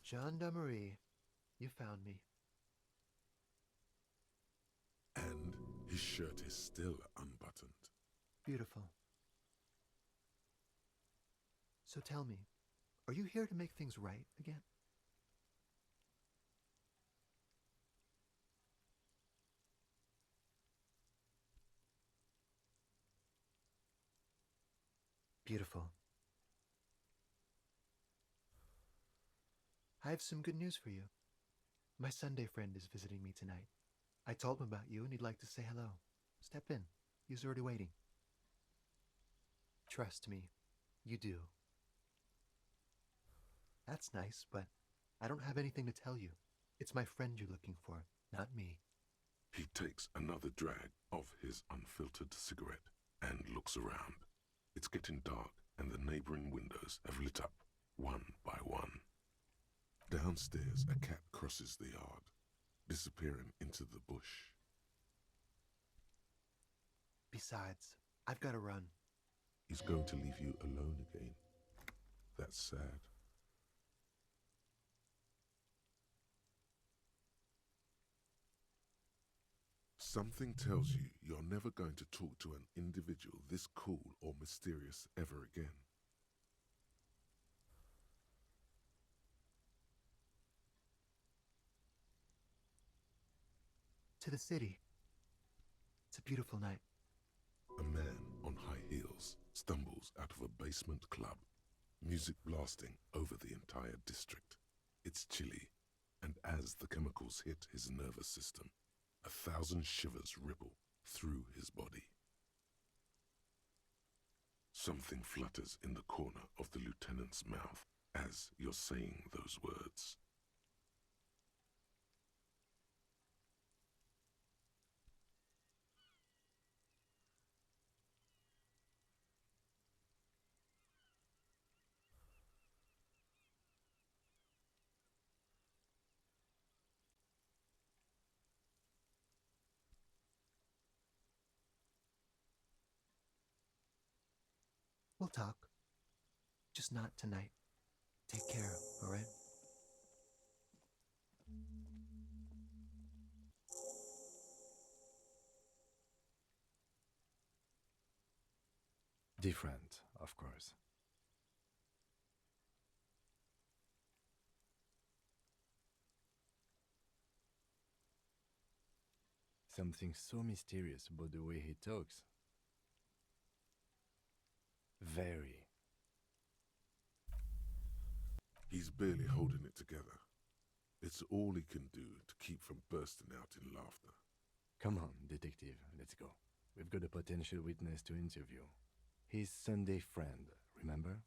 Gendarmerie, you found me. And his shirt is still unbuttoned. Beautiful. So tell me, are you here to make things right again? Beautiful. I have some good news for you. My Sunday friend is visiting me tonight. I told him about you and he'd like to say hello. Step in. He's already waiting. Trust me, you do. That's nice, but I don't have anything to tell you. It's my friend you're looking for, not me. He takes another drag of his unfiltered cigarette and looks around. It's getting dark and the neighboring windows have lit up, one by one. Downstairs, a cat crosses the yard, disappearing into the bush. Besides, I've got to run. He's going to leave you alone again. That's sad. Something tells you you're never going to talk to an individual this cool or mysterious ever again. To the city. It's a beautiful night. A man on high heels stumbles out of a basement club, music blasting over the entire district. It's chilly, and as the chemicals hit his nervous system, 1,000 shivers ripple through his body. Something flutters in the corner of the lieutenant's mouth as you're saying those words. We'll talk. Just not tonight. Take care, all right? Different, of course. Something so mysterious about the way he talks. Very. He's barely holding it together. It's all he can do to keep from bursting out in laughter. Come on, detective, let's go. We've got a potential witness to interview. His Sunday friend, remember?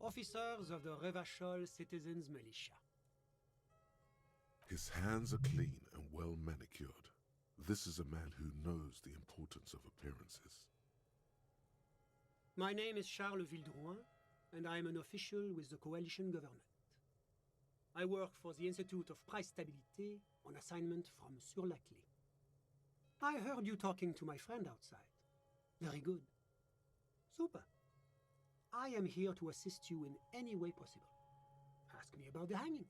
Officers of the Revachol Citizens Militia. His hands are clean and well manicured. This is a man who knows the importance of appearances. My name is Charles Vildrouin, and I am an official with the coalition government. I work for the Institute of Price Stabilité on assignment from Sur-la-Clé. I heard you talking to my friend outside. Very good. Super. I am here to assist you in any way possible. Ask me about the hanging.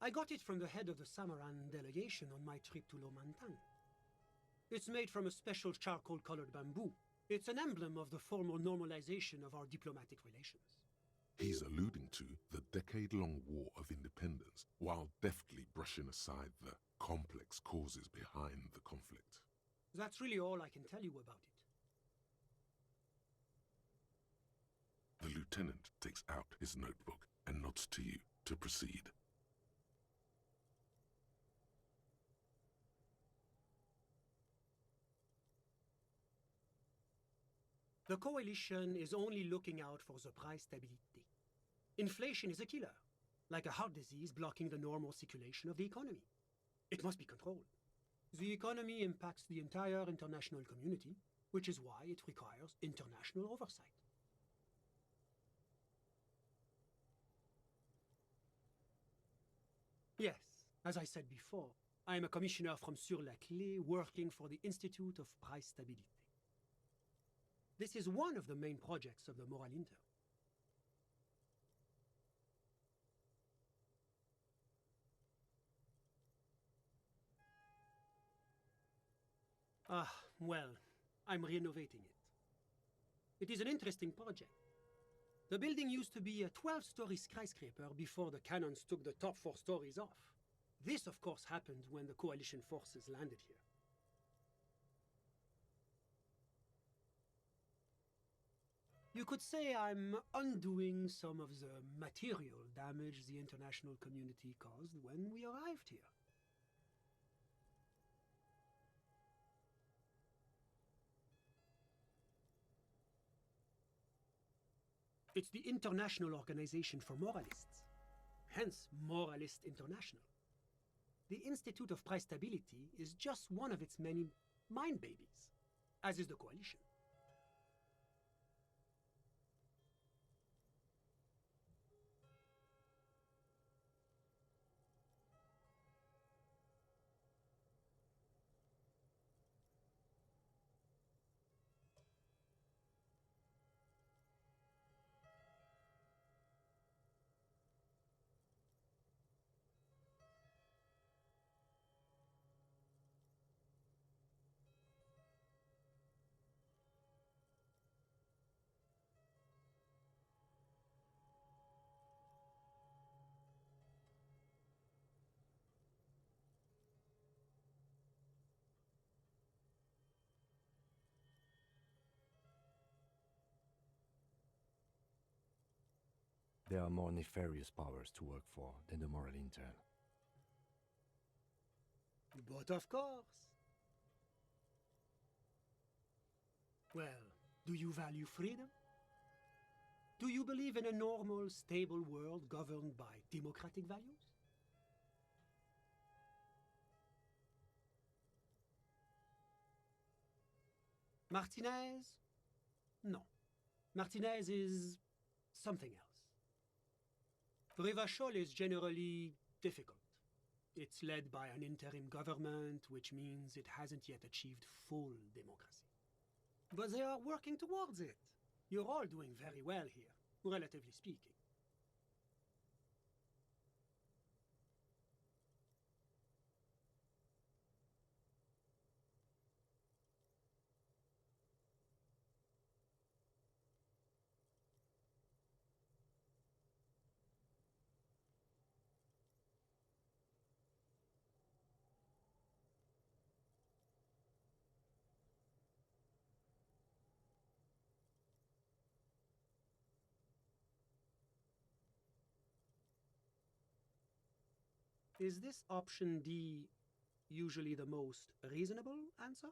I got it from the head of the Samaran delegation on my trip to Lomantan. It's made from a special charcoal-colored bamboo. It's an emblem of the formal normalization of our diplomatic relations. He's alluding to the decade-long War of Independence, while deftly brushing aside the complex causes behind the conflict. That's really all I can tell you about it. The lieutenant takes out his notebook and nods to you to proceed. The coalition is only looking out for the price stability. Inflation is a killer, like a heart disease blocking the normal circulation of the economy. It must be controlled. The economy impacts the entire international community, which is why it requires international oversight. Yes, as I said before, I am a commissioner from Sur-la-Clé working for the Institute of Price Stability. This is one of the main projects of the Moral Intern. Well, I'm renovating it. It is an interesting project. The building used to be a 12-story skyscraper before the cannons took the top 4 stories off. This, of course, happened when the coalition forces landed here. You could say I'm undoing some of the material damage the international community caused when we arrived here. It's the International Organization for Moralists, hence Moralist International. The Institute of Price Stability is just one of its many mind babies, as is the coalition. There are more nefarious powers to work for than the moral intern. But of course. Well, do you value freedom? Do you believe in a normal, stable world governed by democratic values? Martinez? No. Martinez is something else. Rivachol is generally difficult. It's led by an interim government, which means it hasn't yet achieved full democracy. But they are working towards it. You're all doing very well here, relatively speaking. Is this option D usually the most reasonable answer?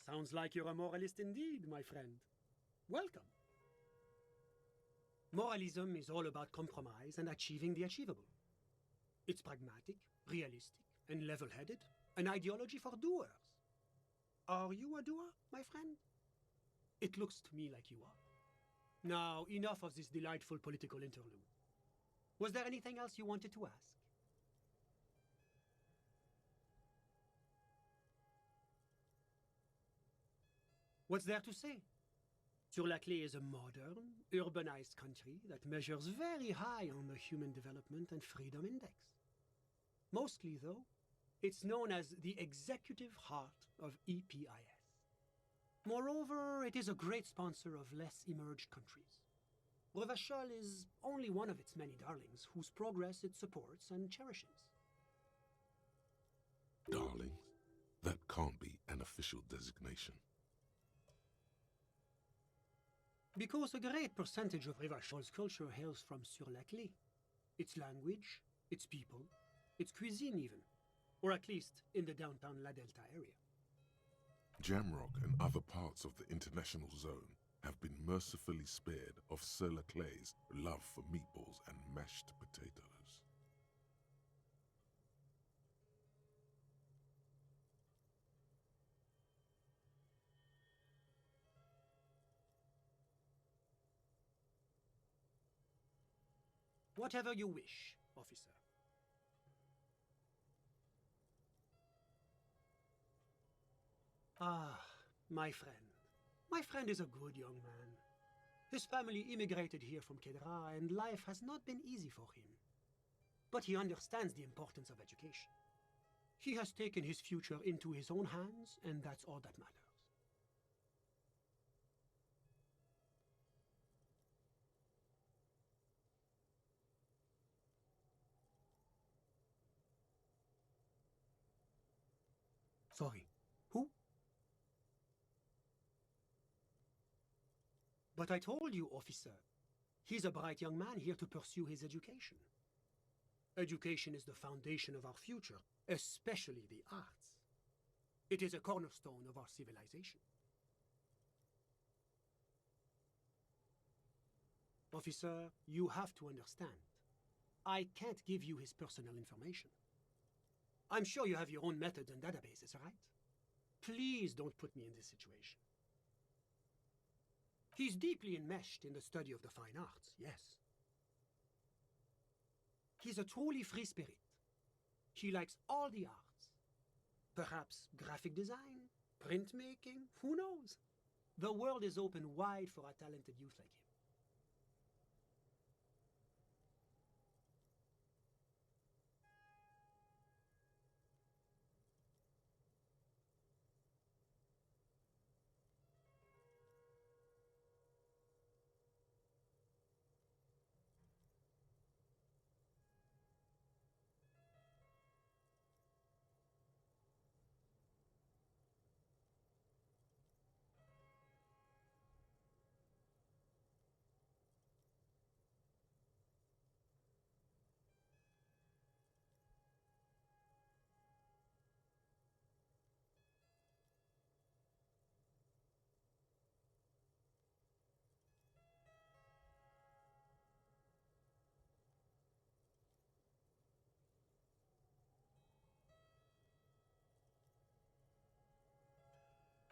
Sounds like you're a moralist indeed, my friend. Welcome. Moralism is all about compromise and achieving the achievable. It's pragmatic, realistic, and level-headed, an ideology for doers. Are you a doer, my friend? It looks to me like you are. Now, enough of this delightful political interlude. Was there anything else you wanted to ask? What's there to say? Sur-la-Clé is a modern, urbanized country that measures very high on the Human Development and Freedom Index. Mostly, though, it's known as the executive heart of EPIS. Moreover, it is a great sponsor of less emerged countries. Revachol is only one of its many darlings whose progress it supports and cherishes. Darling? That can't be an official designation. Because a great percentage of Revachol's culture hails from Sur-la-Clé. Its language, its people, its cuisine even. Or at least in the downtown La Delta area. Jamrock and other parts of the international zone have been mercifully spared of Sur-la-Clé's love for meatballs and mashed potatoes. Whatever you wish, officer. Ah, my friend. My friend is a good young man. His family immigrated here from Kedra, and life has not been easy for him. But he understands the importance of education. He has taken his future into his own hands, and that's all that matters. Sorry, who? But I told you, officer. He's a bright young man here to pursue his education. Education is the foundation of our future, especially the arts. It is a cornerstone of our civilization. Officer, you have to understand. I can't give you his personal information. I'm sure you have your own methods and databases, right? Please don't put me in this situation. He's deeply enmeshed in the study of the fine arts, yes. He's a truly free spirit. He likes all the arts. Perhaps graphic design, printmaking, who knows? The world is open wide for a talented youth like him.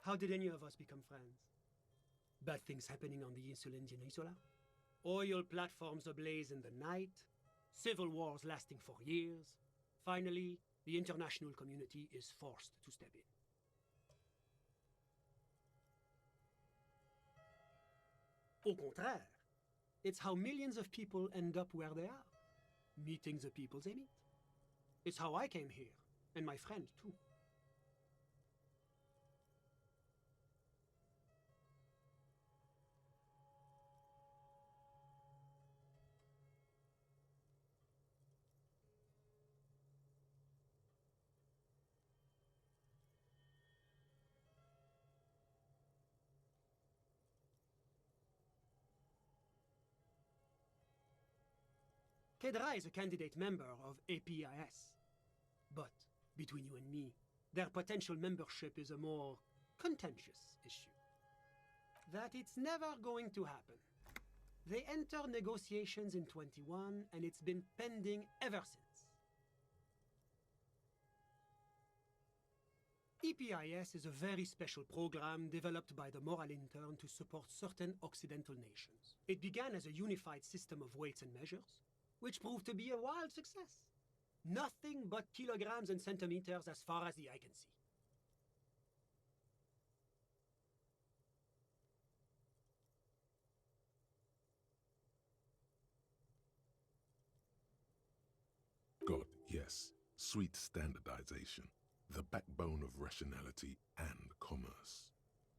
How did any of us become friends? Bad things happening on the insulin Isola? Oil platforms ablaze in the night? Civil wars lasting for years? Finally, the international community is forced to step in. Au contraire, it's how millions of people end up where they are, meeting the people they meet. It's how I came here, and my friend too. Kedra is a candidate member of APIS. But, between you and me, their potential membership is a more contentious issue. That it's never going to happen. They entered negotiations in 21, and it's been pending ever since. EPIS is a very special program developed by the Moral Intern to support certain Occidental nations. It began as a unified system of weights and measures, which proved to be a wild success. Nothing but kilograms and centimeters as far as the eye can see. Sweet standardization, the backbone of rationality and commerce.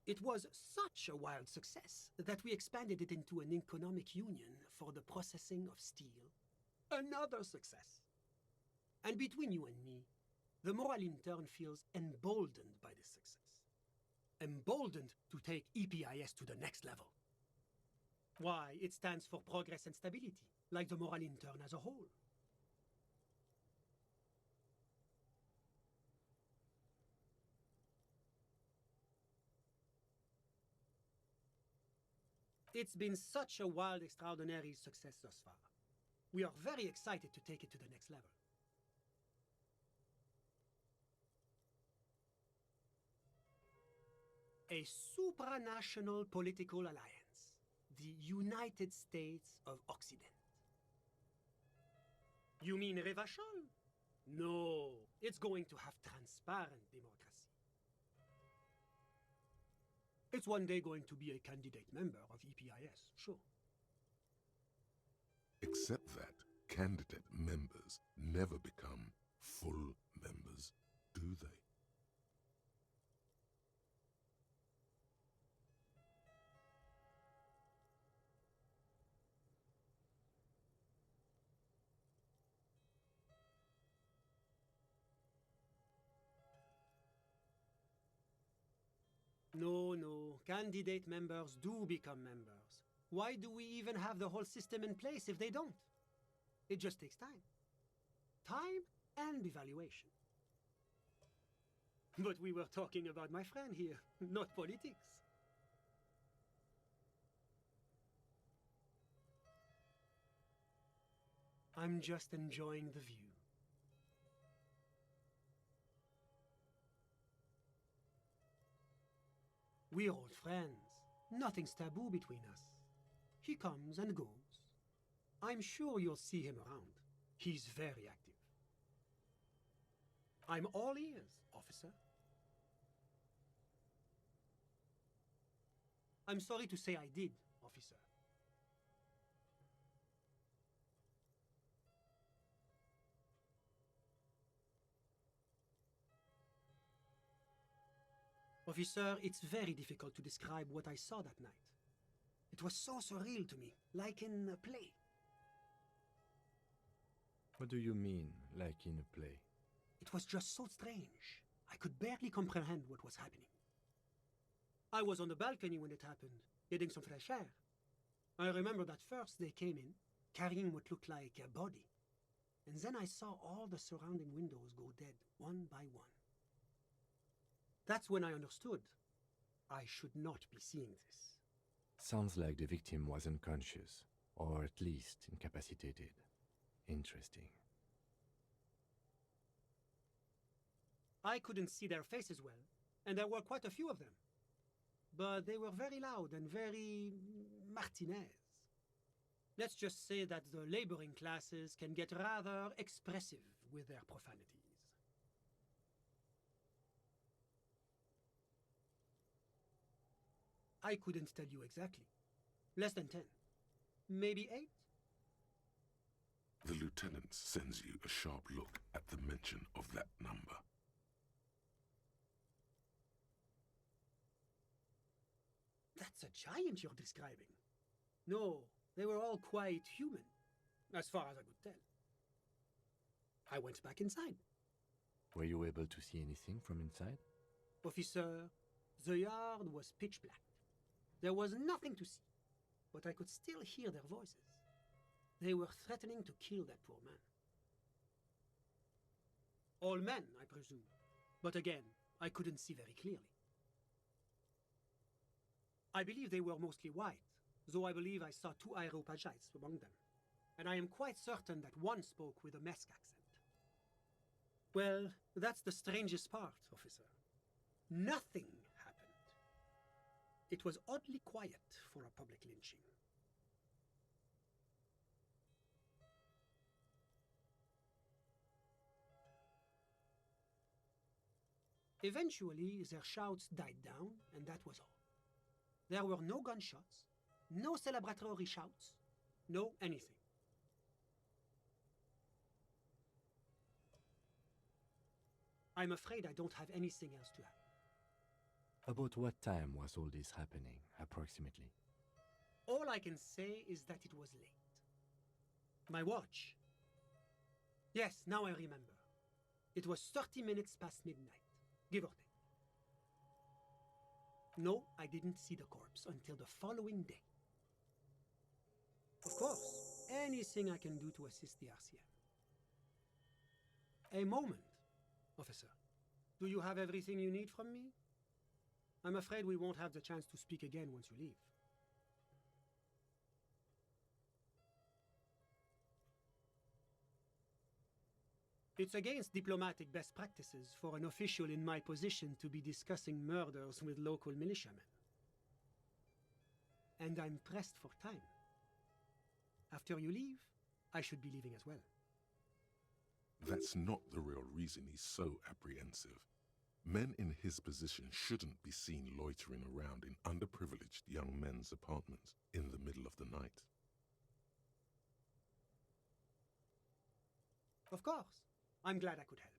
It was such a wild success that we expanded it into an economic union for the processing of steel. Another success. And between you and me, the moral intern feels emboldened by this success. Emboldened to take EPIS to the next level. Why, it stands for progress and stability, like the moral intern as a whole. It's been such a wild, extraordinary success thus far. We are very excited to take it to the next level. A supranational political alliance, the United States of Occident. You mean Revachol? No, it's going to have transparent democracy. It's one day going to be a candidate member of EPIS, sure. Except that candidate members never become full members, do they? No, candidate members do become members. Why do we even have the whole system in place if they don't? It just takes time. Time and evaluation. But we were talking about my friend here, not politics. I'm just enjoying the view. We're old friends. Nothing's taboo between us. He comes and goes. I'm sure you'll see him around. He's very active. I'm all ears, officer. I'm sorry to say I did, officer. Officer, it's very difficult to describe what I saw that night. It was so surreal to me, like in a play. What do you mean, like in a play? It was just so strange. I could barely comprehend what was happening. I was on the balcony when it happened, getting some fresh air. I remember that first they came in, carrying what looked like a body. And then I saw all the surrounding windows go dead, one by one. That's when I understood. I should not be seeing this. Sounds like the victim was unconscious, or at least incapacitated. Interesting. I couldn't see their faces well, and there were quite a few of them. But they were very loud and very Martinez. Let's just say that the laboring classes can get rather expressive with their profanities. I couldn't tell you exactly. Less than 10. Maybe 8? The lieutenant sends you a sharp look at the mention of that number. That's a giant you're describing. No, they were all quite human, as far as I could tell. I went back inside. Were you able to see anything from inside? Officer, the yard was pitch black. There was nothing to see, but I could still hear their voices. They were threatening to kill that poor man. All men, I presume. But again, I couldn't see very clearly. I believe they were mostly white, though I believe I saw 2 Areopagites among them. And I am quite certain that one spoke with a Mesk accent. Well, that's the strangest part, officer. Nothing happened. It was oddly quiet for a public lynching. Eventually, their shouts died down, and that was all. There were no gunshots, no celebratory shouts, no anything. I'm afraid I don't have anything else to add. About what time was all this happening, approximately? All I can say is that it was late. My watch. Yes, now I remember. It was 30 minutes past midnight, give or take. No, I didn't see the corpse until the following day. Of course, anything I can do to assist the RCM. A moment, officer. Do you have everything you need from me? I'm afraid we won't have the chance to speak again once you leave. It's against diplomatic best practices for an official in my position to be discussing murders with local militiamen. And I'm pressed for time. After you leave, I should be leaving as well. That's not the real reason he's so apprehensive. Men in his position shouldn't be seen loitering around in underprivileged young men's apartments in the middle of the night. Of course. I'm glad I could help.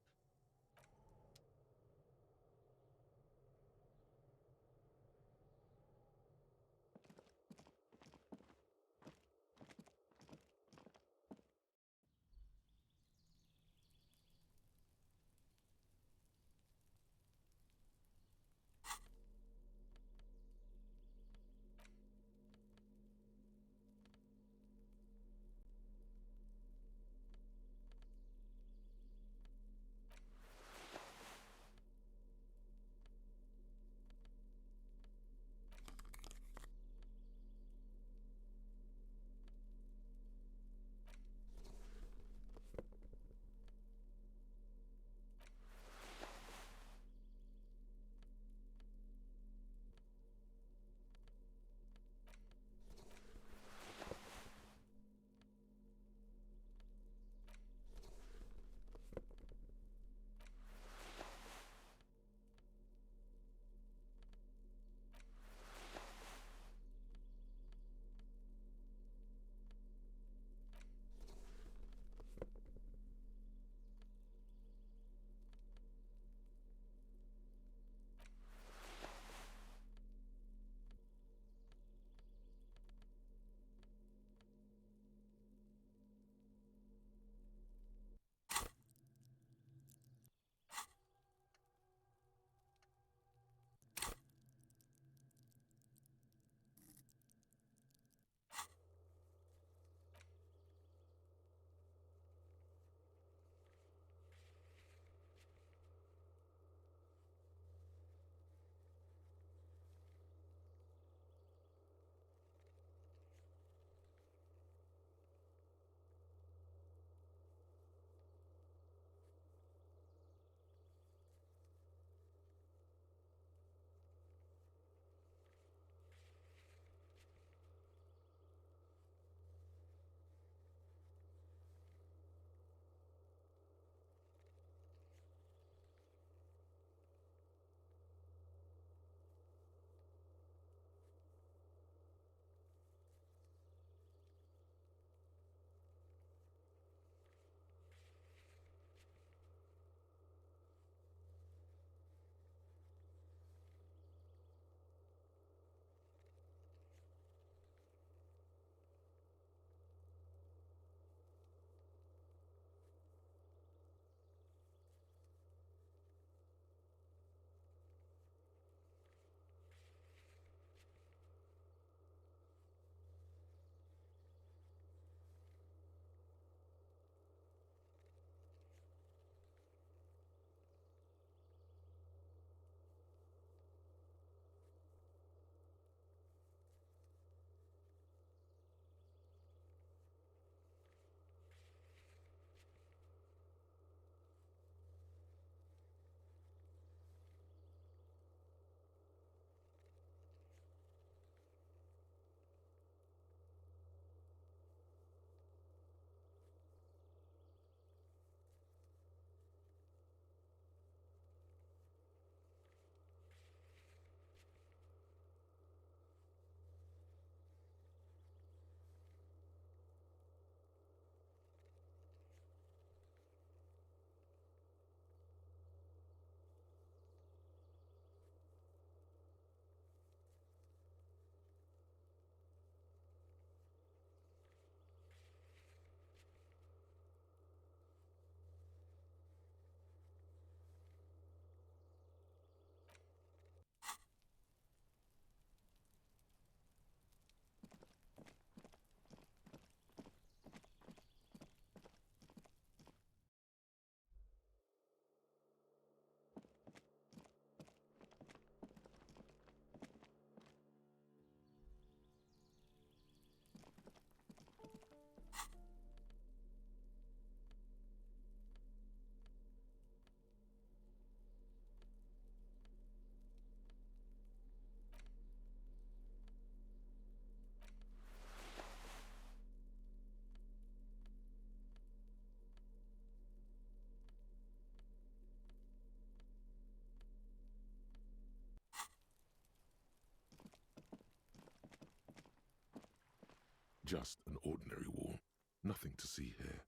just an ordinary wall. Nothing to see here.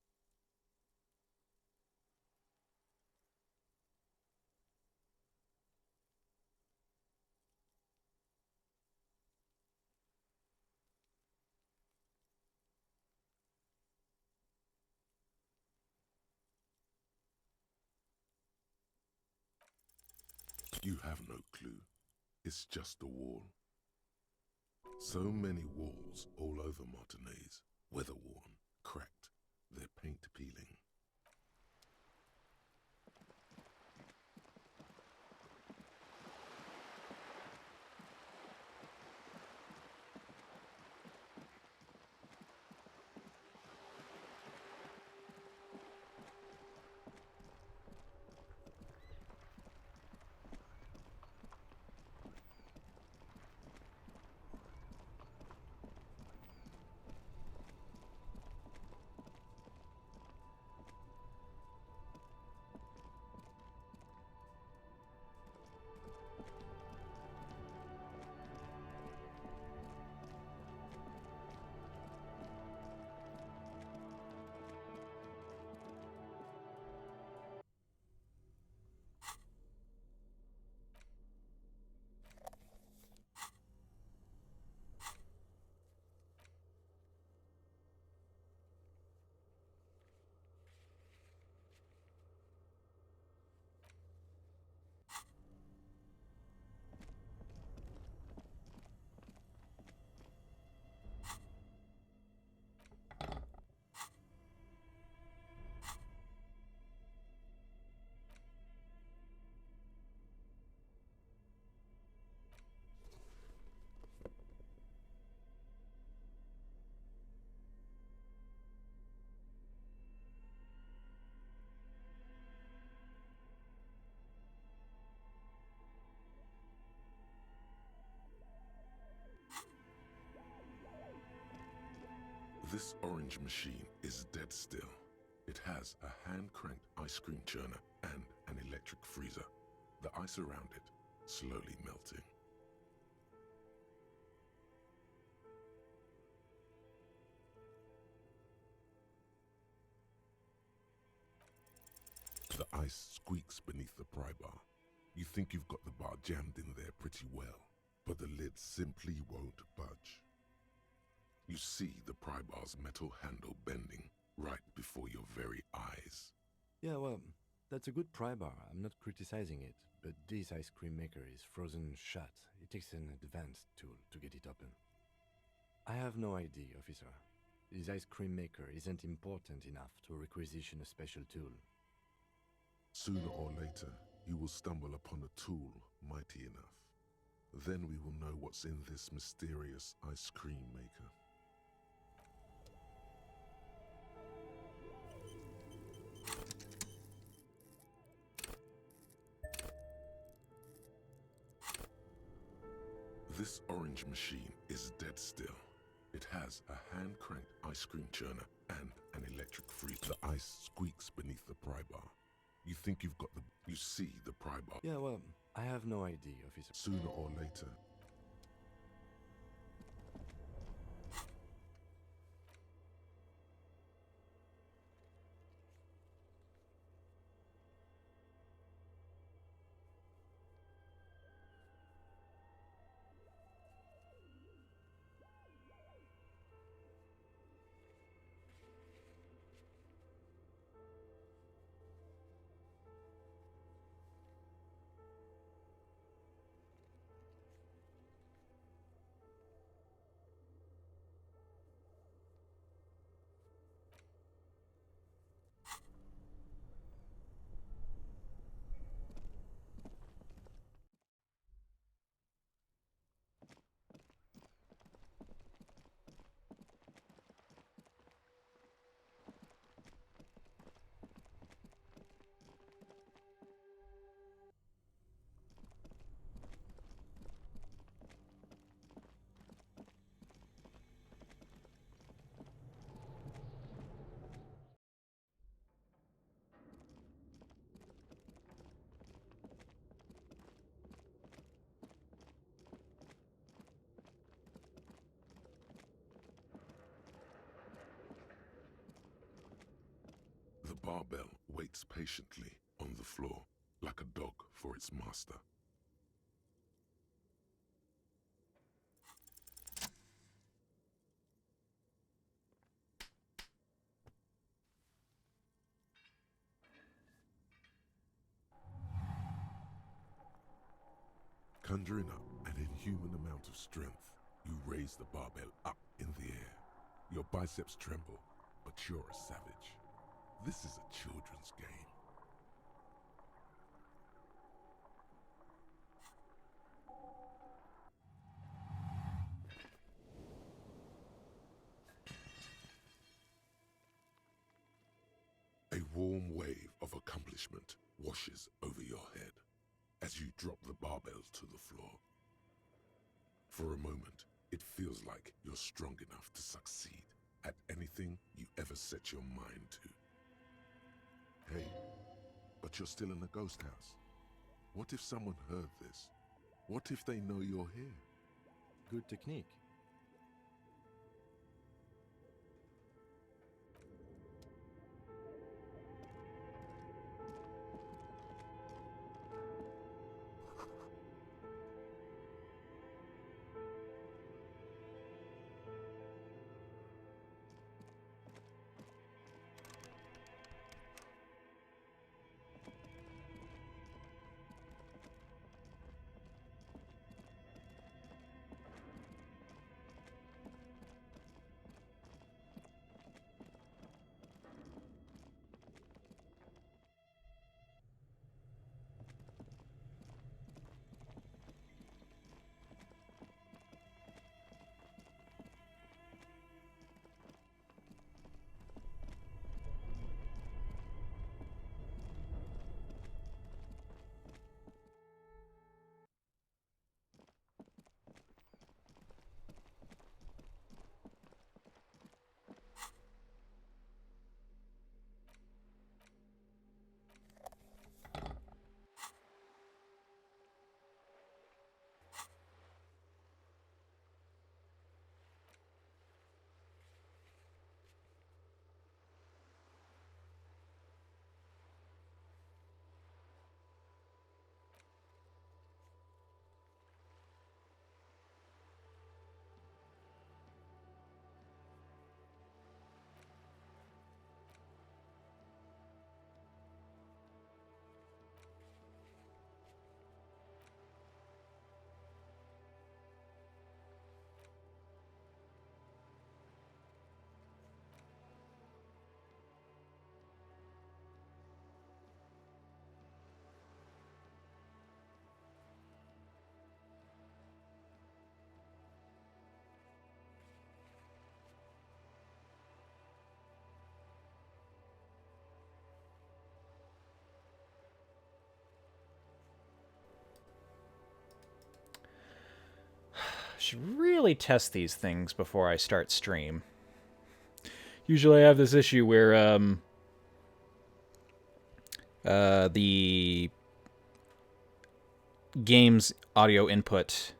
You have no clue. It's just a wall. So many walls all over Martinez, weather-worn, cracked, their paint peeling. This orange machine is dead still. It has a hand-cranked ice cream churner and an electric freezer. The ice around it slowly melting. The ice squeaks beneath the pry bar. You think you've got the bar jammed in there pretty well, but the lid simply won't budge. You see the pry bar's metal handle bending right before your very eyes. Yeah, well, that's a good pry bar. I'm not criticizing it, but this ice cream maker is frozen shut. It takes an advanced tool to get it open. I have no idea, officer. This ice cream maker isn't important enough to requisition a special tool. Sooner or later, you will stumble upon a tool mighty enough. Then we will know what's in this mysterious ice cream maker. This orange machine is dead still. It has a hand-cranked ice cream churner and an electric freezer. The ice squeaks beneath the pry bar. You think you've got the... You see the pry bar. Yeah, well, I have no idea, officer. Sooner or later, barbell waits patiently on the floor, like a dog for its master. Conjuring up an inhuman amount of strength, you raise the barbell up in the air. Your biceps tremble, but you're a savage. This is a children's game. A warm wave of accomplishment washes over your head as you drop the barbell to the floor. For a moment, it feels like you're strong enough to succeed at anything you ever set your mind to. Hey, but you're still in a ghost house. What if someone heard this? What if they know you're here? Good technique. Should really test these things before I start stream. Usually I have this issue where the game's audio input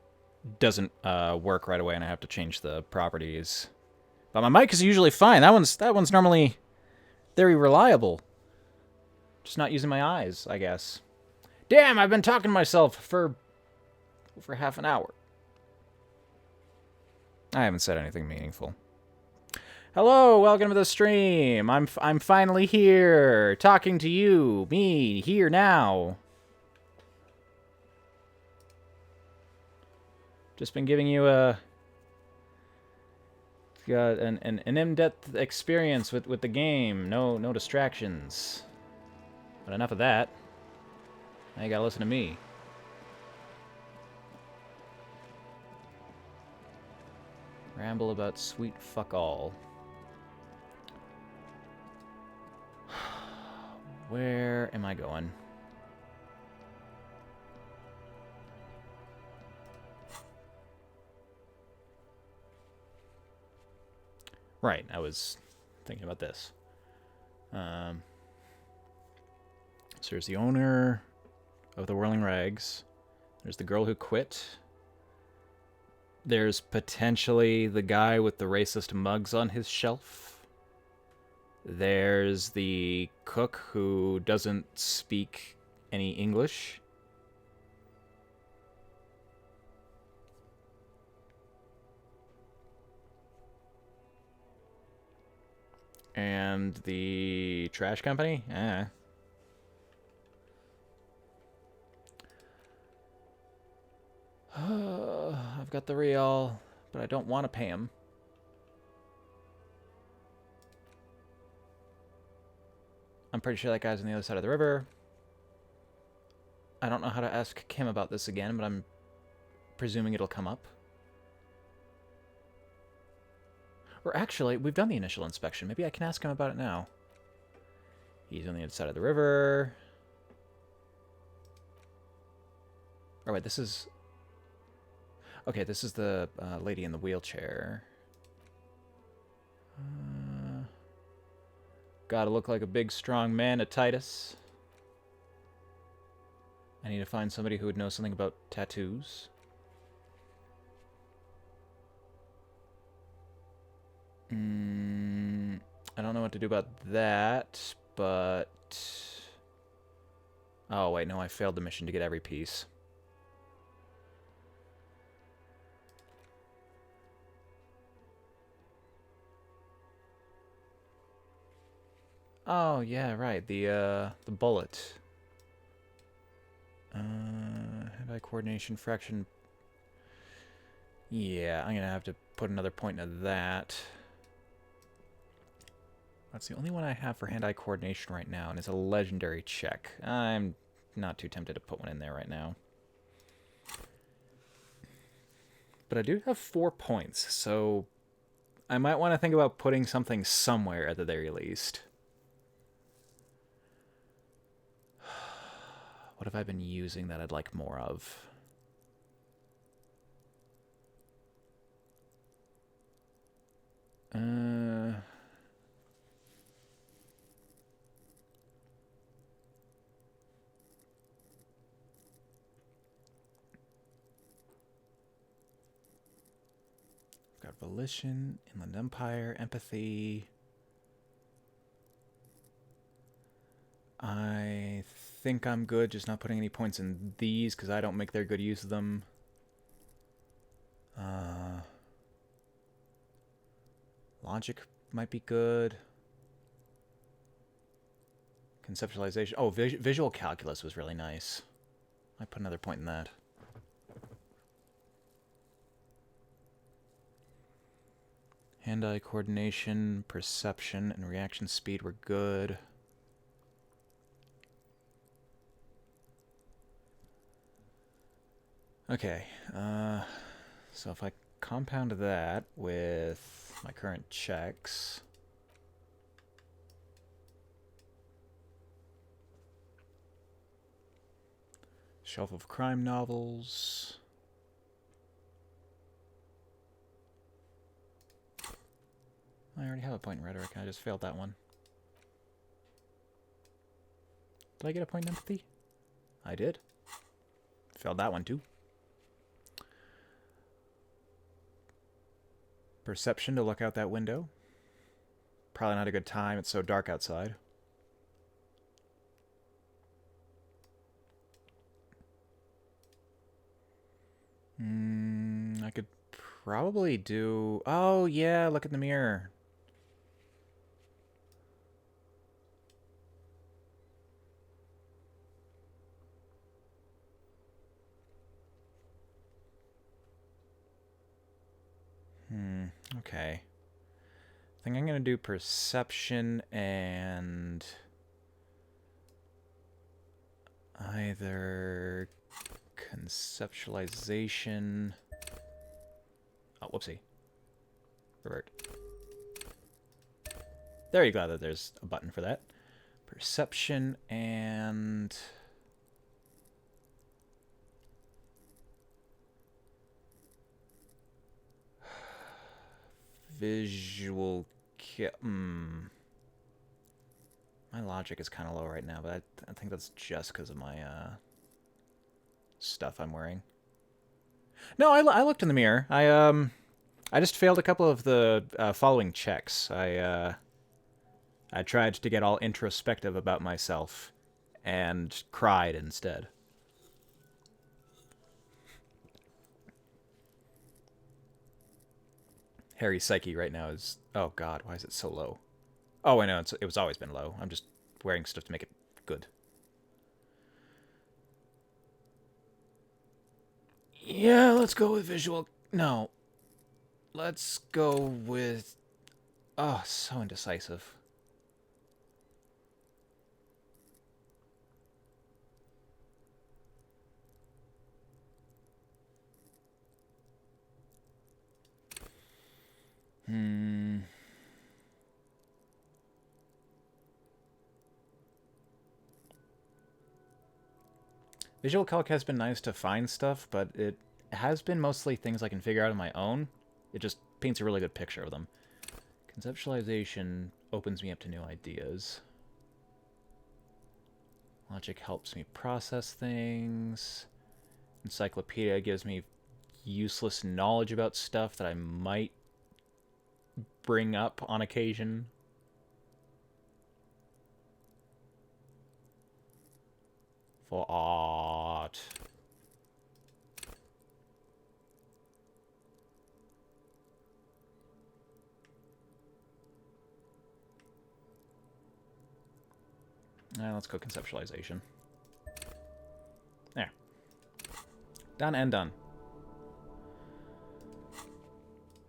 doesn't work right away, and I have to change the properties. But my mic is usually fine. That one's normally very reliable. Just not using my eyes, I guess. Damn, I've been talking to myself for half an hour. I haven't said anything meaningful. Hello, welcome to the stream. I'm finally here, talking to you, me, here now. Just been giving you an in-depth experience with the game. No distractions. But enough of that. Now you gotta listen to me. Ramble about sweet fuck all. Where am I going? Right, I was thinking about this. So there's the owner of the Whirling Rags. There's the girl who quit. There's potentially the guy with the racist mugs on his shelf. There's the cook who doesn't speak any English. And the trash company? I've got the real, but I don't want to pay him. I'm pretty sure that guy's on the other side of the river. I don't know how to ask Kim about this again, but I'm presuming it'll come up. Or actually, we've done the initial inspection. Maybe I can ask him about it now. He's on the other side of the river. Oh, wait, this is... Okay, this is the lady in the wheelchair. Gotta look like a big, strong man at Titus. I need to find somebody who would know something about tattoos. I don't know what to do about that, but... Oh, wait, no, I failed the mission to get every piece. Oh, yeah, right, the bullet. Hand-eye coordination, fraction... Yeah, I'm gonna have to put another point into that. That's the only one I have for hand-eye coordination right now, and it's a legendary check. I'm not too tempted to put one in there right now. But I do have 4 points, so I might want to think about putting something somewhere at the very least. What have I been using that I'd like more of? Got Volition, Inland Empire, Empathy. I think I'm good just not putting any points in these because I don't make their good use of them. Logic might be good. Conceptualization. Oh, visual calculus was really nice. I put another point in that. Hand-eye coordination, perception, and reaction speed were good. Okay, so if I compound that with my current checks... Shelf of crime novels... I already have a point in rhetoric, I just failed that one. Did I get a point in empathy? I did. Failed that one too. Perception to look out that window. Probably not a good time, it's so dark outside. I could probably do... Oh, yeah, look in the mirror. Okay. I think I'm going to do perception and either conceptualization. Oh, whoopsie. Revert. Very glad that there's a button for that. Perception and... Visual... My logic is kind of low right now, but I think that's just because of my stuff I'm wearing. No, I looked in the mirror. I just failed a couple of the following checks. I I tried to get all introspective about myself and cried instead. Harry's psyche right now is... Oh, God, why is it so low? Oh, I know, it was always been low. I'm just wearing stuff to make it good. Yeah, let's go with visual... No. Let's go with... Oh, so indecisive. Visual Calc has been nice to find stuff, but it has been mostly things I can figure out on my own. It just paints a really good picture of them. Conceptualization opens me up to new ideas. Logic helps me process things. Encyclopedia gives me useless knowledge about stuff that I might bring up on occasion. For art. Let's go conceptualization. There. Done and done.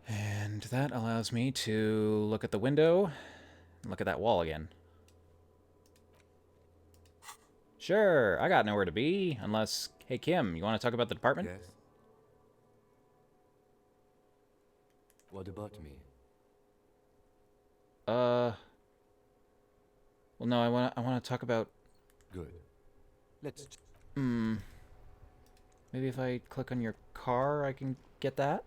And that allows me to look at the window and look at that wall again. Sure, I got nowhere to be, unless... Hey, Kim, you want to talk about the department? Yes. What about me? Well, no, I want to talk about... Good. Let's... Maybe if I click on your car, I can get that?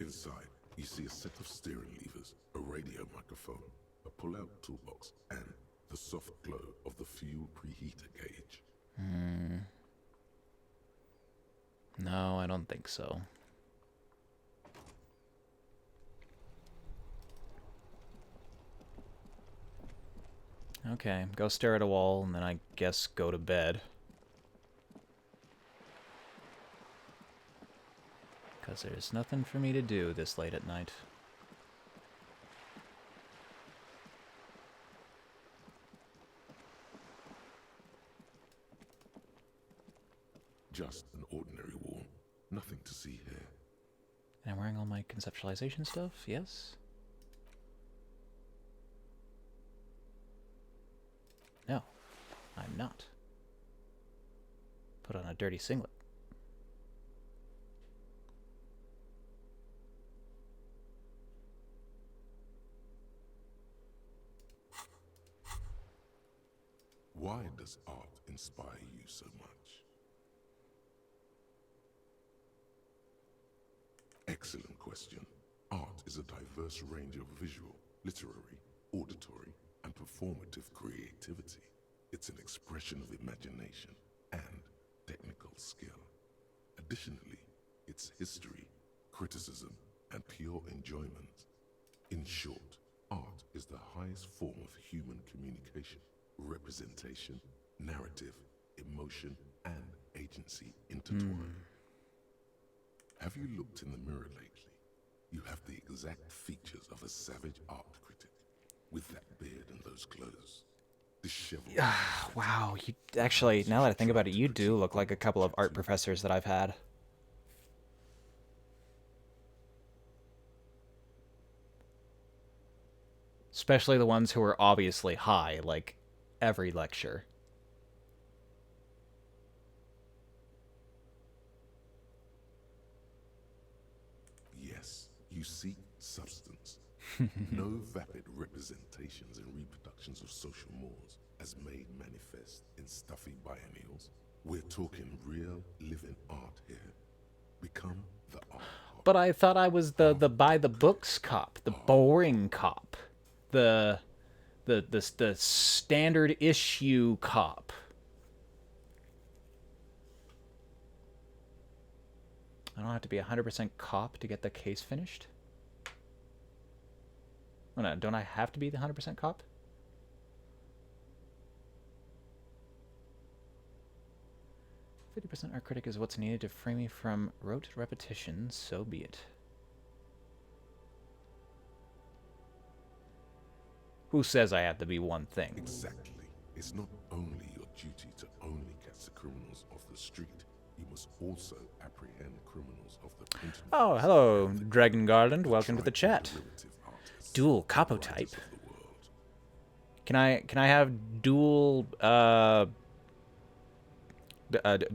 Inside, you see a set of steering levers, a radio microphone, a pull-out toolbox, and the soft glow of the fuel preheater gauge. No, I don't think so. Okay, go stare at a wall, and then I guess go to bed. Because there's nothing for me to do this late at night. Just an ordinary wall. Nothing to see here. And I'm wearing all my conceptualization stuff, yes? No, I'm not. Put on a dirty singlet. Why does art inspire you so much? Excellent question. Art is a diverse range of visual, literary, auditory, and performative creativity. It's an expression of imagination and technical skill. Additionally, it's history, criticism, and pure enjoyment. In short, art is the highest form of human communication, representation, narrative, emotion, and agency intertwined. Have you looked in the mirror lately? You have the exact features of a savage art critic, with that beard and those clothes. Disheveled. Wow, you actually, now that I think about it, you do look like a couple of art professors that I've had. Especially the ones who are obviously high, like every lecture. Yes, you seek substance. No vapid representations and reproductions of social mores as made manifest in stuffy biennials. We're talking real, living art here. Become the art hop. But I thought I was the by the books cop, the boring cop, the standard issue cop. I don't have to be 100% cop to get the case finished. Oh, no, don't I have to be the 100% cop? "50% art critic is what's needed to free me from rote repetition, so be it." Who says I have to be one thing? Exactly. It's not only your duty to only catch the criminals off the street, you must also apprehend criminals of the printing Oh, press hello, and the Dragon Garland. Welcome to the chat. derivative artists, Dual the capo writers type. of the world. Can I have dual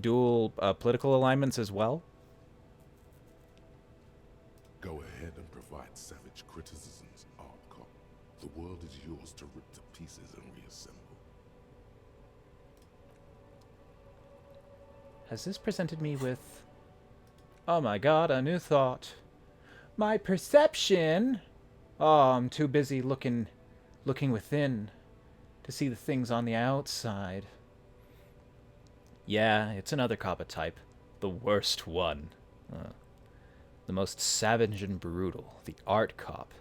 dual political alignments as well? Go ahead and provide savage criticisms, art cop. The world is yours to rip to pieces and reassemble. Has this presented me with... Oh my god, a new thought. My perception! Oh, I'm too busy looking within to see the things on the outside. Yeah, it's another Kappa type. The worst one. The most savage and brutal. The art cop.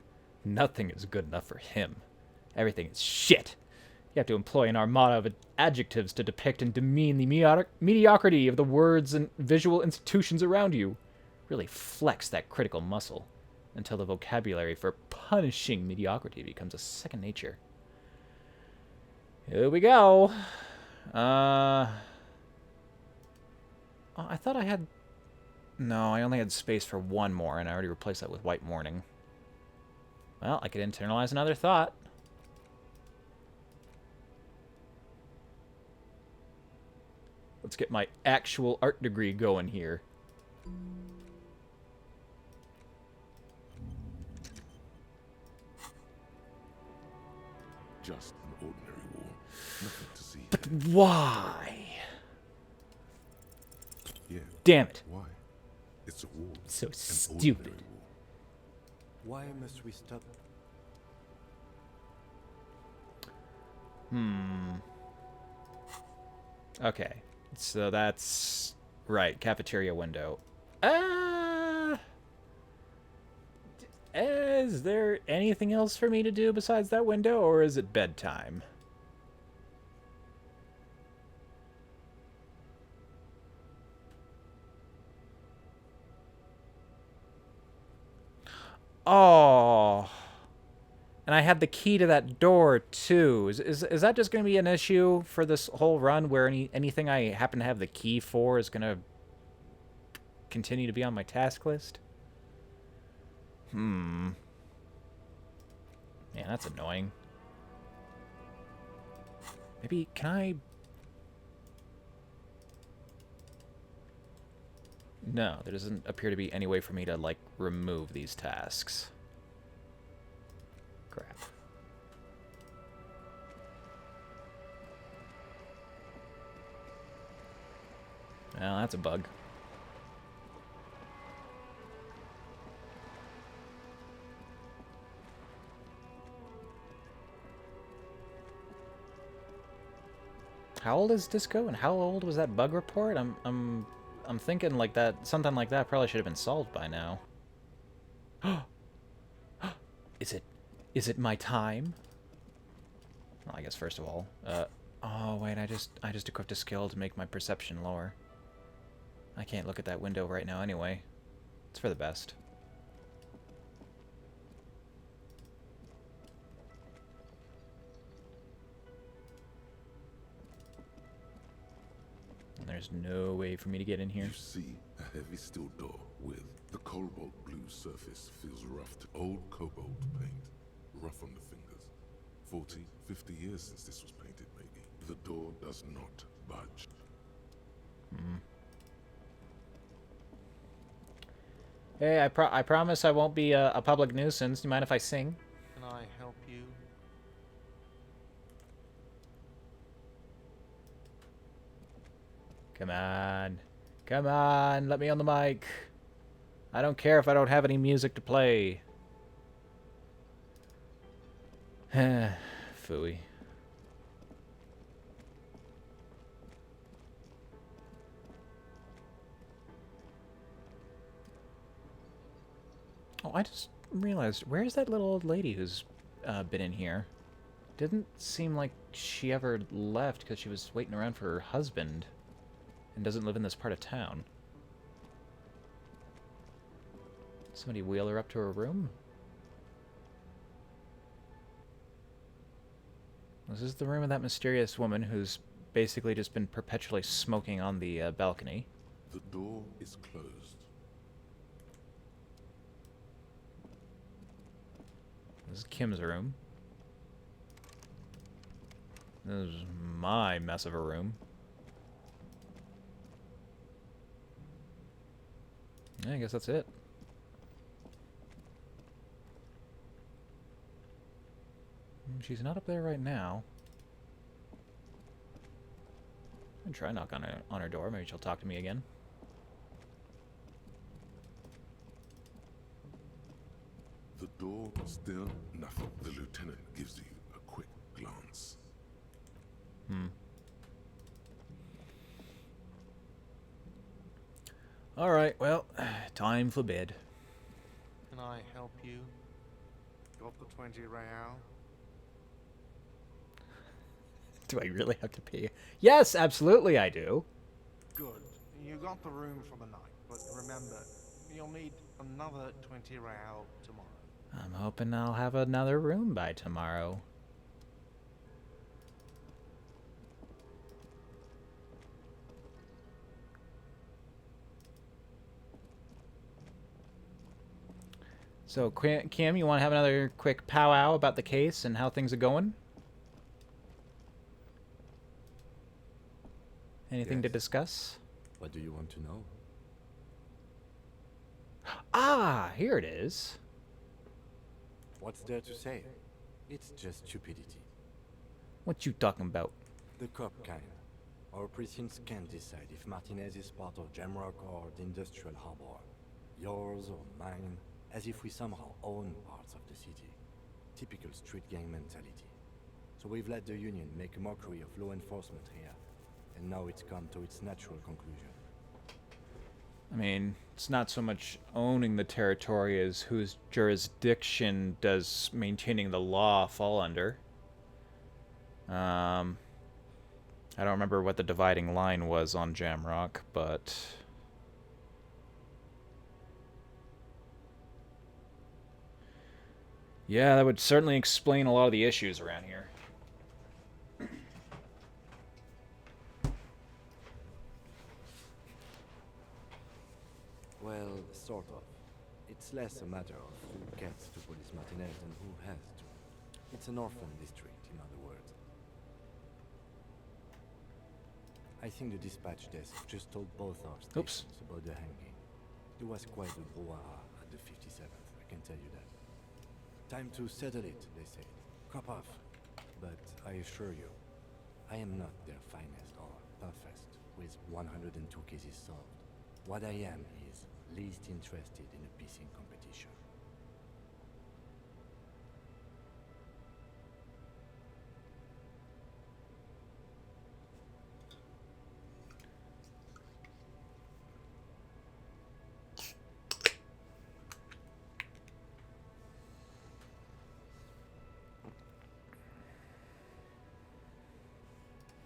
Nothing is good enough for him. Everything is shit. You have to employ an armada of adjectives to depict and demean the mediocrity of the words and visual institutions around you. Really flex that critical muscle until the vocabulary for punishing mediocrity becomes a second nature. Here we go. Oh, I thought I had... No, I only had space for one more, and I already replaced that with White Morning. Well, I could internalize another thought. Let's get my actual art degree going here. Just an ordinary war. Nothing to see But here. why? Yeah. Damn it. Why? It's a war. So An stupid. ordinary war. Why must we stop? Okay. So that's... Right, cafeteria window. Is there anything else for me to do besides that window, or is it bedtime? Oh. And I had the key to that door, too. Is that just going to be an issue for this whole run, where anything I happen to have the key for is going to continue to be on my task list? Man, that's annoying. Maybe, can I... No, there doesn't appear to be any way for me to, like, remove these tasks. Crap. Well, that's a bug. How old is Disco, and how old was that bug report? I'm thinking like that, something like that probably should have been solved by now. Is it my time? Well, I guess first of all, oh wait, I just equipped a skill to make my perception lower. I can't look at that window right now anyway. It's for the best. And there's no way for me to get in here. You see a heavy steel door with the cobalt blue surface feels rough. Old cobalt paint, rough on the fingers. 40, 50 years since this was painted, maybe. The door does not budge. Hey, I promise I won't be a public nuisance. Do you mind if I sing? Can I help you? Come on. Come on, let me on the mic. I don't care if I don't have any music to play. Phooey. Oh, I just realized, where's that little old lady who's been in here. Didn't seem like she ever left because she was waiting around for her husband and doesn't live in this part of town. Somebody wheel her up to her room? This is the room of that mysterious woman who's basically just been perpetually smoking on the balcony. The door is closed. This is Kim's room. This is my mess of a room. Yeah, I guess that's it. She's not up there right now. I'm try knock on her door. Maybe she'll talk to me again. The door still nothing. The lieutenant gives you a quick glance. Alright, well, time for bed. Can I help you? Got the 20 real? Do I really have to pay? Yes, absolutely I do. Good. You got the room for the night, but remember, you'll need another 20 real tomorrow. I'm hoping I'll have another room by tomorrow. So, Kim, you want to have another quick powwow about the case and how things are going? Anything to Yes. discuss? What do you want to know? Ah, here it is. What's there to say? It's just stupidity. What you talking about? The cop kind. Our precincts can't decide if Martinez is part of Jamrock or the Industrial Harbor. Yours or mine, as if we somehow own parts of the city. Typical street gang mentality. So we've let the Union make a mockery of law enforcement here. And now it's come to its natural conclusion. I mean, it's not so much owning the territory as whose jurisdiction does maintaining the law fall under. I don't remember what the dividing line was on Jamrock, but... yeah, that would certainly explain a lot of the issues around here. Well, sort of. It's less a matter of who gets to Police Martinez than who has to. It's an orphan district, in other words. I think the dispatch desk just told both our Oops. stations about the hanging. There was quite a brouhaha at the 57th, I can tell you that. Time to settle it, they say. Cop off. But I assure you, I am not their finest or toughest with 102 cases solved. What I am is least interested in a piecing competition.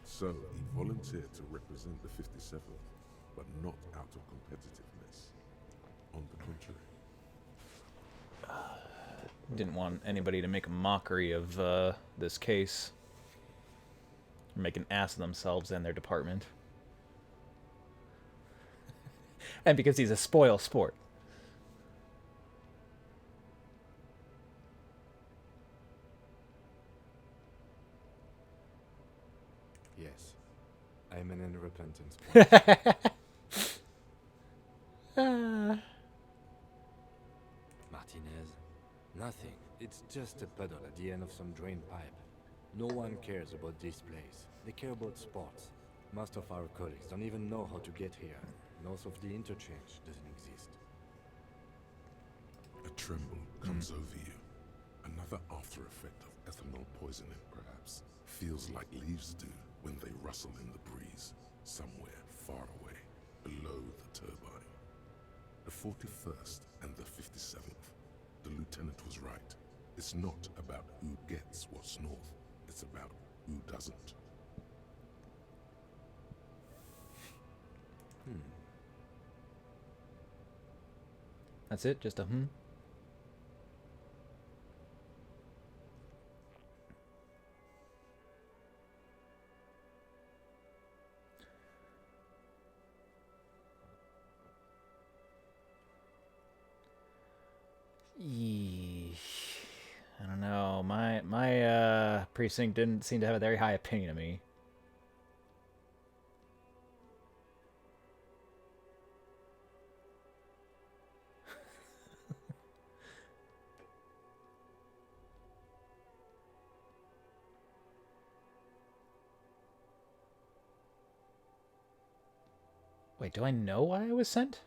So he volunteered to represent the 57th, but not out of competitiveness. On the contrary. Didn't want anybody to make a mockery of this case. Or make an ass of themselves and their department. And because he's a spoil sport. Yes, I'm an unrepentant sport. Martinez? Nothing. It's just a puddle at the end of some drain pipe. No one cares about this place. They care about sports. Most of our colleagues don't even know how to get here. North of the interchange doesn't exist. A tremble comes over you. Another after effect of ethanol poisoning, perhaps. Feels like leaves do when they rustle in the breeze, somewhere far away, below the turbine. The 41st and the 57th. The lieutenant was right. It's not about who gets what's north. It's about who doesn't. That's it? Just a hmm? Yeesh. I don't know. My precinct didn't seem to have a very high opinion of me. Wait, do I know why I was sent?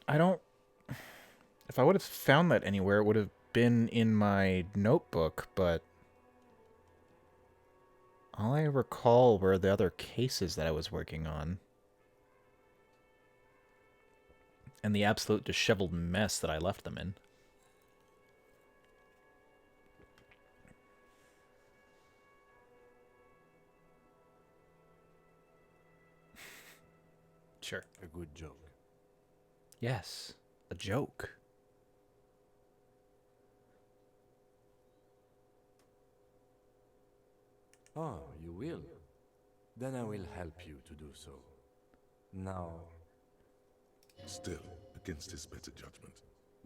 I don't... If I would have found that anywhere, it would have been in my notebook, but... all I recall were the other cases that I was working on. And the absolute disheveled mess that I left them in. Sure. A good joke. Yes, a joke. Oh, you will? Then I will help you to do so. Now, Still, against his better judgment,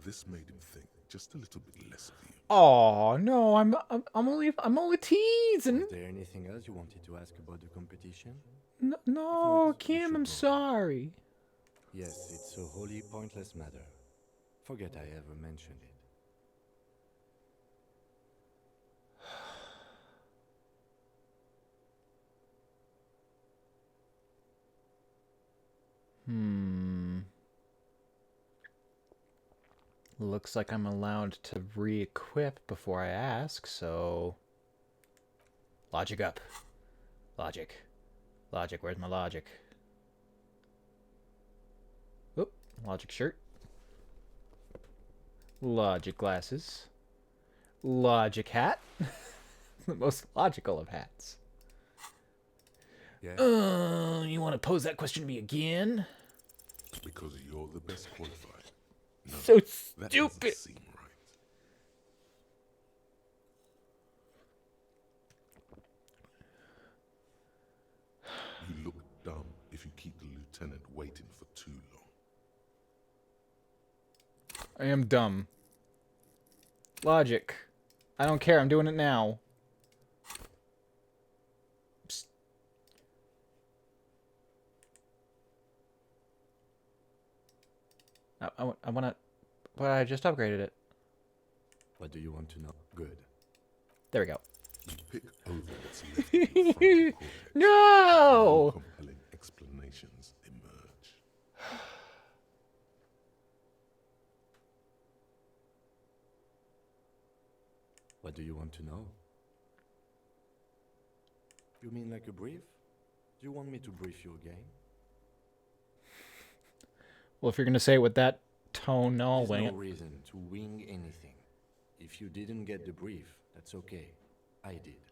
this made him think just a little bit less of you. Oh no, I'm only teasing. is there anything else you wanted to ask about the competition? No, If not, we Kim, should I'm go. sorry. Yes, it's a wholly pointless matter. Forget I ever mentioned it. Looks like I'm allowed to re-equip before I ask, so... Logic up. Logic. Logic, where's my logic? Oop, logic shirt. Logic glasses. Logic hat. The most logical of hats. Yeah? You want to pose that question to me again? Because you're the best qualified. No, So that stupid. doesn't seem right. You look dumb if you keep the lieutenant waiting for too long. I am dumb. Logic. I don't care, I'm doing it now. Psst. I want to... But I just upgraded it. What do you want to know? Good. There we go. You pick over what's left in the frontal cortex. No! Compelling explanations emerge. What do you want to know? You mean like a brief? Do you want me to brief you again? Well, if you're going to say it with that tone, no, I'll There's wing no it. reason to wing anything. If you didn't get the brief, that's okay. I did.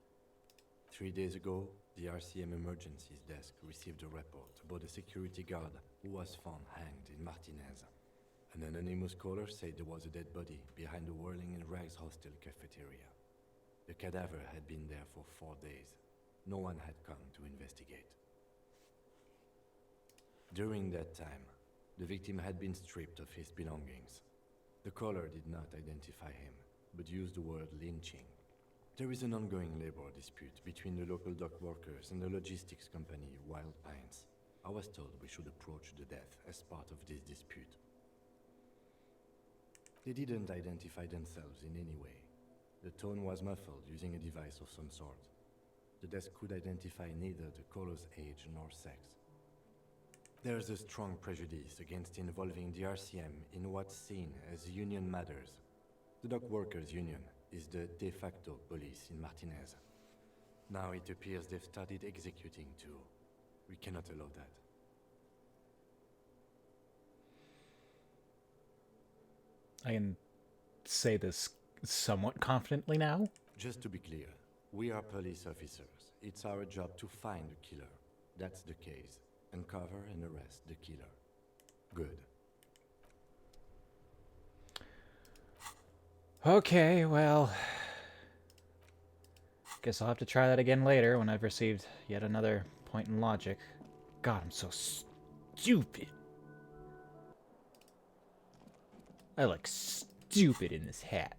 3 days ago, the RCM Emergencies Desk received a report about a security guard who was found hanged in Martinez. An anonymous caller said there was a dead body behind the Whirling in Rags hostel cafeteria. The cadaver had been there for 4 days. No one had come to investigate. During that time, the victim had been stripped of his belongings. The caller did not identify him, but used the word lynching. There is an ongoing labor dispute between the local dock workers and the logistics company Wild Pines. I was told we should approach the death as part of this dispute. They didn't identify themselves in any way. The tone was muffled using a device of some sort. The desk could identify neither the caller's age nor sex. There's a strong prejudice against involving the RCM in what's seen as union matters. The dock workers' union is the de facto police in Martinez. Now it appears they've started executing too. We cannot allow that. I can say this somewhat confidently now. Just to be clear, we are police officers. It's our job to find the killer. That's the case. Uncover and arrest the killer. Good. Okay, well, guess I'll have to try that again later when I've received yet another point in logic. God, I'm so stupid. I look stupid in this hat.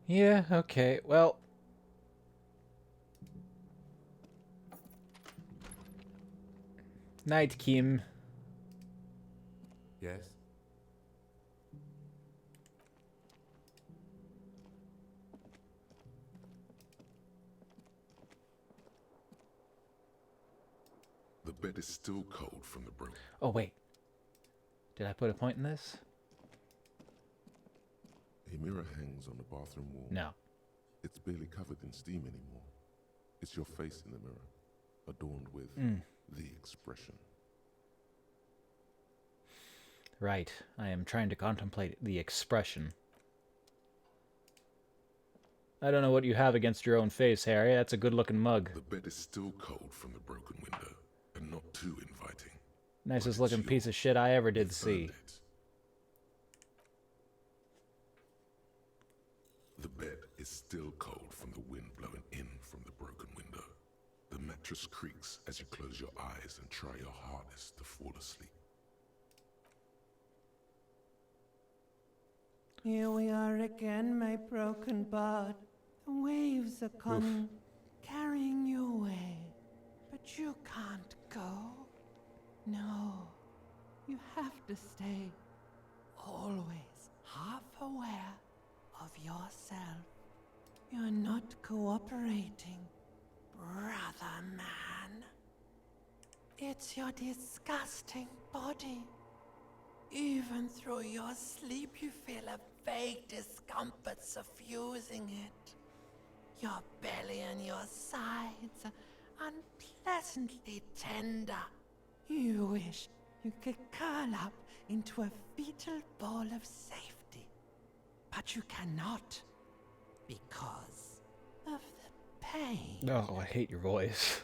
Yeah, okay, well. Night, Kim. Yes? The bed is still cold from the broken. Oh, wait. Did I put a point in this? A mirror hangs on the bathroom wall. No. It's barely covered in steam anymore. It's your face in the mirror, adorned with the expression. Right. I am trying to contemplate the expression. I don't know what you have against your own face, Harry. That's a good-looking mug. The bed is still cold from the broken window, and not too inviting. Nicest But it's looking piece of yours. shit I ever did You've see. earned it. The bed is still cold from the wind blowing in from the broken window. The mattress creaks as you close your eyes and try your hardest to fall asleep. Here we are again, my broken bud. The waves are coming, carrying you away. But you can't go. No, you have to stay. Always half aware of yourself. You're not cooperating, brother man. It's your disgusting body. Even through your sleep, you feel a vague discomfort suffusing it. Your belly and your sides are unpleasantly tender. You wish you could curl up into a fetal ball of safety. But you cannot, because of the pain. Oh, I hate your voice.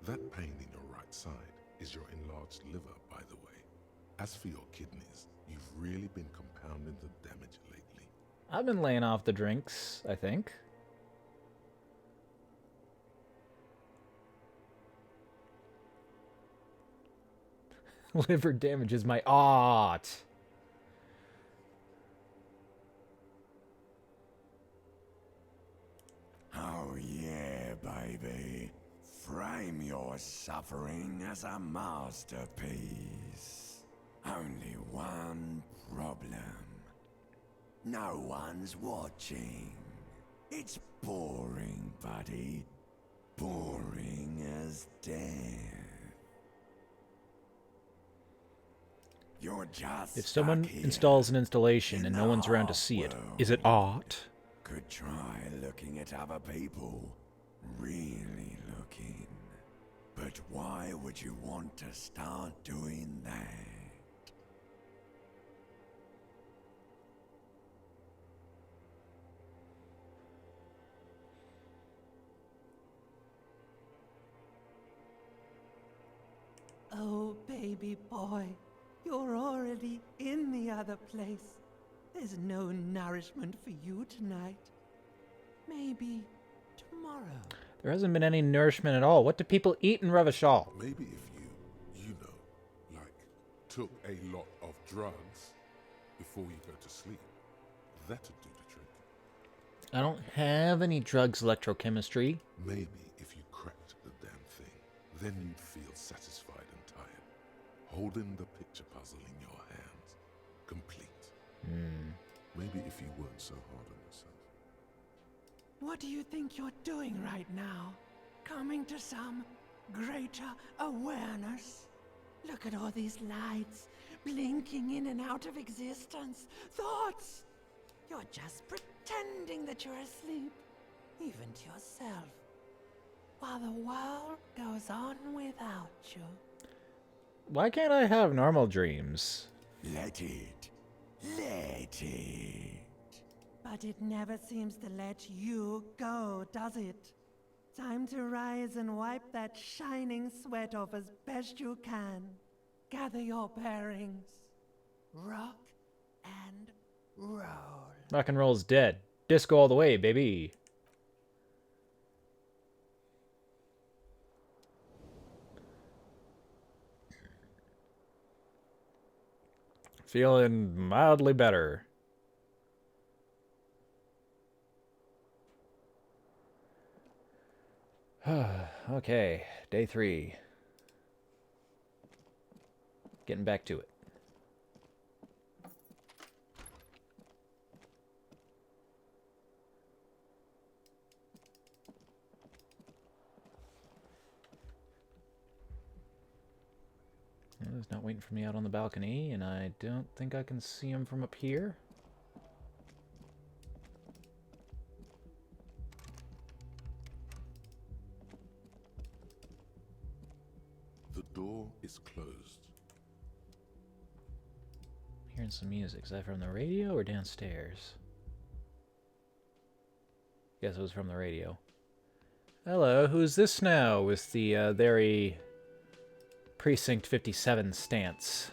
That pain in your right side is your enlarged liver, by the way. As for your kidneys, you've really been compounding the damage lately. I've been laying off the drinks, I think. Liver damage is my art. Oh yeah, baby. Frame your suffering as a masterpiece. Only one problem. No one's watching. It's boring, buddy. Boring as death. You're just If someone stuck here installs an installation in and the no one's around to see it, art is it world. art? Could try looking at other people. Really looking. But why would you want to start doing that? Oh, baby boy, you're already in the other place. There's no nourishment for you tonight. Maybe tomorrow. There hasn't been any nourishment at all. What do people eat in Revachol? Maybe if you know, like, took a lot of drugs before you go to sleep, that'd do the trick. I don't have any drugs, electrochemistry. Maybe if you cracked the damn thing, then you'd feel satisfied and tired, holding the picture puzzle in your hands, complete. Maybe if you weren't so hard on yourself. What do you think you're doing right now? Coming to some greater awareness? Look at all these lights, blinking in and out of existence. Thoughts! You're just pretending that you're asleep, even to yourself, while the world goes on without you. Why can't I have normal dreams? Let it. Let it. But it never seems to let you go, does it? Time to rise and wipe that shining sweat off as best you can. Gather your bearings. Rock and roll. Rock and roll's dead. Disco all the way, baby. Feeling mildly better. Okay, day 3. Getting back to it. He's not waiting for me out on the balcony, and I don't think I can see him from up here. The door is closed. Hearing some music. Is that from the radio or downstairs? Guess it was from the radio. Hello, who's this now with the very Precinct 57 stance?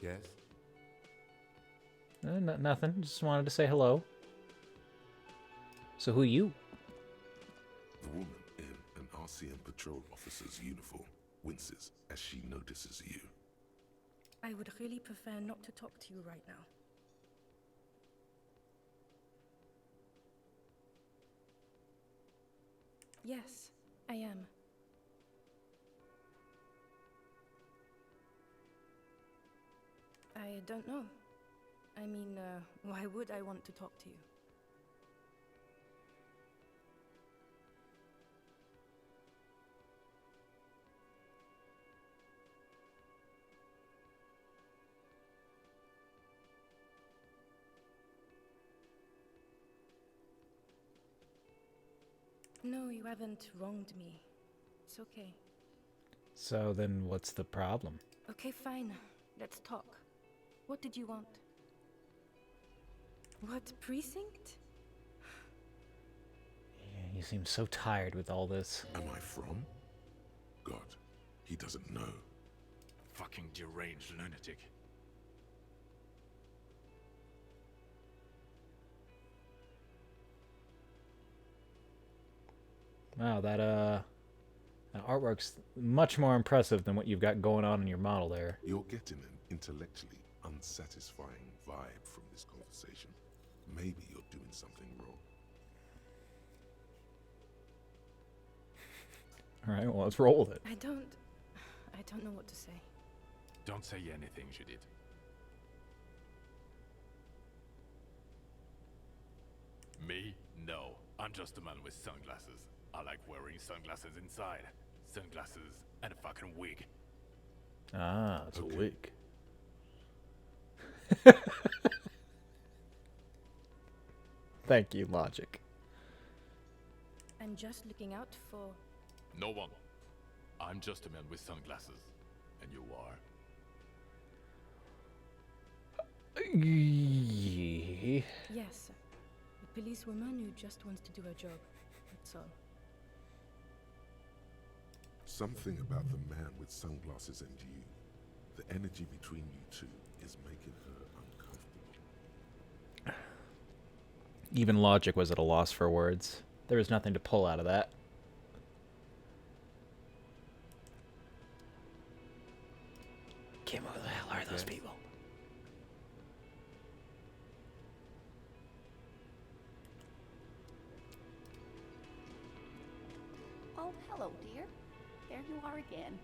Yes? Nothing. Just wanted to say hello. So who you? The woman in an RCM patrol officer's uniform winces as she notices you. I would really prefer not to talk to you right now. Yes, I am. I don't know. I mean, why would I want to talk to you? No, you haven't wronged me. It's okay. So then what's the problem? Okay, fine. Let's talk. What did you want? What precinct? You seem so tired with all this. Am I from? God, he doesn't know. Fucking deranged lunatic. Wow, that artwork's much more impressive than what you've got going on in your model there. You're getting an intellectually unsatisfying vibe from this conversation. Maybe you're doing something wrong. Alright, well, let's roll with it. I don't know what to say. Don't say anything, Judith. Me? No. I'm just a man with sunglasses. I like wearing sunglasses inside. Sunglasses and a fucking wig. Ah, it's Okay. a wig. Thank you, logic. I'm just looking out for... No one. I'm just a man with sunglasses. And you are? Yes, a policewoman who just wants to do her job. That's all. Something about the man with sunglasses and you, the energy between you two, is making her uncomfortable. Even logic was at a loss for words. There was nothing to pull out of that. Kim, who the hell are those people? Oh, hello, dear. There you are again.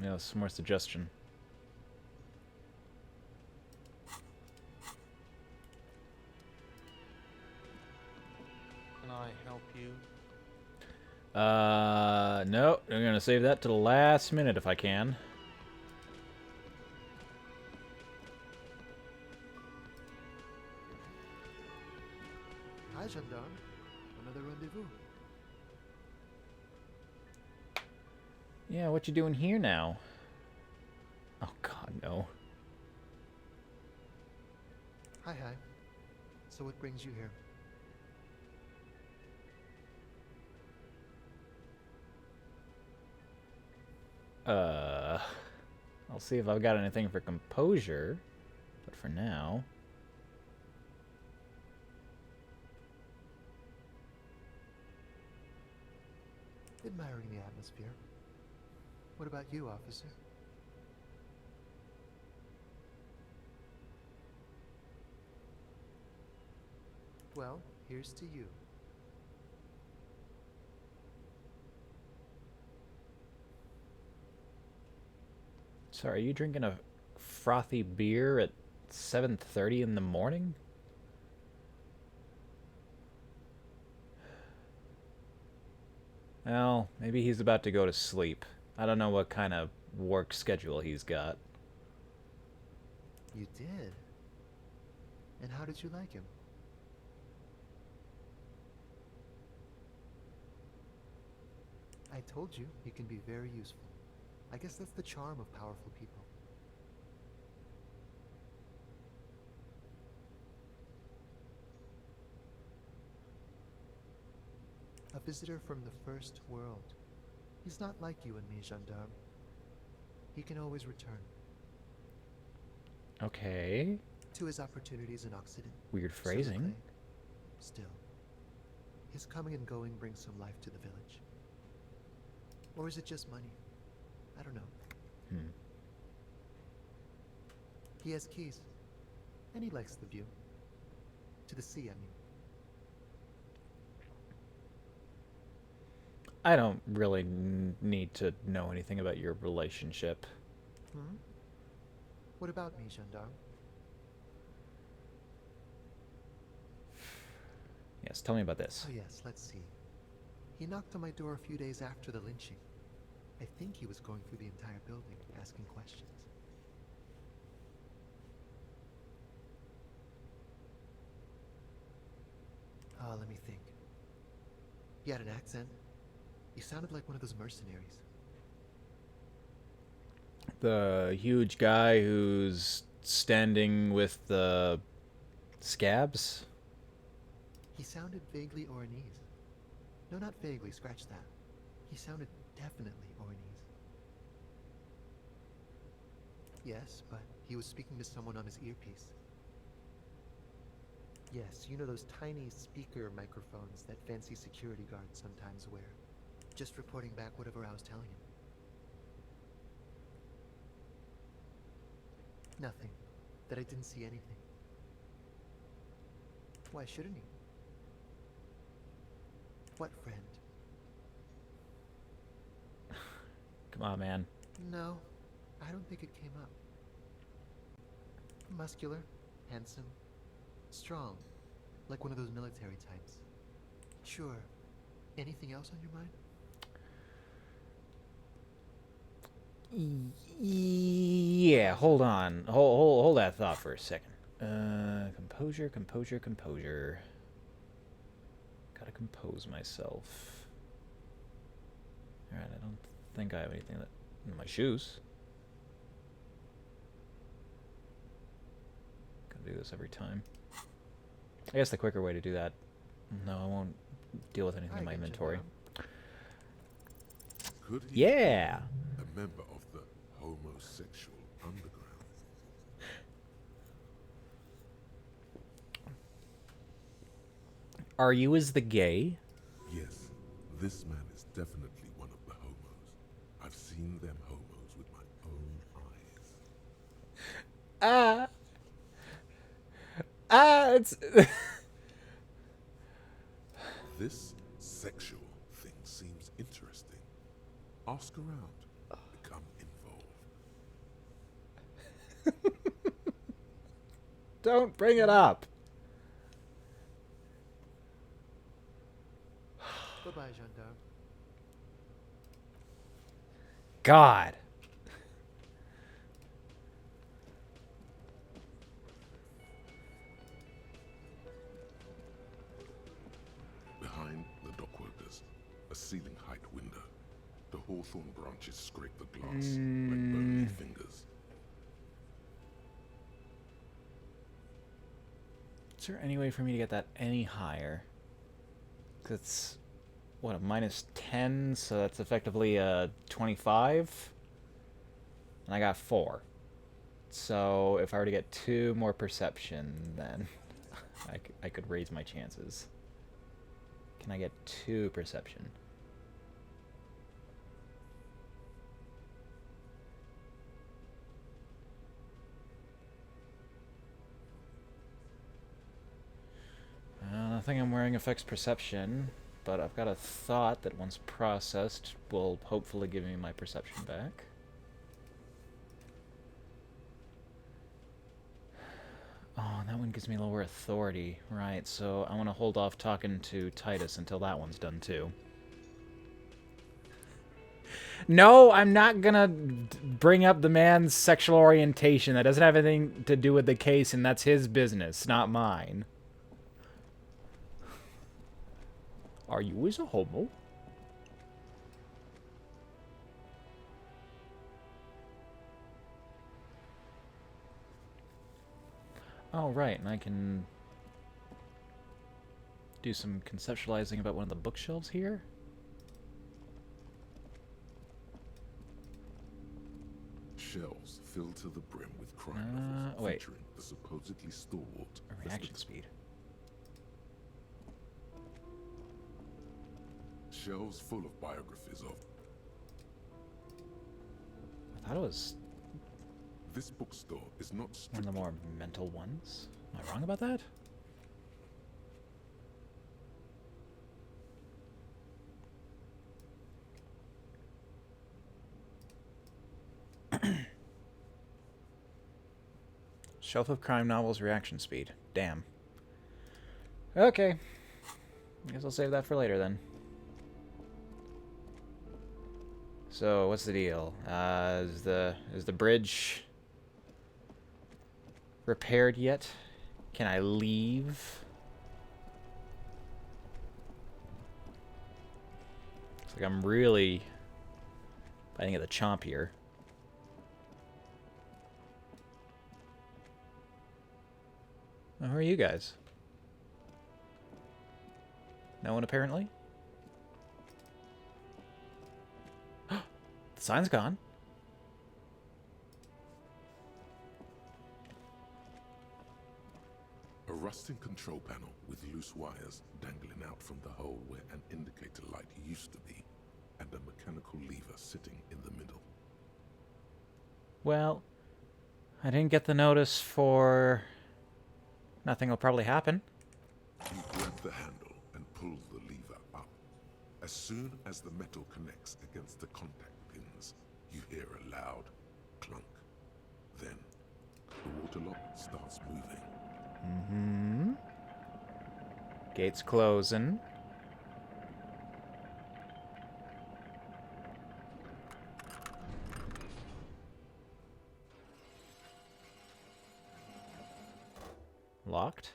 Yeah, some more suggestion. I help you? No. I'm gonna save that to the last minute if I can. Hi, gendarme. Another rendezvous. Yeah, what you doing here now? Oh God, no. Hi. So what brings you here? I'll see if I've got anything for composure, but for now. Admiring the atmosphere. What about you, officer? Well, here's to you. Sorry, are you drinking a frothy beer at 7:30 in the morning? Well, maybe he's about to go to sleep. I don't know what kind of work schedule he's got. You did? And how did you like him? I told you, he can be very useful. I guess that's the charm of powerful people. A visitor from the first world. He's not like you and me, gendarme. He can always return. Okay. To his opportunities in Occident. Weird S'il vous phrasing. plaît. Still, his coming and going brings some life to the village. Or is it just money? I don't know. He has keys. And he likes the view. To the sea, I mean. I don't really need to know anything about your relationship. What about me, gendarme? Yes, tell me about this. Oh yes, let's see. He knocked on my door a few days after the lynching. I think he was going through the entire building, asking questions. Let me think. He had an accent. He sounded like one of those mercenaries. The huge guy who's standing with the scabs? He sounded vaguely Oranese. No, not vaguely, scratch that. He sounded definitely Oranese. Yes, but he was speaking to someone on his earpiece. Yes, you know those tiny speaker microphones that fancy security guards sometimes wear. Just reporting back whatever I was telling him. Nothing. That I didn't see anything. Why shouldn't he? What friend? Come on, man. No, I don't think it came up. Muscular, handsome, strong, like one of those military types. Sure. Anything else on your mind? Yeah, hold on. Hold that thought for a second. Composure. Gotta compose myself. Alright, I don't think I have anything that in my shoes. Gotta do this every time. I guess the quicker way to do that. No, I won't deal with anything in my inventory. Could he Yeah. be a member of the homosexual underground? Are you as the gay? Yes, this man is definitely one of the homos. I've seen them homos with my own eyes. It's This sexual thing seems interesting. Ask around. Become involved. Don't bring it up. God. Behind the dockworkers, a ceiling height window. The hawthorn branches scrape the glass like bony fingers. Is there any way for me to get that any higher? 'Cause it's, what, a -10, so that's effectively a 25? And I got 4. So if I were to get 2 more perception, then I could raise my chances. Can I get 2 perception? I think I'm wearing affects perception, but I've got a thought that once processed will hopefully give me my perception back. Oh, that one gives me lower authority. Right, so I want to hold off talking to Titus until that one's done too. No, I'm not gonna bring up the man's sexual orientation. That doesn't have anything to do with the case, and that's his business, not mine. Are you a homo? Oh, right, and I can do some conceptualizing about one of the bookshelves here. Shelves filled to the brim with crime novels wait. featuring the supposedly stalwart A reaction speed. Shelves full of biographies of. I thought it was This bookstore is not one of strictly the more mental ones. Am I wrong about that? Shelf of crime novels reaction speed. Damn. Okay. I guess I'll save that for later then. So, what's the deal? Is the bridge repaired yet? Can I leave? Looks like I'm really biting at the chomp here. Well, who are you guys? No one apparently? The sign's gone. a rusting control panel with loose wires dangling out from the hole where an indicator light used to be, and a mechanical lever sitting in the middle. Well, I didn't get the notice for... Nothing will probably happen. You grab the handle and pull the lever up. As soon as the metal connects against the contact pins, you hear a loud clunk. Then, the water lock starts moving. Mm-hmm. Gates closing. Locked?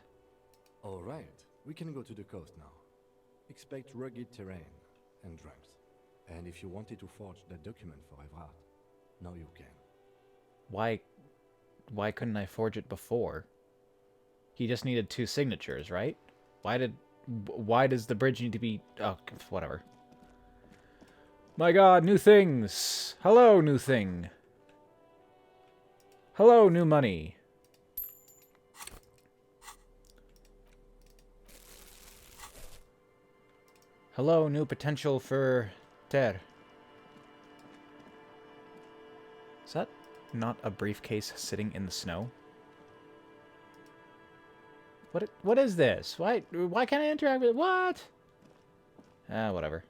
All right, we can go to the coast now. Expect rugged terrain and drums. And if you wanted to forge that document for Evrard, now you can. Why couldn't I forge it before? He just needed 2 signatures, right? Why does the bridge need to be... Oh, whatever. My god, new things! Hello, new thing! Hello, new money! Hello, new potential for Ter. Is that not a briefcase sitting in the snow? What is this? Why can't I interact with it? What? Ah, whatever.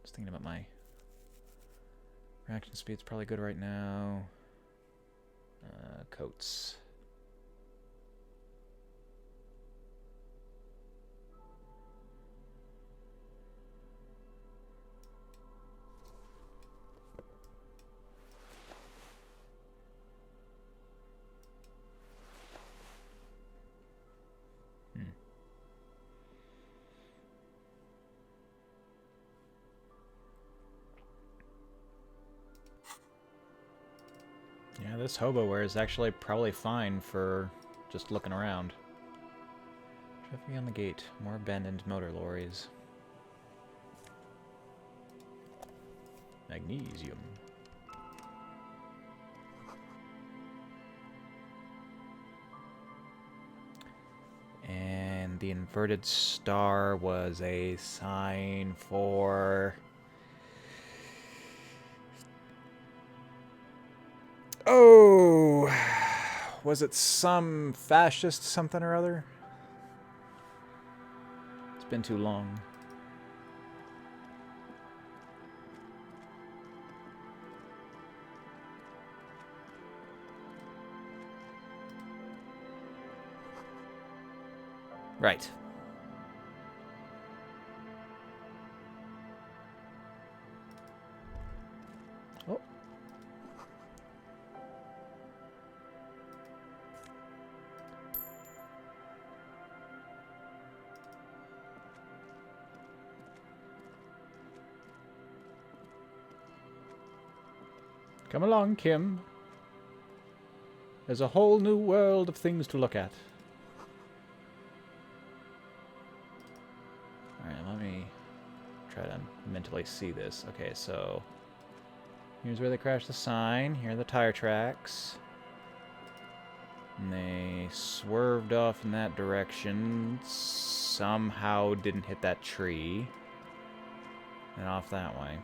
Just thinking about my reaction speed's probably good right now. Coats. Yeah, this hoboware is actually probably fine for just looking around. Traffic on the gate. More abandoned motor lorries. Magnesium. And the inverted star was a sign for... Oh! Was it some fascist something or other? It's been too long. Right. Oh. Come along, Kim. There's a whole new world of things to look at. Alright, let me try to mentally see this. Okay, so here's where they crashed the sign. Here are the tire tracks. And they swerved off in that direction. Somehow didn't hit that tree. And off that way.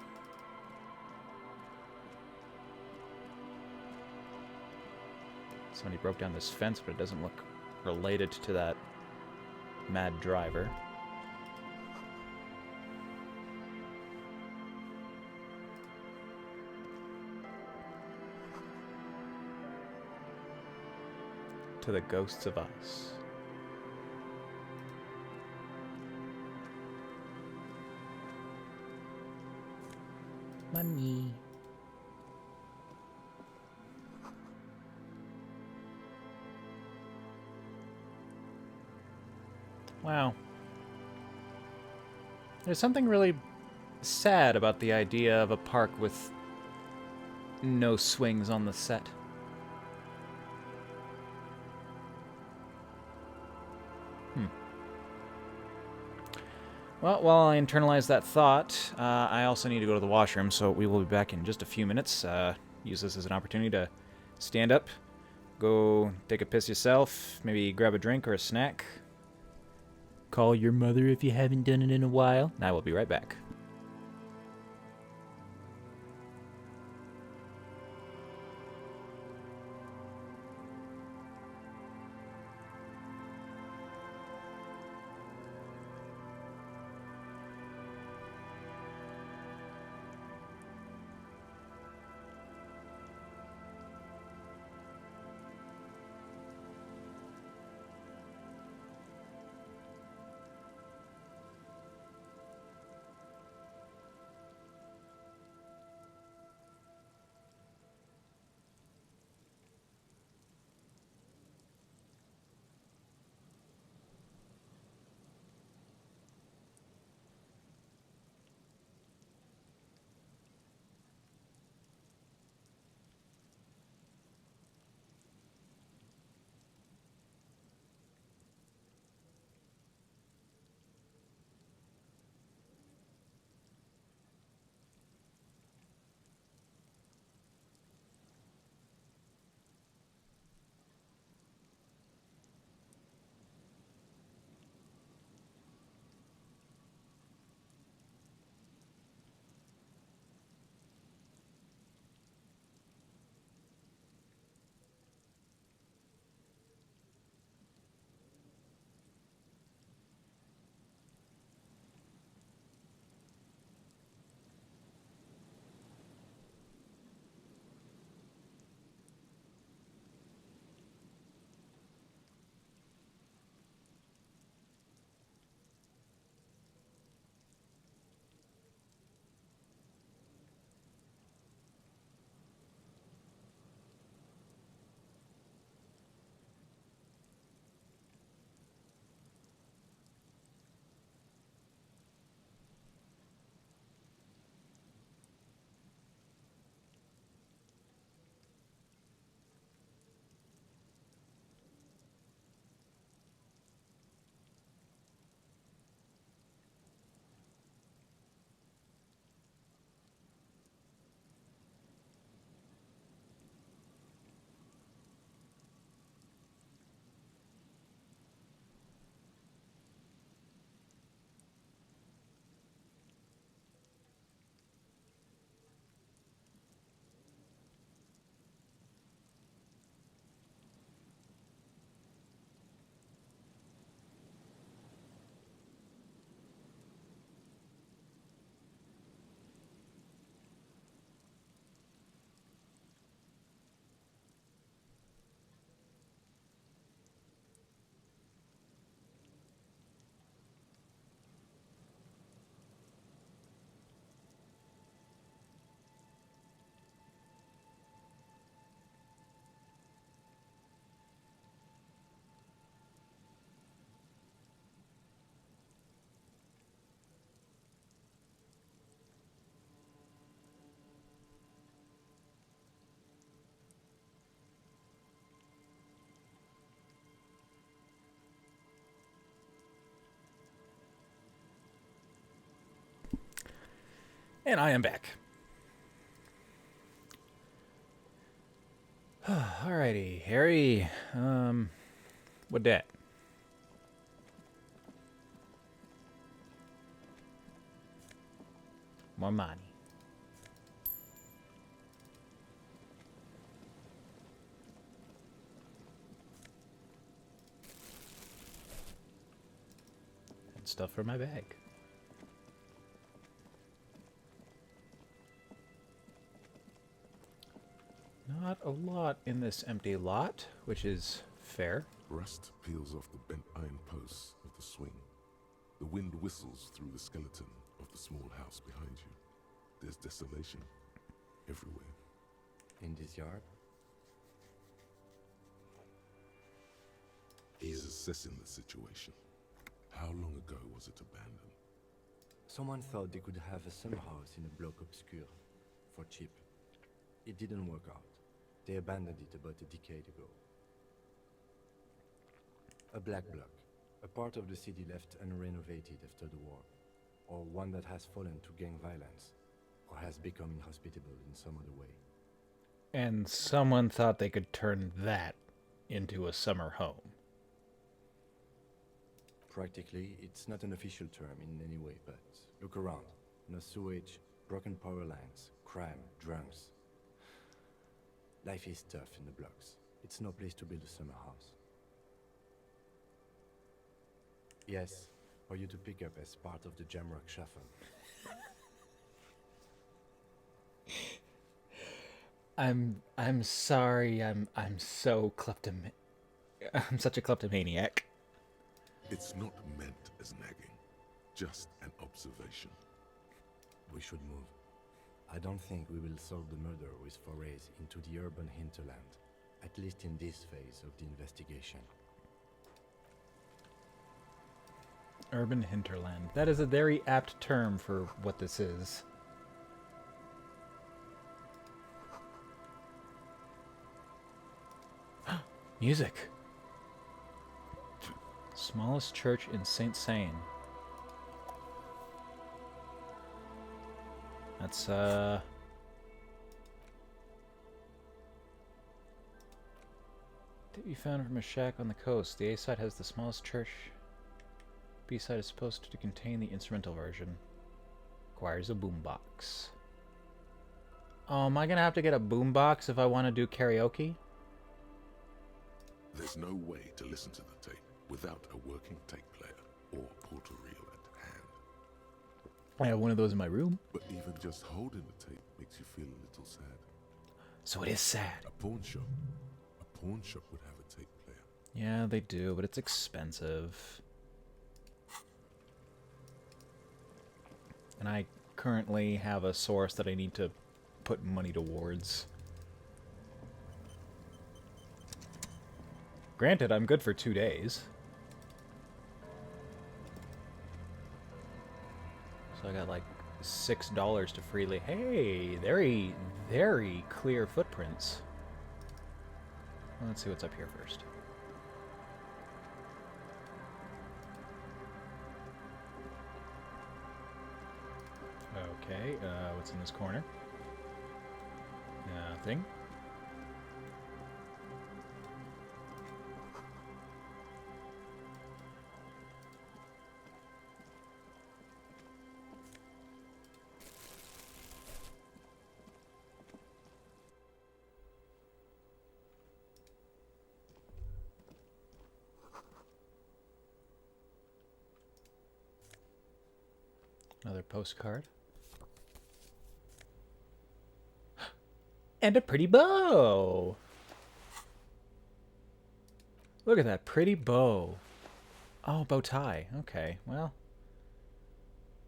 Somebody broke down this fence, but it doesn't look related to that mad driver. To the ghosts of us. Money. Wow. There's something really sad about the idea of a park with no swings on the set. Well, while I internalize that thought, I also need to go to the washroom, so we will be back in just a few minutes. Use this as an opportunity to stand up, go take a piss yourself, maybe grab a drink or a snack. Call your mother if you haven't done it in a while. I will be right back. And I am back. Alrighty, Harry. What that? More money. And stuff for my bag. Not a lot in this empty lot, which is fair. Rust peels off the bent iron posts of the swing. The wind whistles through the skeleton of the small house behind you. There's desolation everywhere. In this yard? He's assessing the situation. How long ago was it abandoned? Someone thought they could have a summer house in a bloc obscur for cheap. It didn't work out. They abandoned it about a decade ago. A black bloc, a part of the city left unrenovated after the war, or one that has fallen to gang violence, or has become inhospitable in some other way. And someone thought they could turn that into a summer home. Practically, it's not an official term in any way, but look around. No sewage, broken power lines, crime, drunks. Life is tough in the blocks. It's no place to build a summer house. Yes, for you to pick up as part of the Jamrock Shuffle. I'm sorry. I'm so I'm such a kleptomaniac. It's not meant as nagging, just an observation. We should move. I don't think we will solve the murder with forays into the urban hinterland, at least in this phase of the investigation. Urban hinterland. That is a very apt term for what this is. Music. Smallest church in Saint Seine. That's to be found from a shack on the coast. The A side has the smallest church. B side is supposed to contain the instrumental version. Requires a boombox. Oh, am I gonna have to get a boombox if I want to do karaoke? There's no way to listen to the tape without a working tape player or portal reel at hand. I have one of those in my room. But even just holding the tape makes you feel a little sad. So it is sad. A pawn shop would have a tape player. Yeah, they do, but it's expensive. And I currently have a source that I need to put money towards. Granted, I'm good for 2 days. So I got like $6 to freely... Hey, very, very clear footprints. Let's see what's up here first. Okay, what's in this corner? Nothing. Another postcard. And a pretty bow! Look at that pretty bow. Oh, bow tie. Okay, well.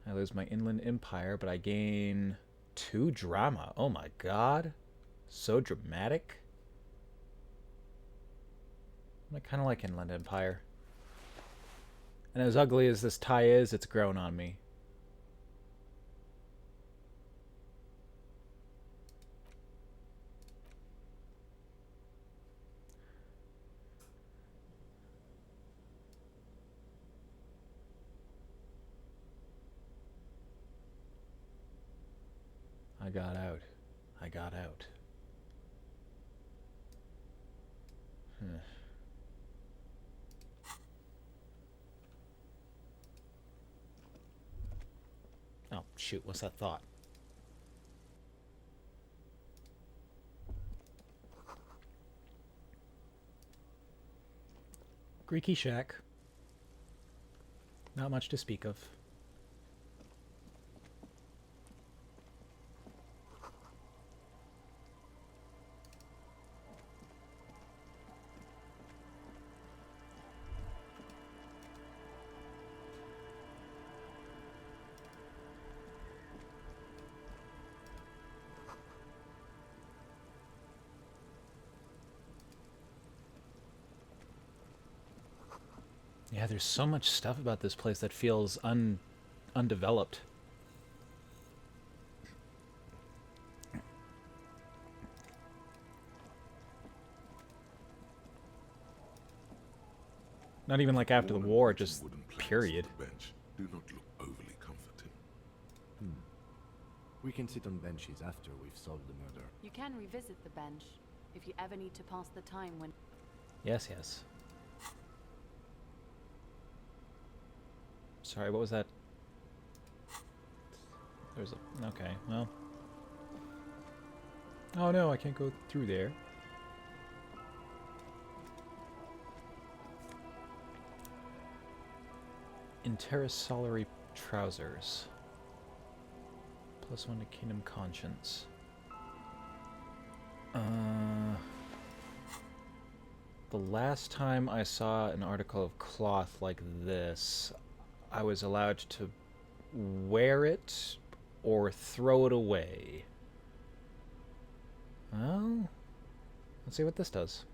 I lose my inland empire, but I gain 2 drama. Oh my god. So dramatic. I kind of like inland empire. And as ugly as this tie is, it's grown on me. I got out. I got out. Oh, shoot, what's that thought? Greeky shack. Not much to speak of. Yeah, there's so much stuff about this place that feels undeveloped. Not even like after the war, just period. Bench do not look overly comforting. We can sit on benches after we've solved the murder. You can revisit the bench if you ever need to pass the time when... Yes, yes. Sorry, what was that? There's a... Okay, well... Oh no, I can't go through there. Intersolary trousers. +1 to Kingdom Conscience. The last time I saw an article of cloth like this, I was allowed to wear it or throw it away. Well, let's see what this does.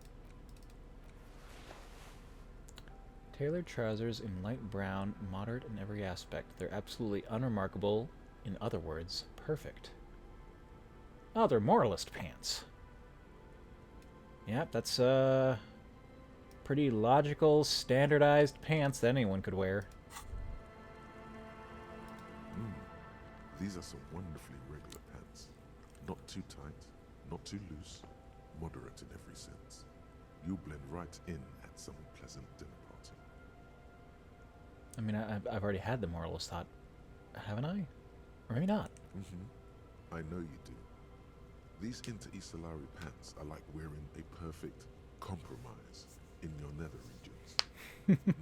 Tailored trousers in light brown, moderate in every aspect. They're absolutely unremarkable. In other words, perfect. Oh, they're moralist pants. Yep, that's pretty logical, standardized pants that anyone could wear. These are some wonderfully regular pants. Not too tight, not too loose, moderate in every sense. You'll blend right in at some pleasant dinner party. I mean, I've already had the moralist thought, haven't I? Or maybe not. I know you do. These Inter-Estellari pants are like wearing a perfect compromise in your nether regions.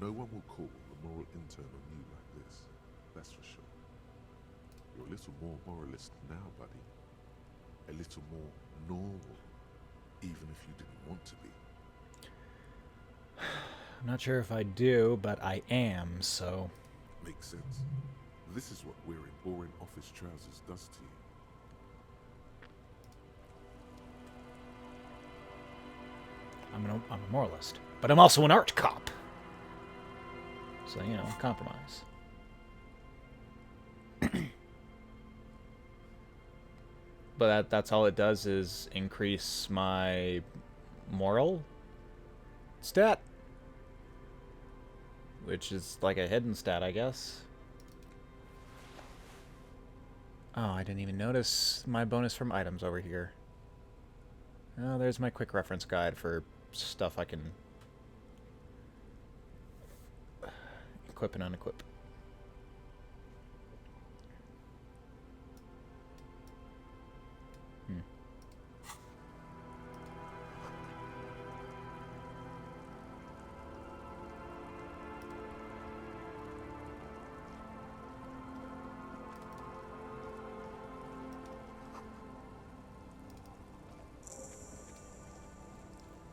No one will call the moral intern on you like this, that's for sure. You're a little more moralist now, buddy. A little more normal, even if you didn't want to be. I'm not sure if I do, but I am, so... Makes sense. This is what wearing boring office trousers does to you. I'm a moralist, but I'm also an art cop. So, you know, compromise. But that's all it does is increase my moral stat. Which is like a hidden stat, I guess. Oh, I didn't even notice my bonus from items over here. Oh, there's my quick reference guide for stuff I can equip and unequip.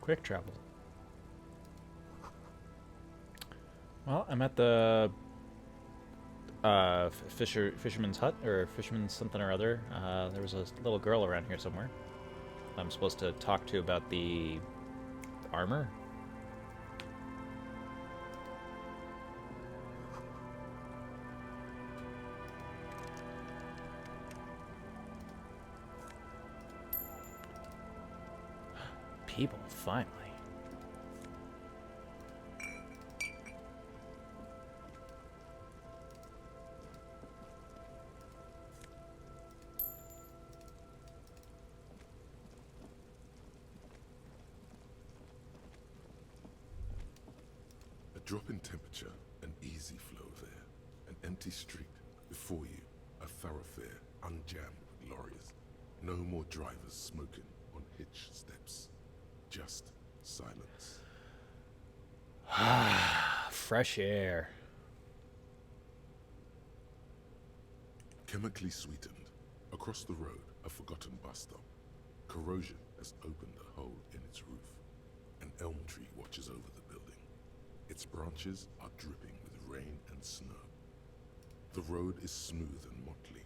Quick travel. Well, I'm at the fisherman's hut, or fisherman's something or other. There was a little girl around here somewhere I'm supposed to talk to about the armor. People, finally. Drop in temperature, an easy flow there. An empty street. Before you, a thoroughfare unjammed with lorries. No more drivers smoking on hitch steps. Just silence. Fresh air. Chemically sweetened. Across the road, a forgotten bus stop. Corrosion has opened a hole in its roof. An elm tree watches over the building. Its branches are dripping with rain and snow. The road is smooth and motley.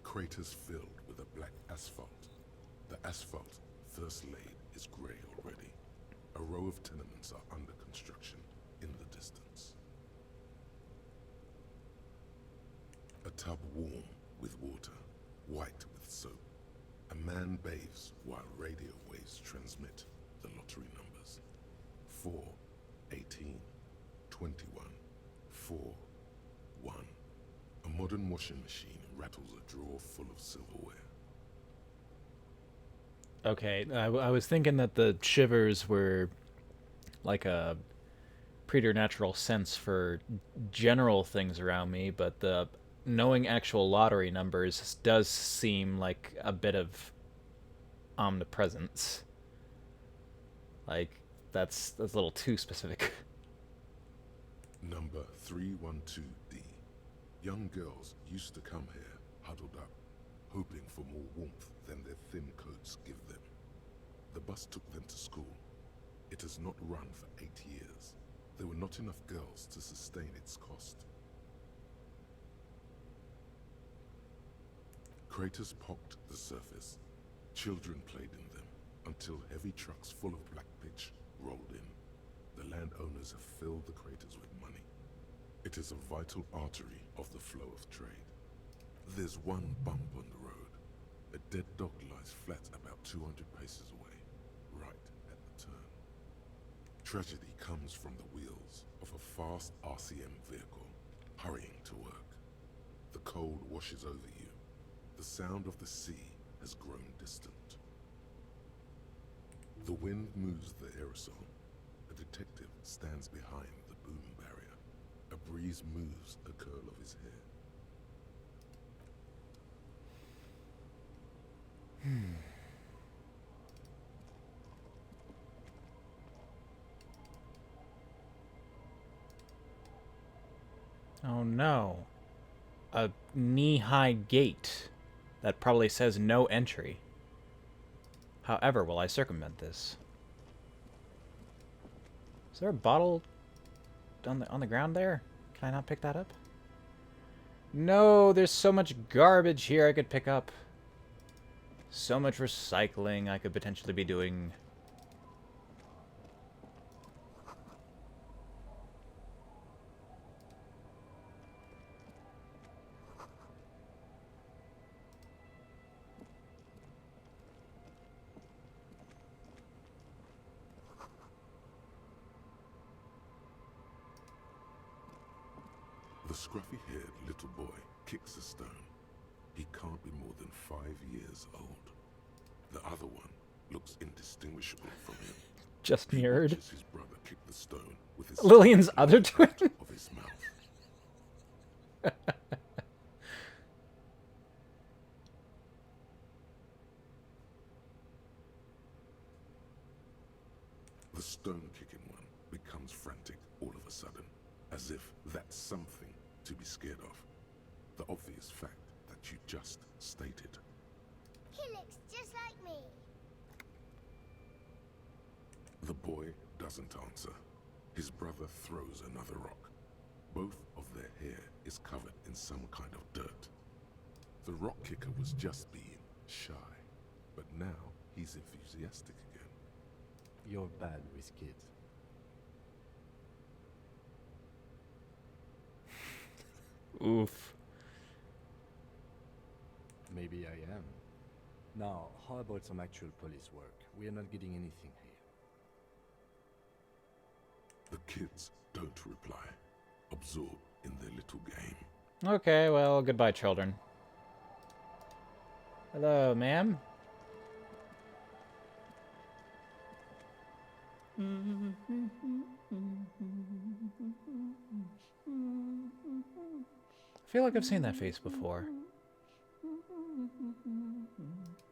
Craters filled with a black asphalt. The asphalt, first laid, is grey already. A row of tenements are under construction in the distance. A tub warm with water, white with soap. A man bathes while radio waves transmit the lottery numbers. 4, 18, 21, 4, 1. A modern washing machine rattles a drawer full of silverware. Okay, I was thinking that the shivers were like a preternatural sense for general things around me, but the knowing actual lottery numbers does seem like a bit of omnipresence. Like, that's a little too specific. Number 312D. Young girls used to come here, huddled up, hoping for more warmth than their thin coats give them. The bus took them to school. It has not run for 8 years. There were not enough girls to sustain its cost. Craters pocked the surface. Children played in them until heavy trucks full of black pitch rolled in. The landowners have filled the craters with money. It is a vital artery of the flow of trade. There's one bump on the road. A dead dog lies flat about 200 paces away, right at the turn. Tragedy comes from the wheels of a fast RCM vehicle, hurrying to work. The cold washes over you. The sound of the sea has grown distant. The wind moves the aerosol. A detective stands behind the boom barrier. A breeze moves a curl of his hair. Oh no. A knee-high gate that probably says no entry. However, will I circumvent this? Is there a bottle on the ground there? Can I not pick that up? No, there's so much garbage here I could pick up. So much recycling I could potentially be doing. The scruffy-haired little boy kicks a stone. He can't be more than 5 years old. The other one looks indistinguishable from him. Just mirrored. He watches his brother kick the stone with his Lillian's other twin? of his mouth. The stone-kicking one becomes frantic all of a sudden, as if that's something to be scared of. The obvious fact that you just stated. He looks just like me. The boy doesn't answer. His brother throws another rock. Both of their hair is covered in some kind of dirt. The rock kicker was just being shy, but now he's enthusiastic again. You're bad with kids. Oof. Maybe I am. Now, how about some actual police work? We are not getting anything here. The kids don't reply, absorbed in their little game. Okay, well, goodbye, children. Hello, ma'am. I feel like I've seen that face before.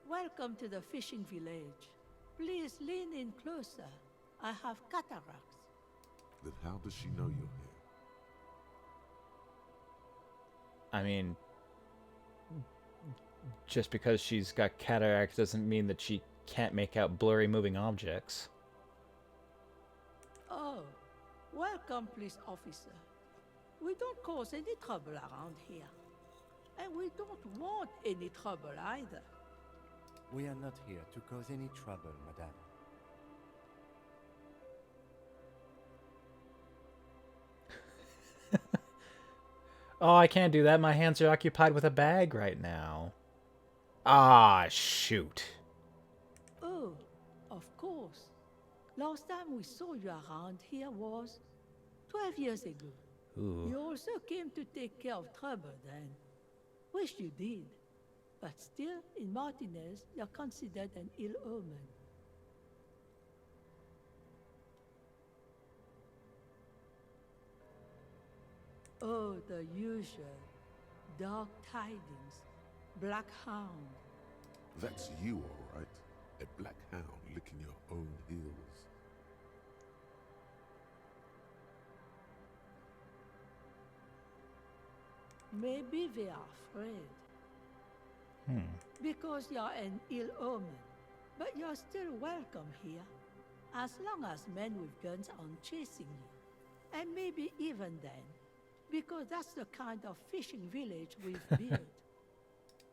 Welcome to the fishing village. Please lean in closer. I have cataracts. Then how does she know you're here? I mean, just because she's got cataracts doesn't mean that she can't make out blurry moving objects. Oh, welcome, police officer. We don't cause any trouble around here. And we don't want any trouble either. We are not here to cause any trouble, madame. Oh, I can't do that. My hands are occupied with a bag right now. Ah, shoot. Oh, of course. Last time we saw you around here was 12 years ago. Ooh. You also came to take care of trouble then. Wish you did. But still, in Martinez, you're considered an ill omen. Oh, the usual. Dark tidings. Black hound. That's you, all right. A black hound licking your own heels. Maybe they are afraid. Because you're an ill omen. But you're still welcome here. As long as men with guns aren't chasing you. And maybe even then. Because that's the kind of fishing village we've built.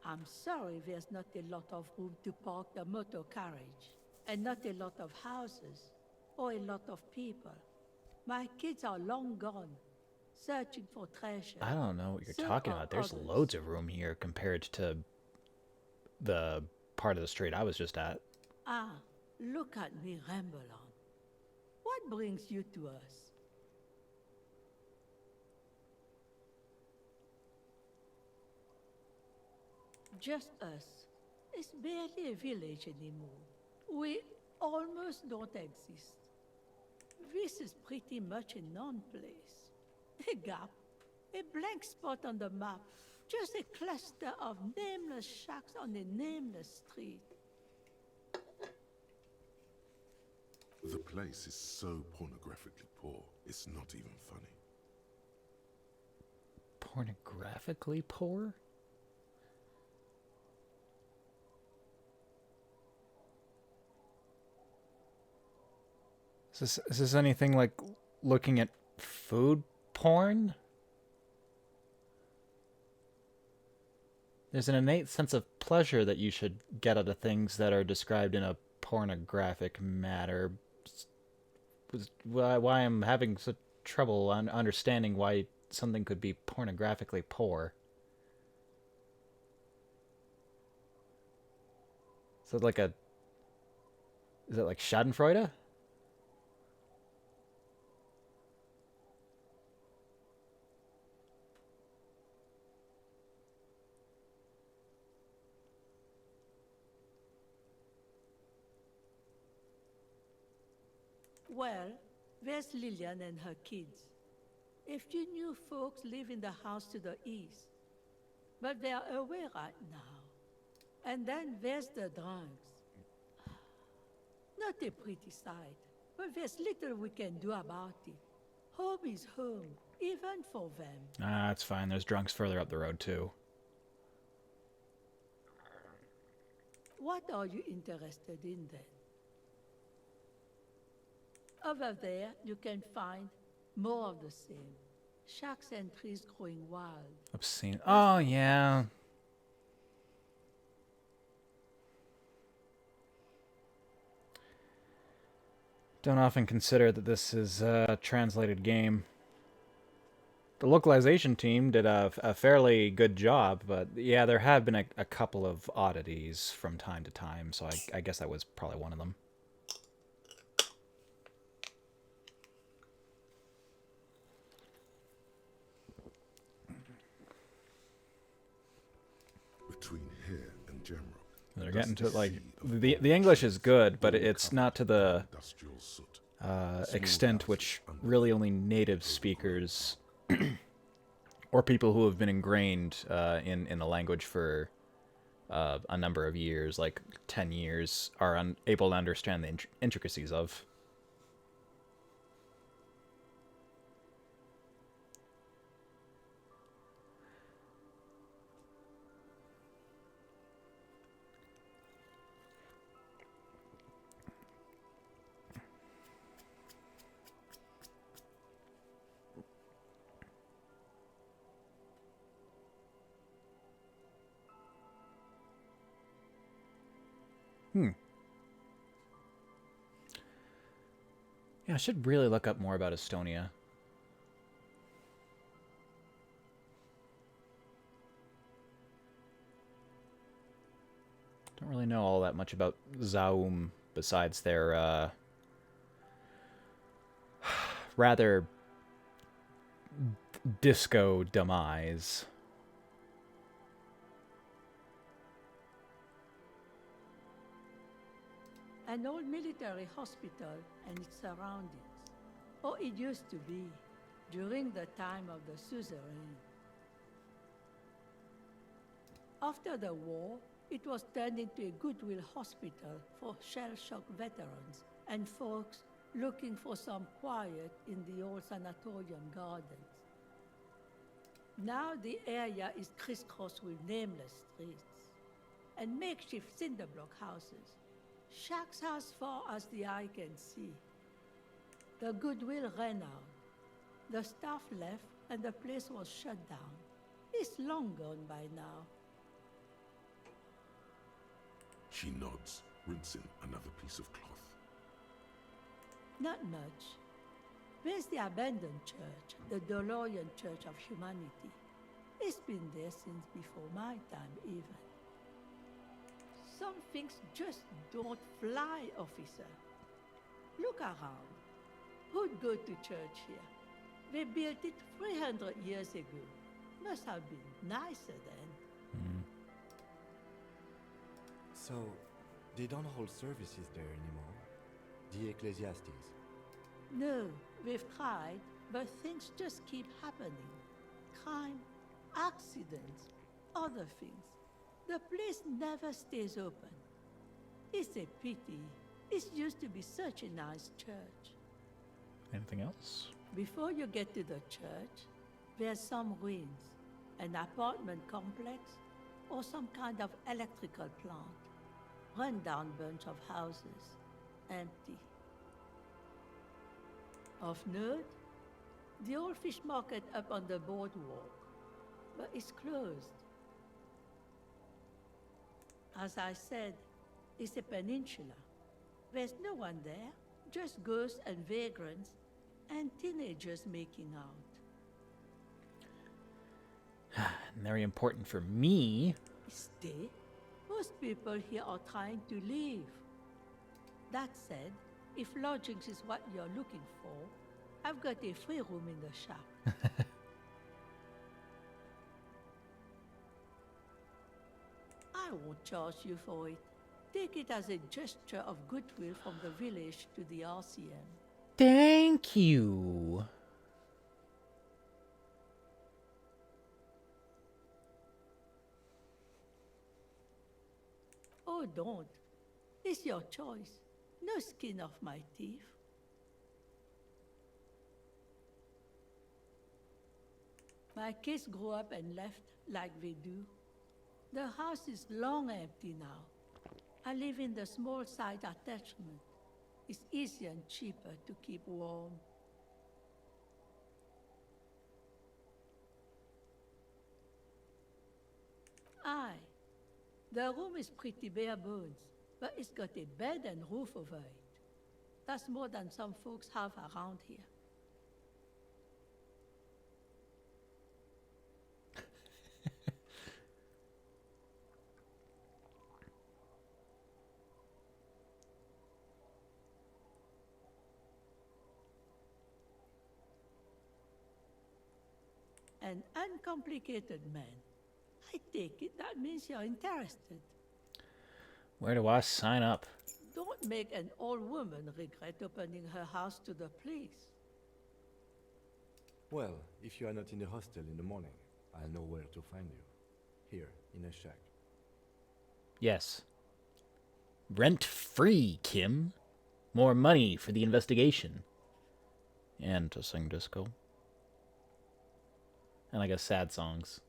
I'm sorry there's not a lot of room to park the motor carriage. And not a lot of houses. Or a lot of people. My kids are long gone. Searching for treasure. I don't know what you're So talking are about. There's others. loads of room here compared to the part of the street I was just at. Ah, look at me ramble on. What brings you to us? Just us. It's barely a village anymore. We almost don't exist. This is pretty much a non-place. A gap. A blank spot on the map. Just a cluster of nameless shacks on a nameless street. The place is so pornographically poor, it's not even funny. Pornographically poor? Is this anything like looking at food porn? There's an innate sense of pleasure that you should get out of things that are described in a pornographic manner. Why I'm having such trouble on understanding why something could be pornographically poor. Is it like Schadenfreude? Well, there's Lillian and her kids. A few new folks live in the house to the east. But they're away right now. And then there's the drunks. Not a pretty sight, but there's little we can do about it. Home is home, even for them. Ah, that's fine. There's drunks further up the road, too. What are you interested in then? Over there, you can find more of the same. Shacks and trees growing wild. Obscene. Oh, yeah. Don't often consider that this is a translated game. The localization team did a fairly good job, but yeah, there have been a couple of oddities from time to time, so I guess that was probably one of them. Between here and Jamrock, They're getting to it like the English is good, but it's not to the industrial soot extent which really only native speakers or people who have been ingrained in the language for a number of years, like 10 years, are able to understand the intricacies of. Yeah, I should really look up more about Estonia. Don't really know all that much about Zaum besides their rather disco demise. An old military hospital and its surroundings, or it used to be, during the time of the suzerain. After the war, it was turned into a goodwill hospital for shell-shock veterans and folks looking for some quiet in the old sanatorium gardens. Now the area is crisscrossed with nameless streets and makeshift cinderblock houses, shacks as far as the eye can see. The goodwill ran out. The staff left and the place was shut down. It's long gone by now. She nods, rinsing another piece of cloth. Not much. There's the abandoned church, the Dolorian Church of Humanity. It's been there since before my time, even. Some things just don't fly, officer. Look around. Who'd go to church here? They built it 300 years ago. Must have been nicer then. So, they don't hold services there anymore? The Ecclesiastes? No, we've tried, but things just keep happening. Crime, accidents, other things. The place never stays open. It's a pity. It used to be such a nice church. Anything else? Before you get to the church, there's some ruins, an apartment complex, or some kind of electrical plant. Run-down bunch of houses, empty. Of note, the old fish market up on the boardwalk, but it's closed. As I said, it's a peninsula. There's no one there, just ghosts and vagrants, and teenagers making out. Very important for me. Stay. Most people here are trying to leave. That said, if lodgings is what you're looking for, I've got a free room in the shack. I won't charge you for it. Take it as a gesture of goodwill from the village to the RCM. Thank you. Oh, don't. It's your choice. No skin off my teeth. My kids grew up and left like they do. The house is long empty now. I live in the small side attachment. It's easier and cheaper to keep warm. Aye. The room is pretty bare bones, but it's got a bed and roof over it. That's more than some folks have around here. An uncomplicated man. I take it that means you're interested. Where do I sign up? Don't make an old woman regret opening her house to the police. Well, if you are not in the hostel in the morning, I'll know where to find you. Here, in a shack. Yes. Rent free, Kim. More money for the investigation. And to sing disco. And I guess sad songs.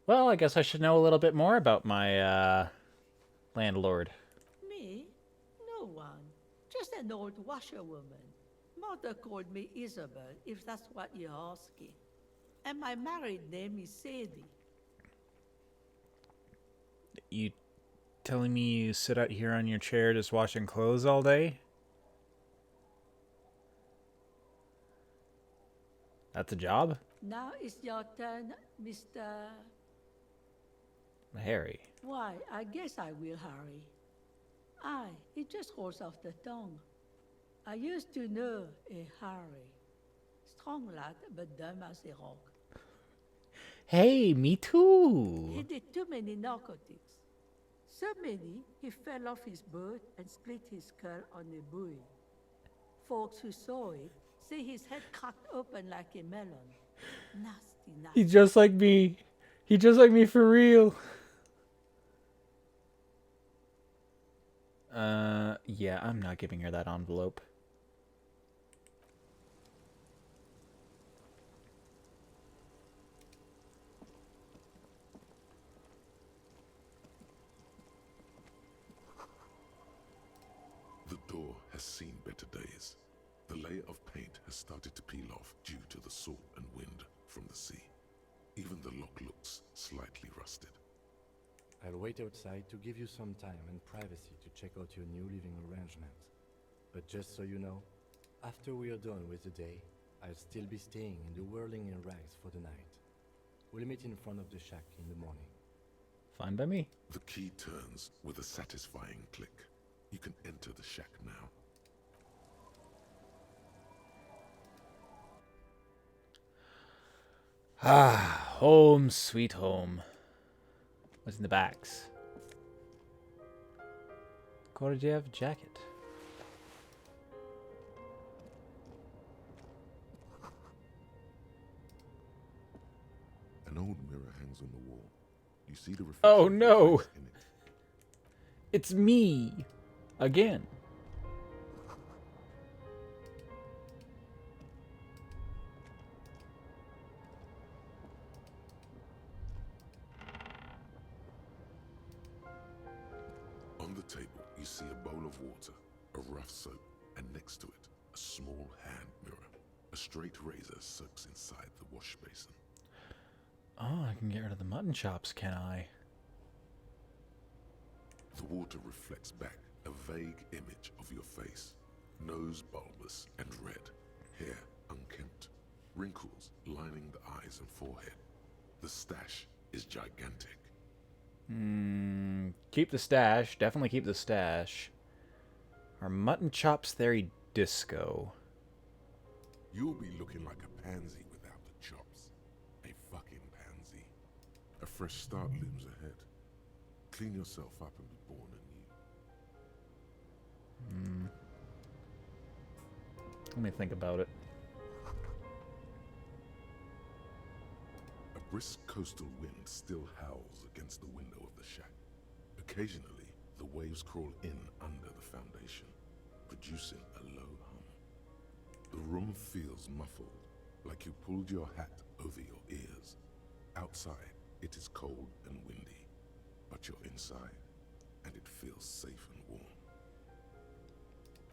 Well, I guess I should know a little bit more about my landlord. Me? No one. Just an old washerwoman. Mother called me Isabel, if that's what you're asking. And my married name is Sadie. You telling me you sit out here on your chair just washing clothes all day? That's a job? Now it's your turn, Mr. Harry. Why, I guess I will, Harry. Aye, it just rolls off the tongue. I used to know a Harry. Strong lad, but dumb as a rock. Hey, me too. He did too many narcotics. So many, he fell off his boat and split his skull on a buoy. Folks who saw it say his head cracked open like a melon. Nasty, nasty. He's just like me. He's just like me for real. Yeah, I'm not giving her that envelope. The door has seen better days. The layer of paint has started to peel off due to the salt and wind from the sea. Even the lock looks slightly rusted. I'll wait outside to give you some time and privacy to check out your new living arrangement. But just so you know, after we are done with the day, I'll still be staying in the whirling in rags for the night. We'll meet in front of the shack in the morning. Fine by me. The key turns with a satisfying click. You can enter the shack now. Ah, home sweet home. What's in the backs? Gorgev jacket. An old mirror hangs on the wall. You see the reflection Oh of your no! face in it. It's me! Again. On the table, you see a bowl of water, a rough soap, and next to it, a small hand mirror. A straight razor soaks inside the wash basin. Oh, I can get rid of the mutton chops, can I? The water reflects back a vague image of your face. Nose bulbous and red, hair unkempt, wrinkles lining the eyes and forehead. The stash is gigantic. Keep the stash. Definitely keep the stash. Our mutton chops theory disco. You'll be looking like a pansy without the chops. A fucking pansy. A fresh start looms ahead. Clean yourself up and be born anew. Let me think about it. A brisk coastal wind still howls against the window of the shack. Occasionally, the waves crawl in under the foundation, producing a low hum. The room feels muffled, like you pulled your hat over your ears. Outside, it is cold and windy, but you're inside, and it feels safe and warm.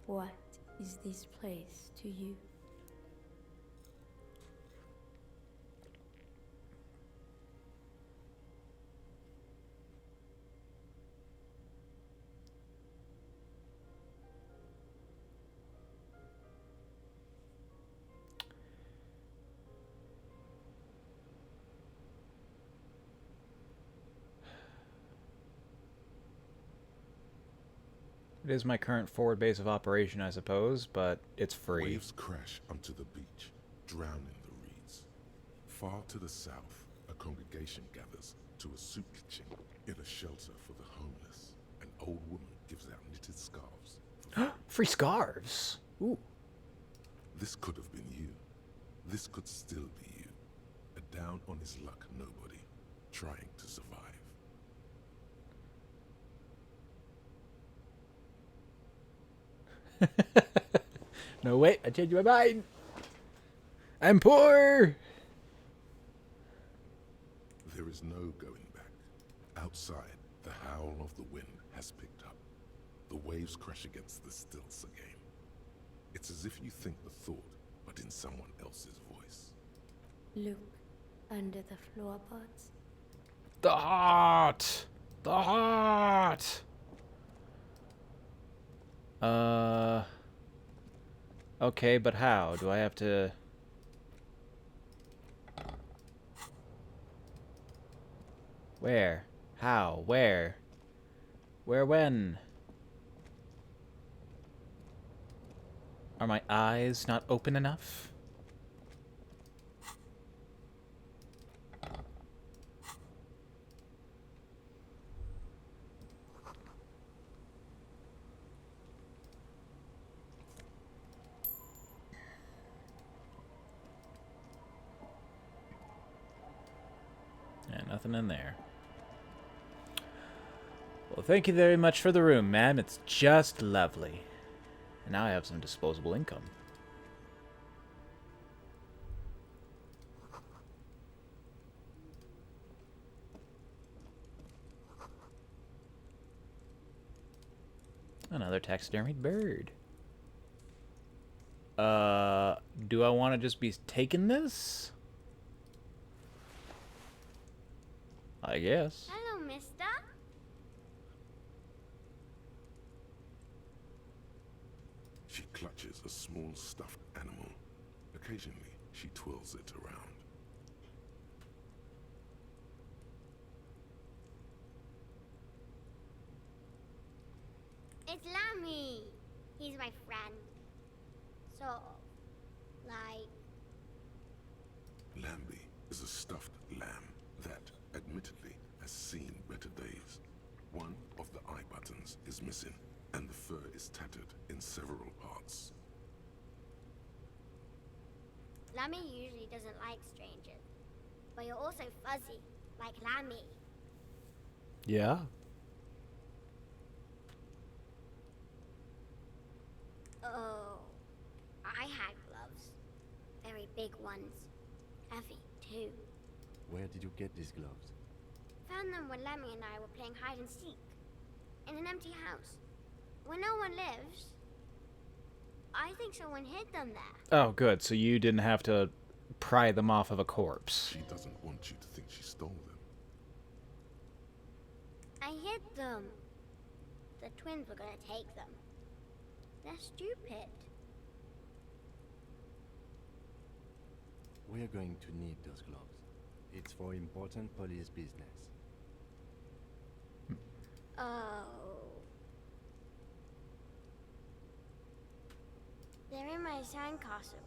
What is this place to you? It is my current forward base of operation, I suppose, but it's free. Waves crash onto the beach, drowning the reeds. Far to the south, a congregation gathers to a soup kitchen in a shelter for the homeless and old woman gives out knitted scarves. Free scarves. Ooh. This could have been you. This could still be you. A down on his luck nobody, trying to survive. No, wait, I changed my mind. I'm poor. There is no going back. Outside, the howl of the wind has picked up. The waves crash against the stilts again. It's as if you think the thought, but in someone else's voice. Look under the floorboards. The heart. The heart. Okay, but how? Do I have to... Where? How? Where? Where when? Are my eyes not open enough? Yeah, nothing in there. Well, thank you very much for the room, ma'am. It's just lovely. And now I have some disposable income. Another taxidermied bird. Do I want to just be taking this? I guess. Hello, mister. She clutches a small stuffed animal. Occasionally, she twirls it around. It's Lammy. He's my friend. Sort of. Like... Lambie is a stuffed lamb that, admittedly, has seen better days. One of the eye buttons is missing, and the fur is tattered in several parts. Lammy usually doesn't like strangers. But you're also fuzzy, like Lammy. Yeah. Oh, I had gloves. Very big ones. Heavy, too. Where did you get these gloves? Found them when Lemmy and I were playing hide and seek. In an empty house. Where no one lives. I think someone hid them there. Oh, good. So you didn't have to pry them off of a corpse. She doesn't want you to think she stole them. I hid them. The twins were gonna take them. They're stupid. We are going to need those gloves. It's for important police business. Oh. They're in my sandcastle.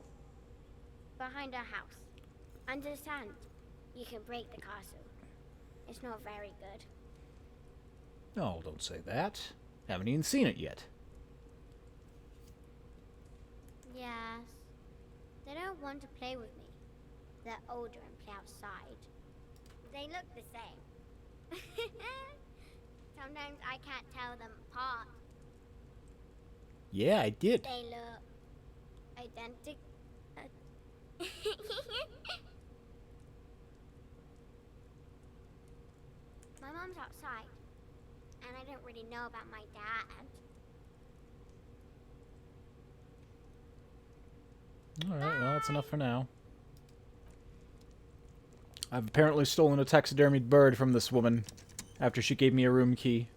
Behind our house. Under the sand. You can break the castle. It's not very good. No, don't say that. Haven't even seen it yet. Yes. They don't want to play with me. They're older and play outside. They look the same. Sometimes I can't tell them apart. Yeah, I did. They look identical. My mom's outside, and I don't really know about my dad. Alright, well, that's enough for now. I've apparently stolen a taxidermied bird from this woman after she gave me a room key.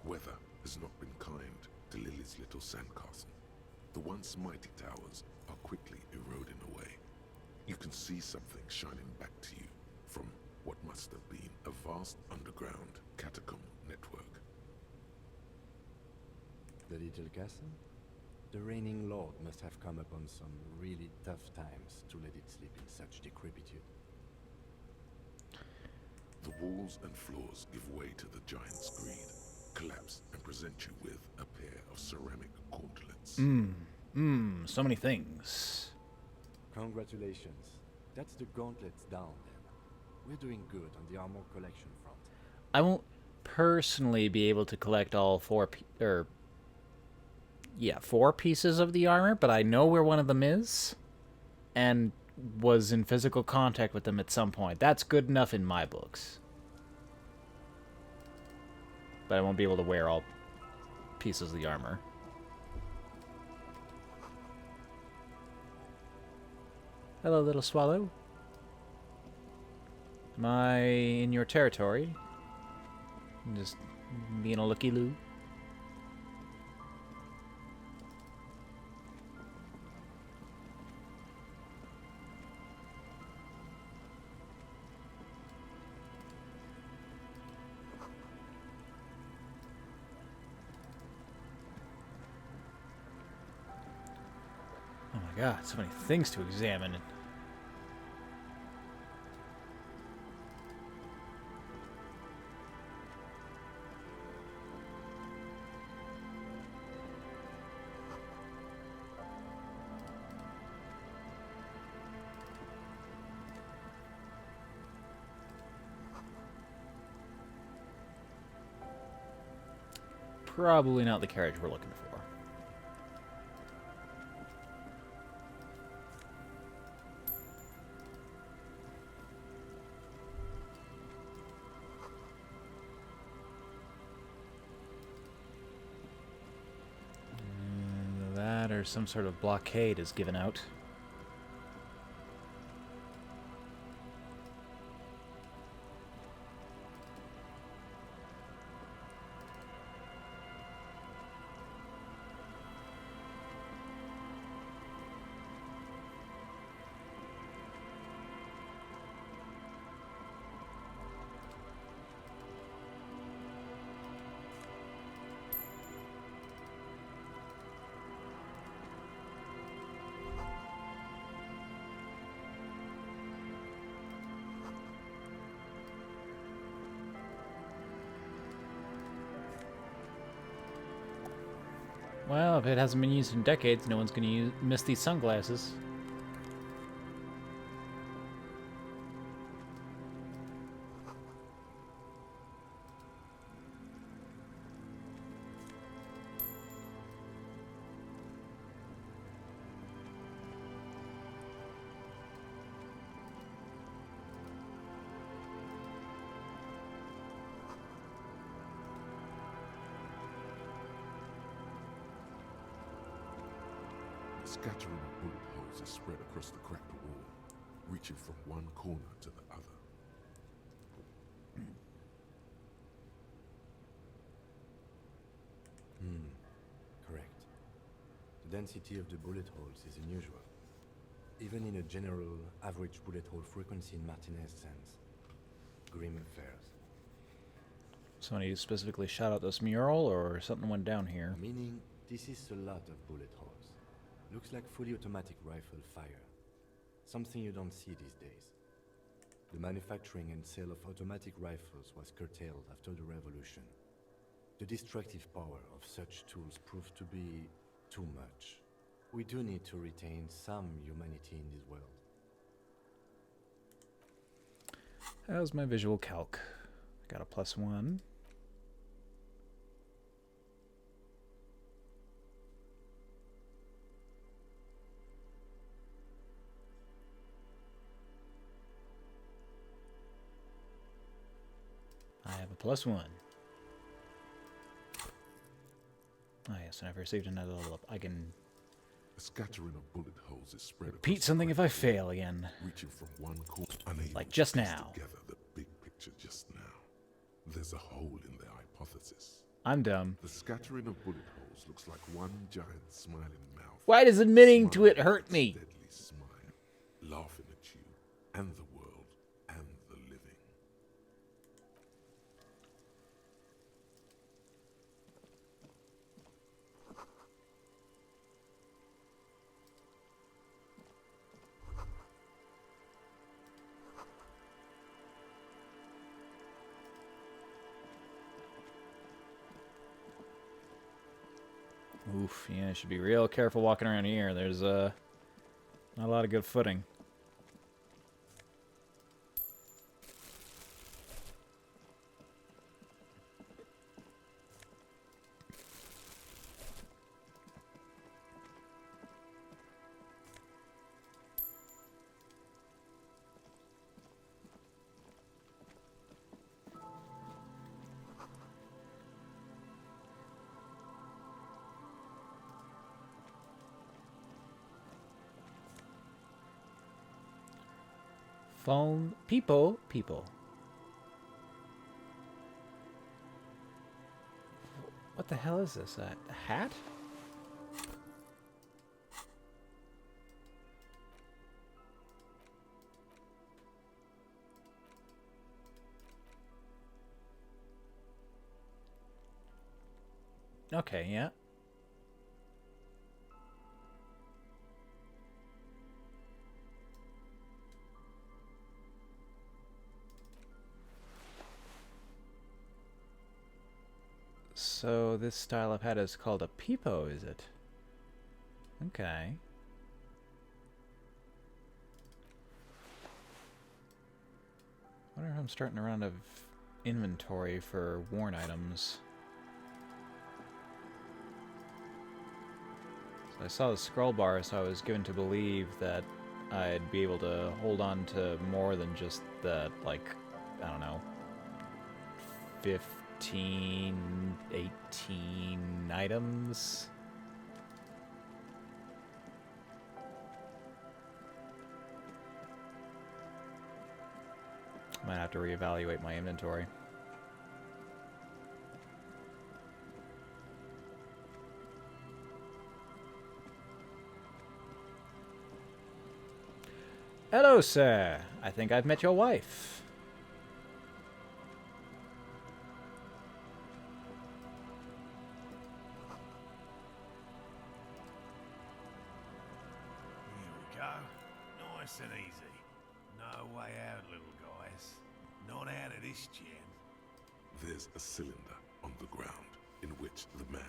Weather has not been kind to Lily's little sandcastle. The once mighty towers are quickly eroding away. You can see something shining back to you from what must have been a vast underground catacomb network. The little castle? The reigning lord must have come upon some really tough times to let it sleep in such decrepitude. The walls and floors give way to the giant's greed, collapse and present you with a pair of ceramic gauntlets. So many things. Congratulations. That's the gauntlets down then. We're doing good on the armor collection front. I won't personally be able to collect all four pieces of the armor, but I know where one of them is, and was in physical contact with them at some point. That's good enough in my books. But I won't be able to wear all pieces of the armor. Hello, little swallow. Am I in your territory? Just being a looky-loo? Oh my god, so many things to examine. Probably not the carriage we're looking for. That or some sort of blockade is given out. Well, if it hasn't been used in decades, no one's going to miss these sunglasses. Scattering of bullet holes is spread across the cracked wall, reaching from one corner to the other. Correct. The density of the bullet holes is unusual. Even in a general average bullet hole frequency in Martinez sense. Grim affairs. Somebody specifically shot out this mural, or something went down here? Meaning, this is a lot of bullet holes. Looks like fully automatic rifle fire. Something you don't see these days. The manufacturing and sale of automatic rifles was curtailed after the revolution. The destructive power of such tools proved to be too much. We do need to retain some humanity in this world. How's my visual calc? Got a +1. I have a +1. Oh yes, and I've received another level up. I can A scattering of bullet holes is spread repeat across something the if I cracked wall, fail again. reaching from one corner, unable Like to just piece now. together the big picture just now. There's a hole in their hypothesis. I'm dumb. The scattering of bullet holes looks like one giant smiling mouth. Why does admitting to it smiling hurt its me? deadly smile, laughing at you and the world and the living. Oof, yeah, should be real careful walking around here. There's not a lot of good footing. Phone people. What the hell is this? A hat? Okay, yeah. So this style of hat is called a peepo, is it? Okay. I wonder if I'm starting to run out of inventory for worn items. So I saw the scroll bar, so I was given to believe that I'd be able to hold on to more than just the, like, I don't know, 15, 18 items. Might have to reevaluate my inventory. Hello, sir. I think I've met your wife. Here we go. Nice and easy. No way out, little guys. Not out of this jam. There's a cylinder on the ground in which the man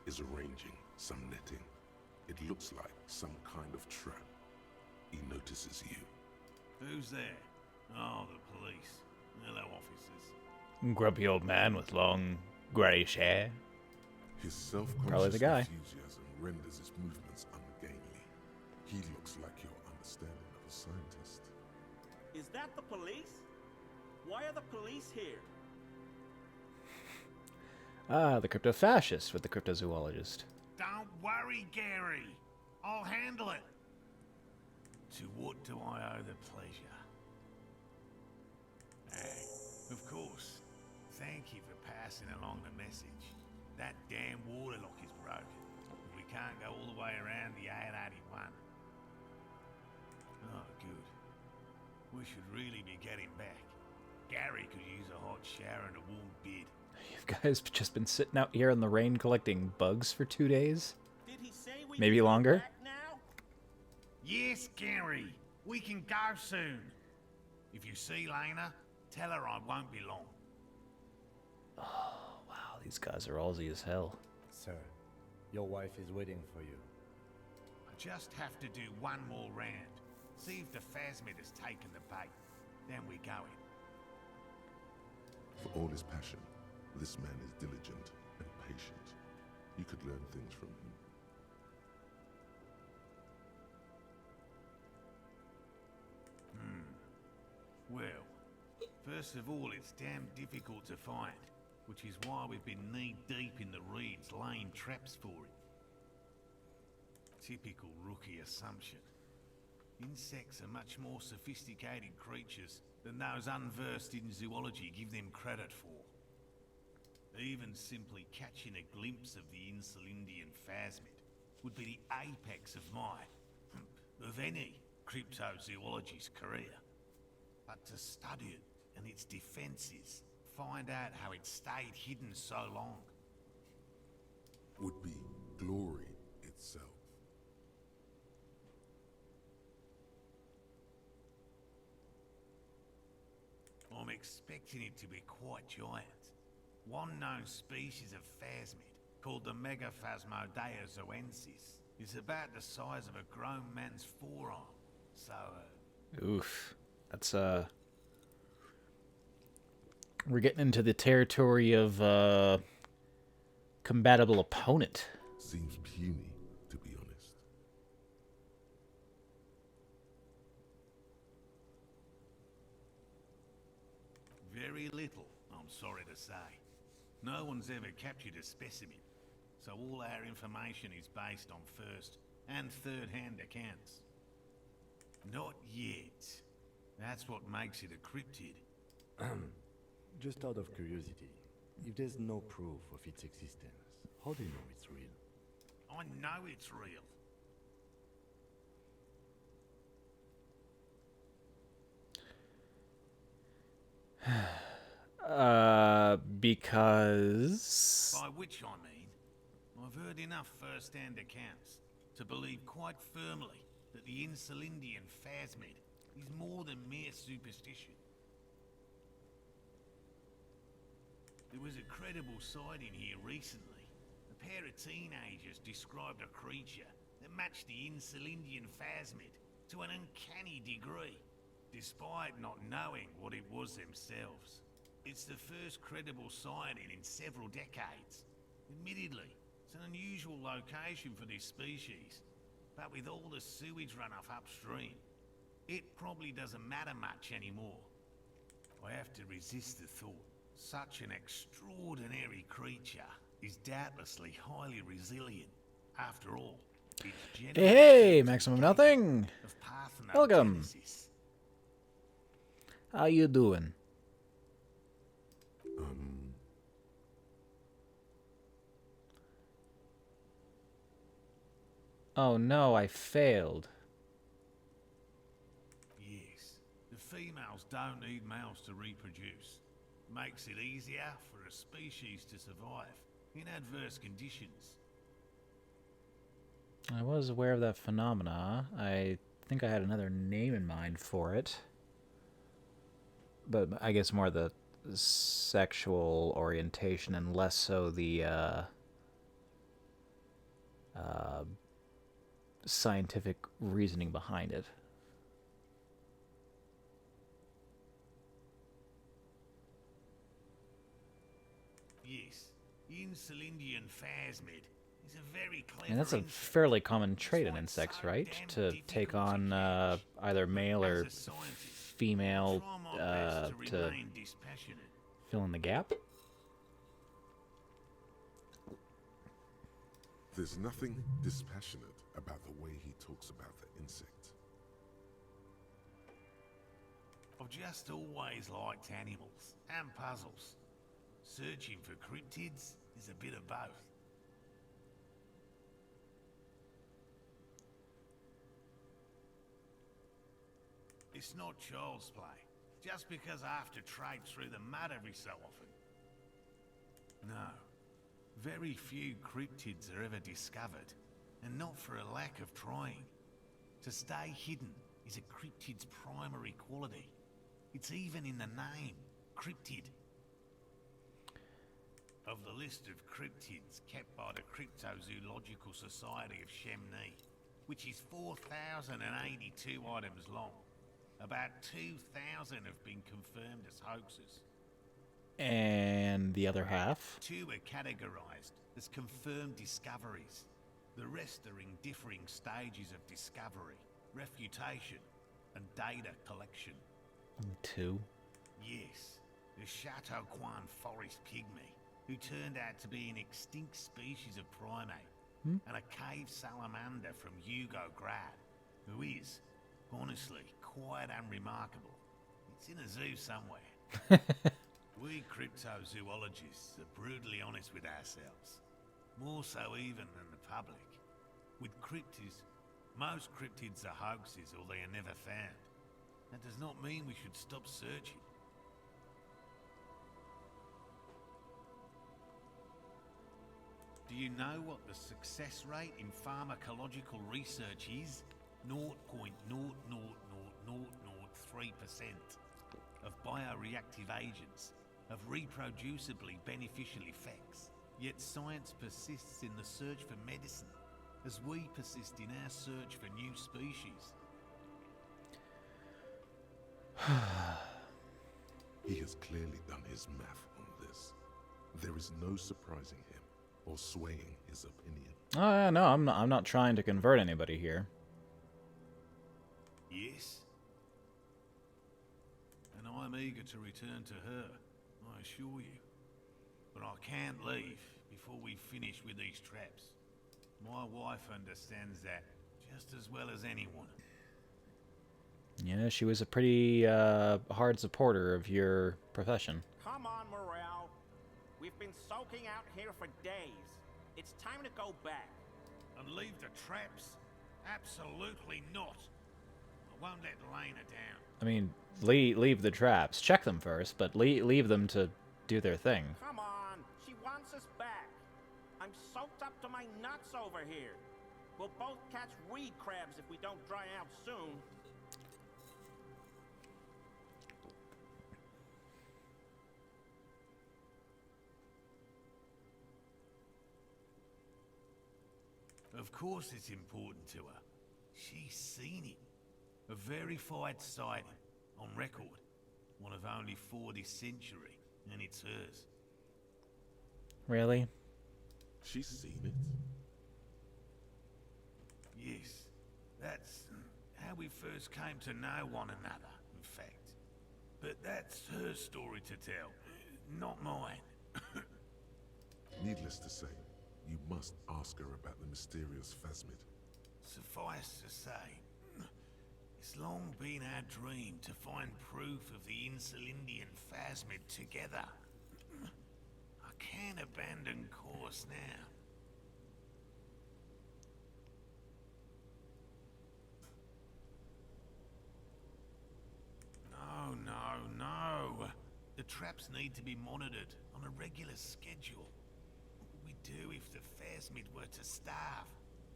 is arranging some netting. It looks like some kind of trap. He notices you. Who's there? Oh, the police. Hello, officers. Grumpy old man with long, grayish hair. His Probably the self-conscious guy. enthusiasm renders his movements ungainly. He looks like your understanding of a scientist. Is that the police? Why are the police here? Ah, the crypto-fascist with the cryptozoologist. Don't worry, Gary. I'll handle it. To what do I owe the pleasure? Of course. Thank you for passing along the message. That damn water lock is broken. We can't go all the way around the 881. Oh, good. We should really be getting back. Gary could use a hot shower and a warm bed. You guys just been sitting out here in the rain collecting bugs for 2 days? Did he say we Maybe can go longer? back now? Yes, Gary. We can go soon. If you see Lena, tell her I won't be long. Oh, wow, these guys are Aussie as hell. Sir, your wife is waiting for you. I just have to do one more round. See if the phasmid has taken the bait. Then we go in. For all his passion, this man is diligent and patient. You could learn things from him. Well, first of all, it's damn difficult to find, which is why we've been knee-deep in the reeds laying traps for it. Typical rookie assumption. Insects are much more sophisticated creatures than those unversed in zoology give them credit for. Even simply catching a glimpse of the Insulindian phasmid would be the apex of of any cryptozoologist's career. But to study it and its defenses, find out how it stayed hidden so long. Would be glory itself. I'm expecting it to be quite giant. One known species of phasmid called the Megaphasmodea zoensis. It's about the size of a grown man's forearm. So, Oof. That's, we're getting into the territory of, combatable opponent. Seems puny, to be honest. very little, I'm sorry to say. No one's ever captured a specimen, so all our information is based on first and third-hand accounts. Not yet. That's what makes it a cryptid. Just out of curiosity, if there's no proof of its existence, how do you know it's real? I know it's real. Because... By which I mean, I've heard enough first-hand accounts to believe quite firmly that the Insulindian phasmid is more than mere superstition. There was a credible sighting here recently. A pair of teenagers described a creature that matched the Insulindian phasmid to an uncanny degree, despite not knowing what it was themselves. It's the first credible sighting in several decades. Admittedly, it's an unusual location for this species, but with all the sewage runoff upstream, it probably doesn't matter much anymore. I have to resist the thought. Such an extraordinary creature is doubtlessly highly resilient. After all, it's Hey, Maximum Nothing! Welcome! How you doing? Oh no, I failed. Yes, the females don't need males to reproduce. Makes it easier for a species to survive in adverse conditions. I was aware of that phenomena. I think I had another name in mind for it. But I guess more the sexual orientation and less so the scientific reasoning behind it. Yes, Insulindian phasmid is a very clever And that's a insect. fairly common trait in insects, right? To take on either male or female to fill in the gap? There's nothing dispassionate about the way he talks about the insect. I've just always liked animals and puzzles. Searching for cryptids is a bit of both. It's not child's play, just because I have to trade through the mud every so often. No, very few cryptids are ever discovered, and not for a lack of trying. To stay hidden is a cryptid's primary quality. It's even in the name, cryptid. Of the list of cryptids kept by the Cryptozoological Society of Chemney, which is 4,082 items long, about 2,000 have been confirmed as hoaxes. And the other half? 2 are categorized as confirmed discoveries. The rest are in differing stages of discovery, refutation, and data collection. Only 2? Yes, the Chateau Quan forest pygmy, who turned out to be an extinct species of primate, and a cave salamander from Hugo Grad, who is, honestly, quite unremarkable. It's in a zoo somewhere. We cryptozoologists are brutally honest with ourselves, more so even than the public. With cryptids, most cryptids are hoaxes or they are never found. That does not mean we should stop searching. Do you know what the success rate in pharmacological research is? 0.00003% of bioreactive agents have reproducibly beneficial effects Yet science persists in the search for medicine, as we persist in our search for new species. He has clearly done his math on this. There is no surprising him or swaying his opinion. Oh yeah, no, I'm not trying to convert anybody here. Yes? And I'm eager to return to her, I assure you. But I can't leave before we finish with these traps. My wife understands that just as well as anyone. Yeah, she was a pretty hard supporter of your profession. Come on, Morel. We've been soaking out here for days. It's time to go back. And leave the traps? Absolutely not. I won't let Lena down. I mean, leave the traps. Check them first, but leave them to do their thing. Come on. She wants us back. I'm soaked up to my nuts over here. We'll both catch reed crabs if we don't dry out soon. Of course it's important to her. She's seen it. A verified sighting, on record. One of only 4 this century, and it's hers. Really? She's seen it? Yes. That's how we first came to know one another, in fact. But that's her story to tell, not mine. Needless to say, you must ask her about the mysterious phasmid. Suffice to say, it's long been our dream to find proof of the Insulindian phasmid together. I can't abandon course now. No. The traps need to be monitored on a regular schedule. We'd do if the phasmid were to starve,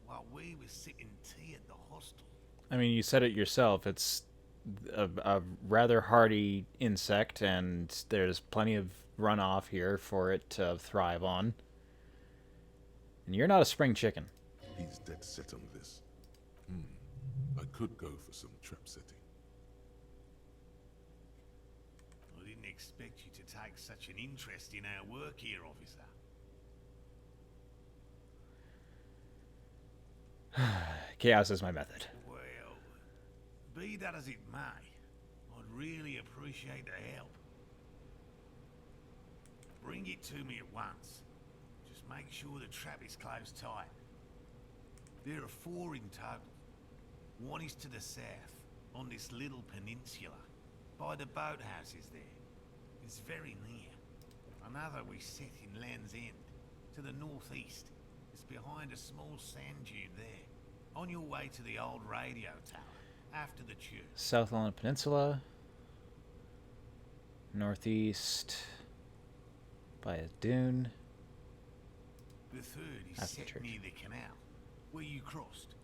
while we were sipping tea at the hostel. I mean, you said it yourself. It's a rather hardy insect, and there's plenty of runoff here for it to thrive on. And you're not a spring chicken. He's dead set on this. I could go for some trap setting. I didn't expect you to take such an interest in our work here, officer. Chaos is my method. Well, be that as it may, I'd really appreciate the help. Bring it to me at once. Just make sure the trap is closed tight. There are 4 in total. One is to the south, on this little peninsula, by the boathouses there. It's very near. Another we set in Land's End, to the northeast. It's behind a small sand dune there, on your way to the old radio tower, after the church. South Island Peninsula. Northeast. By a dune. The third is After the set church. near the canal, where you crossed,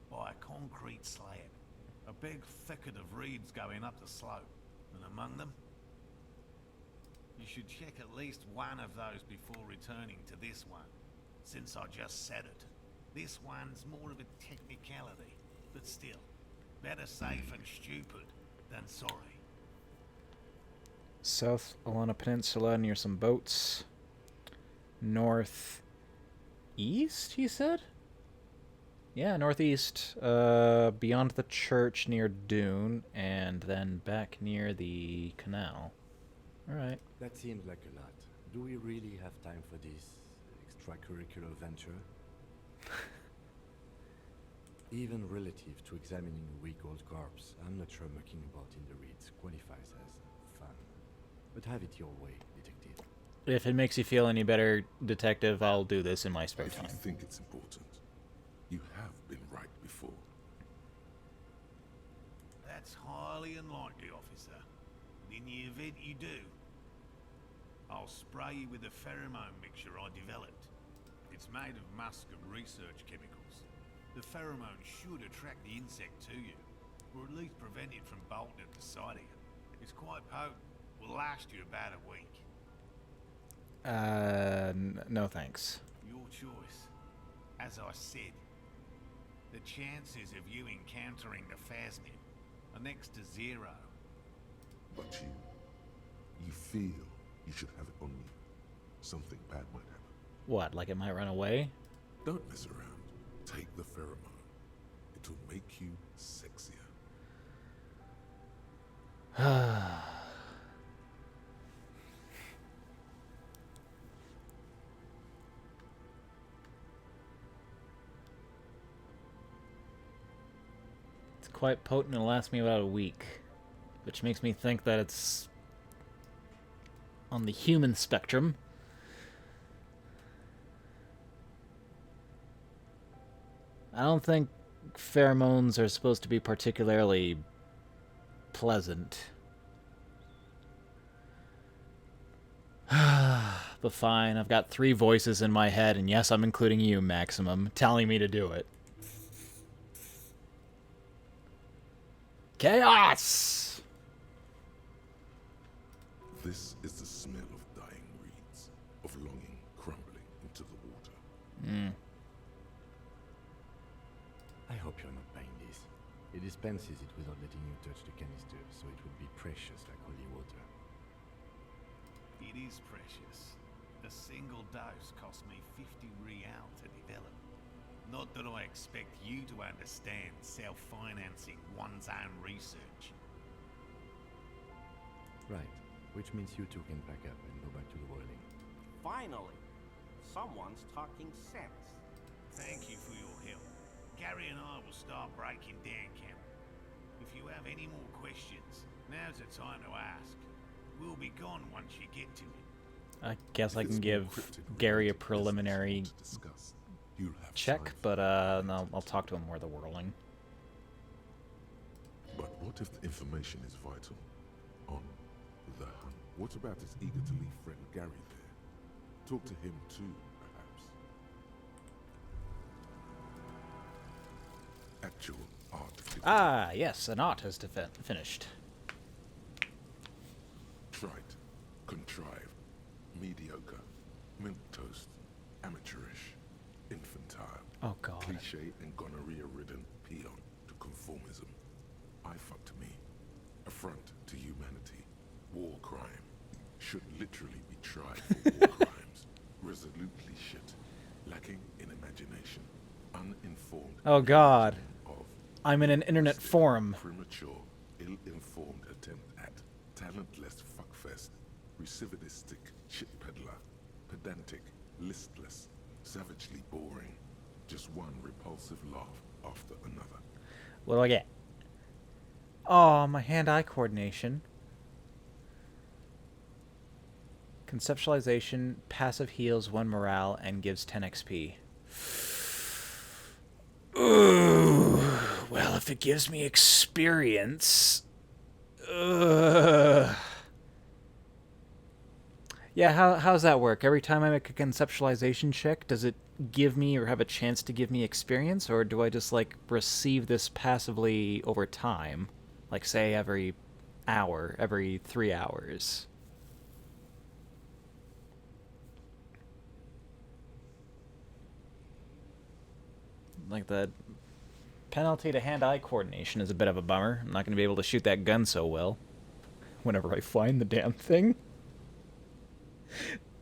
by a concrete slab. A big thicket of reeds going up the slope, and among them, you should check at least one of those before returning to this one, since I just said it. This one's more of a technicality, but still, better safe and stupid than sorry. South Alana Peninsula near some boats. Northeast, he said? Yeah, northeast, beyond the church near Dune, and then back near the canal. Alright. That seems like a lot. Do we really have time for this extracurricular venture? Even relative to examining a weak old corpse, I'm not sure mucking about in the reeds qualifies as fun. But have it your way, detective. If it makes you feel any better, detective, I'll do this in my spare If time. you think it's important, you have been right before. That's highly unlikely, officer. But in the event you do, I'll spray you with a pheromone mixture I developed. It's made of musk and research chemicals. The pheromone should attract the insect to you, or at least prevent it from bolting at the sight of you. It's quite potent. Will last you about a week. No thanks. Your choice. As I said, the chances of you encountering the Phasmid are next to zero. But you feel you should have it on you. Something bad might happen. What, like it might run away? Don't mess around. Take the pheromone. It will make you sexier. It's quite potent. It'll last me about a week, which makes me think that it's on the human spectrum. I don't think pheromones are supposed to be particularly pleasant. But fine, I've got 3 voices in my head, and yes, I'm including you, Maximum, telling me to do it. Chaos! This is the smell of dying reeds, of longing crumbling into the water. I hope you're not buying this. It dispenses it without letting you touch the canister, so it would be precious like holy water. It is precious. A single dose cost me 50 real to develop. Not that I expect you to understand self-financing one's own research. Right, which means you two can pack up and go back to the whirling. Finally, someone's talking sense. Thank you for your help. Gary and I will start breaking down camp. If you have any more questions, now's the time to ask. We'll be gone once you get to it. I guess I can give Gary a preliminary check, but no, I'll talk to him more the whirling. But what if the information is vital? On the hunt. What about his eager to leave friend Gary there? Talk to him too, perhaps. Actual art. Ah, yes, an art has finished. Trite, contrived, mediocre, milquetoast, amateurish, infantile. Oh God. Cliche and gonorrhea-ridden peon to conformism. I fucked me. Affront to humanity. War crime. Should literally be tried for war crimes. Resolutely shit. Lacking in imagination. Uninformed. Oh God. Of I'm in an internet forum. Premature, ill-informed attempt at talentless fuckfest. Recidivistic shit peddler. Pedantic, listless, savagely boring. Just one repulsive laugh after another. What do I get? Oh, my hand-eye coordination. Conceptualization, passive heals 1 morale and gives 10 XP. Ooh, well, if it gives me experience... Yeah, how's that work? Every time I make a conceptualization check, does it give me or have a chance to give me experience, or do I just, like, receive this passively over time? Like, say, every hour, every 3 hours? Like, the penalty to hand-eye coordination is a bit of a bummer. I'm not going to be able to shoot that gun so well whenever I find the damn thing.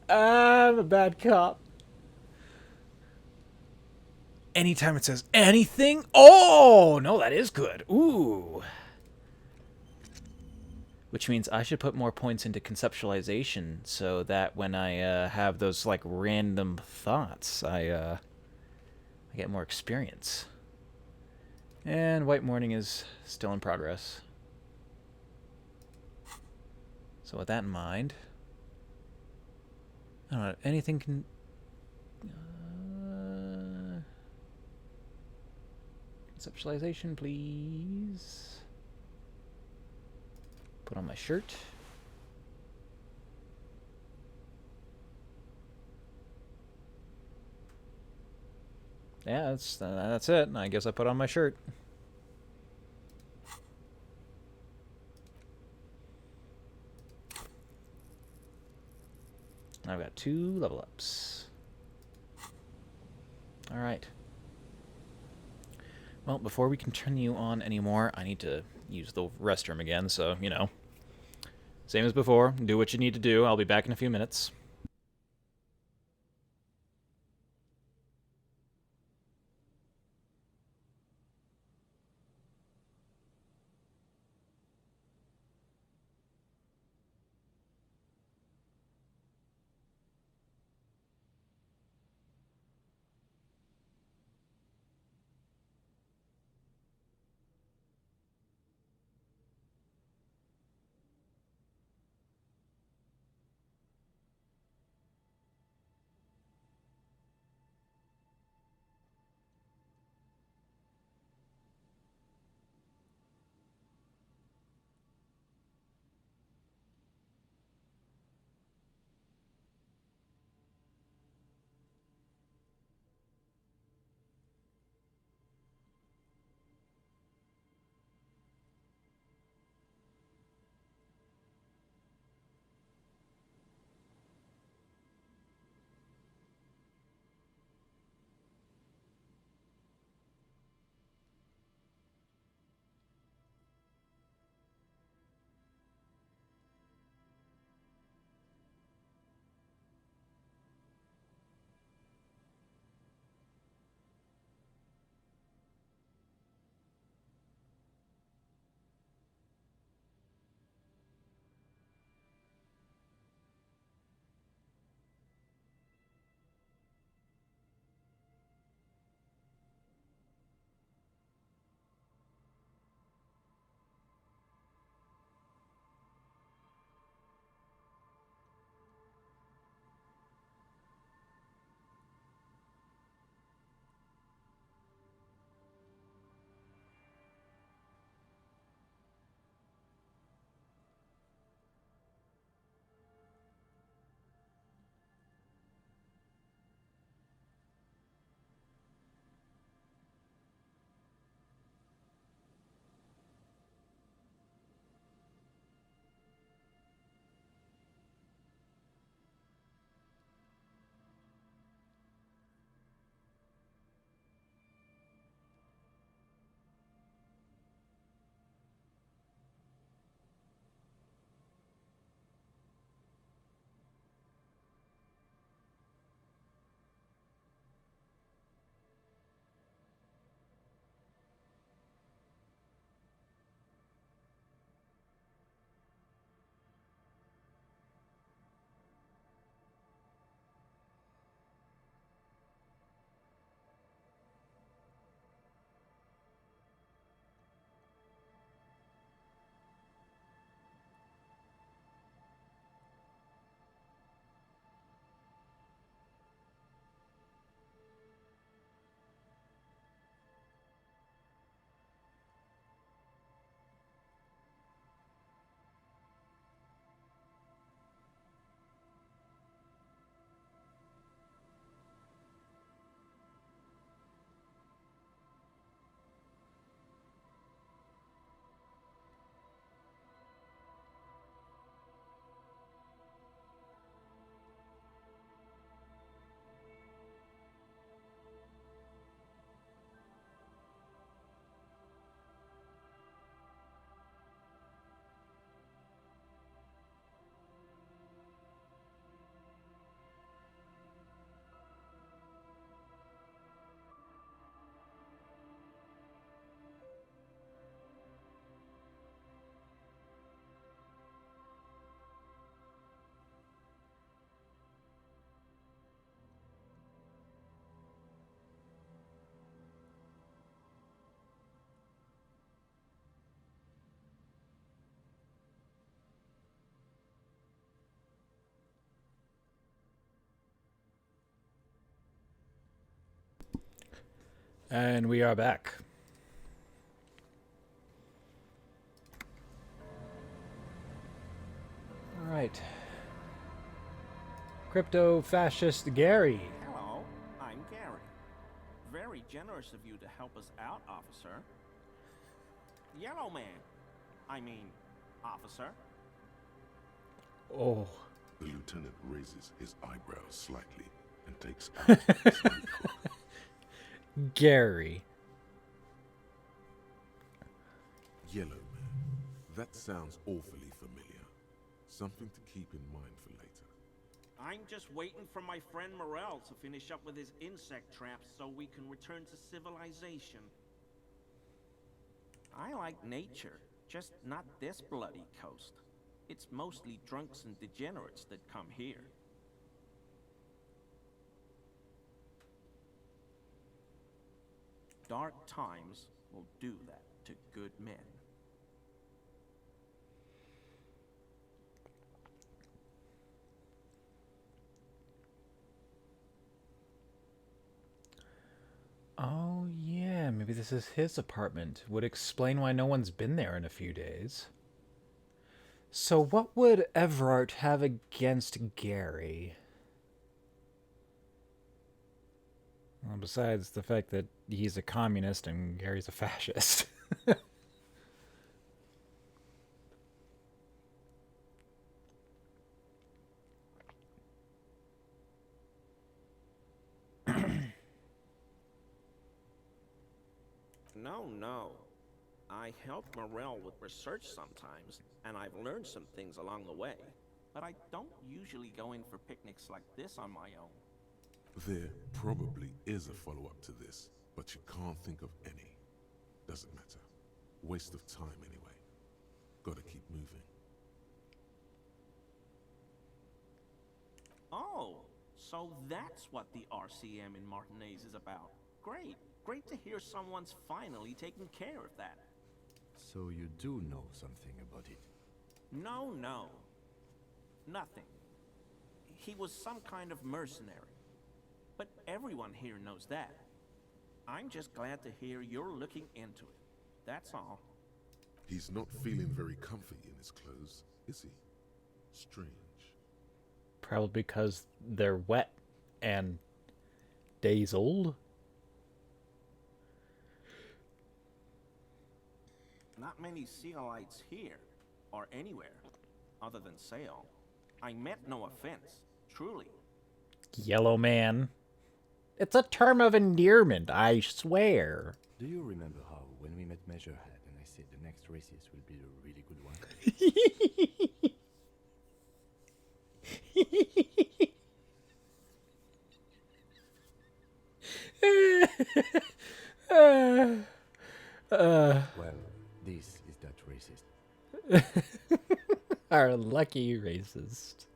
I'm a bad cop. Anytime it says anything... Oh! No, that is good. Ooh. Which means I should put more points into conceptualization so that when I have those, like, random thoughts, I get more experience. And White Morning is still in progress. So with that in mind... I don't know, anything can... conceptualization, please. Put on my shirt. Yeah, that's it. I guess I put on my shirt. I've got 2 level ups. Alright. Well, before we continue on anymore, I need to use the restroom again, so, you know. Same as before, do what you need to do. I'll be back in a few minutes. And we are back. All right. Crypto fascist Gary. Hello, I'm Gary. Very generous of you to help us out, officer. Yellow man. I mean, officer. Oh. The lieutenant raises his eyebrows slightly and takes out his notebook. Gary. Yellow Man. That sounds awfully familiar. Something to keep in mind for later. I'm just waiting for my friend Morel to finish up with his insect traps so we can return to civilization. I like nature, just not this bloody coast. It's mostly drunks and degenerates that come here. Dark times will do that to good men. Oh, yeah, maybe this is his apartment. Would explain why no one's been there in a few days. So what would Everard have against Gary? Well, besides the fact that he's a communist and Gary's a fascist. No. I help Morel with research sometimes, and I've learned some things along the way. But I don't usually go in for picnics like this on my own. There probably is a follow-up to this, but you can't think of any. Doesn't matter. Waste of time anyway. Gotta keep moving. Oh, so that's what the RCM in Martinez is about. Great. Great to hear someone's finally taking care of that. So you do know something about it? No. Nothing. He was some kind of mercenary. But everyone here knows that. I'm just glad to hear you're looking into it. That's all. He's not feeling very comfy in his clothes, is he? Strange. Probably because they're wet and days old. Not many Sealites here, or anywhere, other than Sale. I meant no offense, truly. Yellow Man. It's a term of endearment, I swear. Do you remember how, when we met Measurehead and I said the next races will be a really good one? Well, this is that racist. Our lucky racist.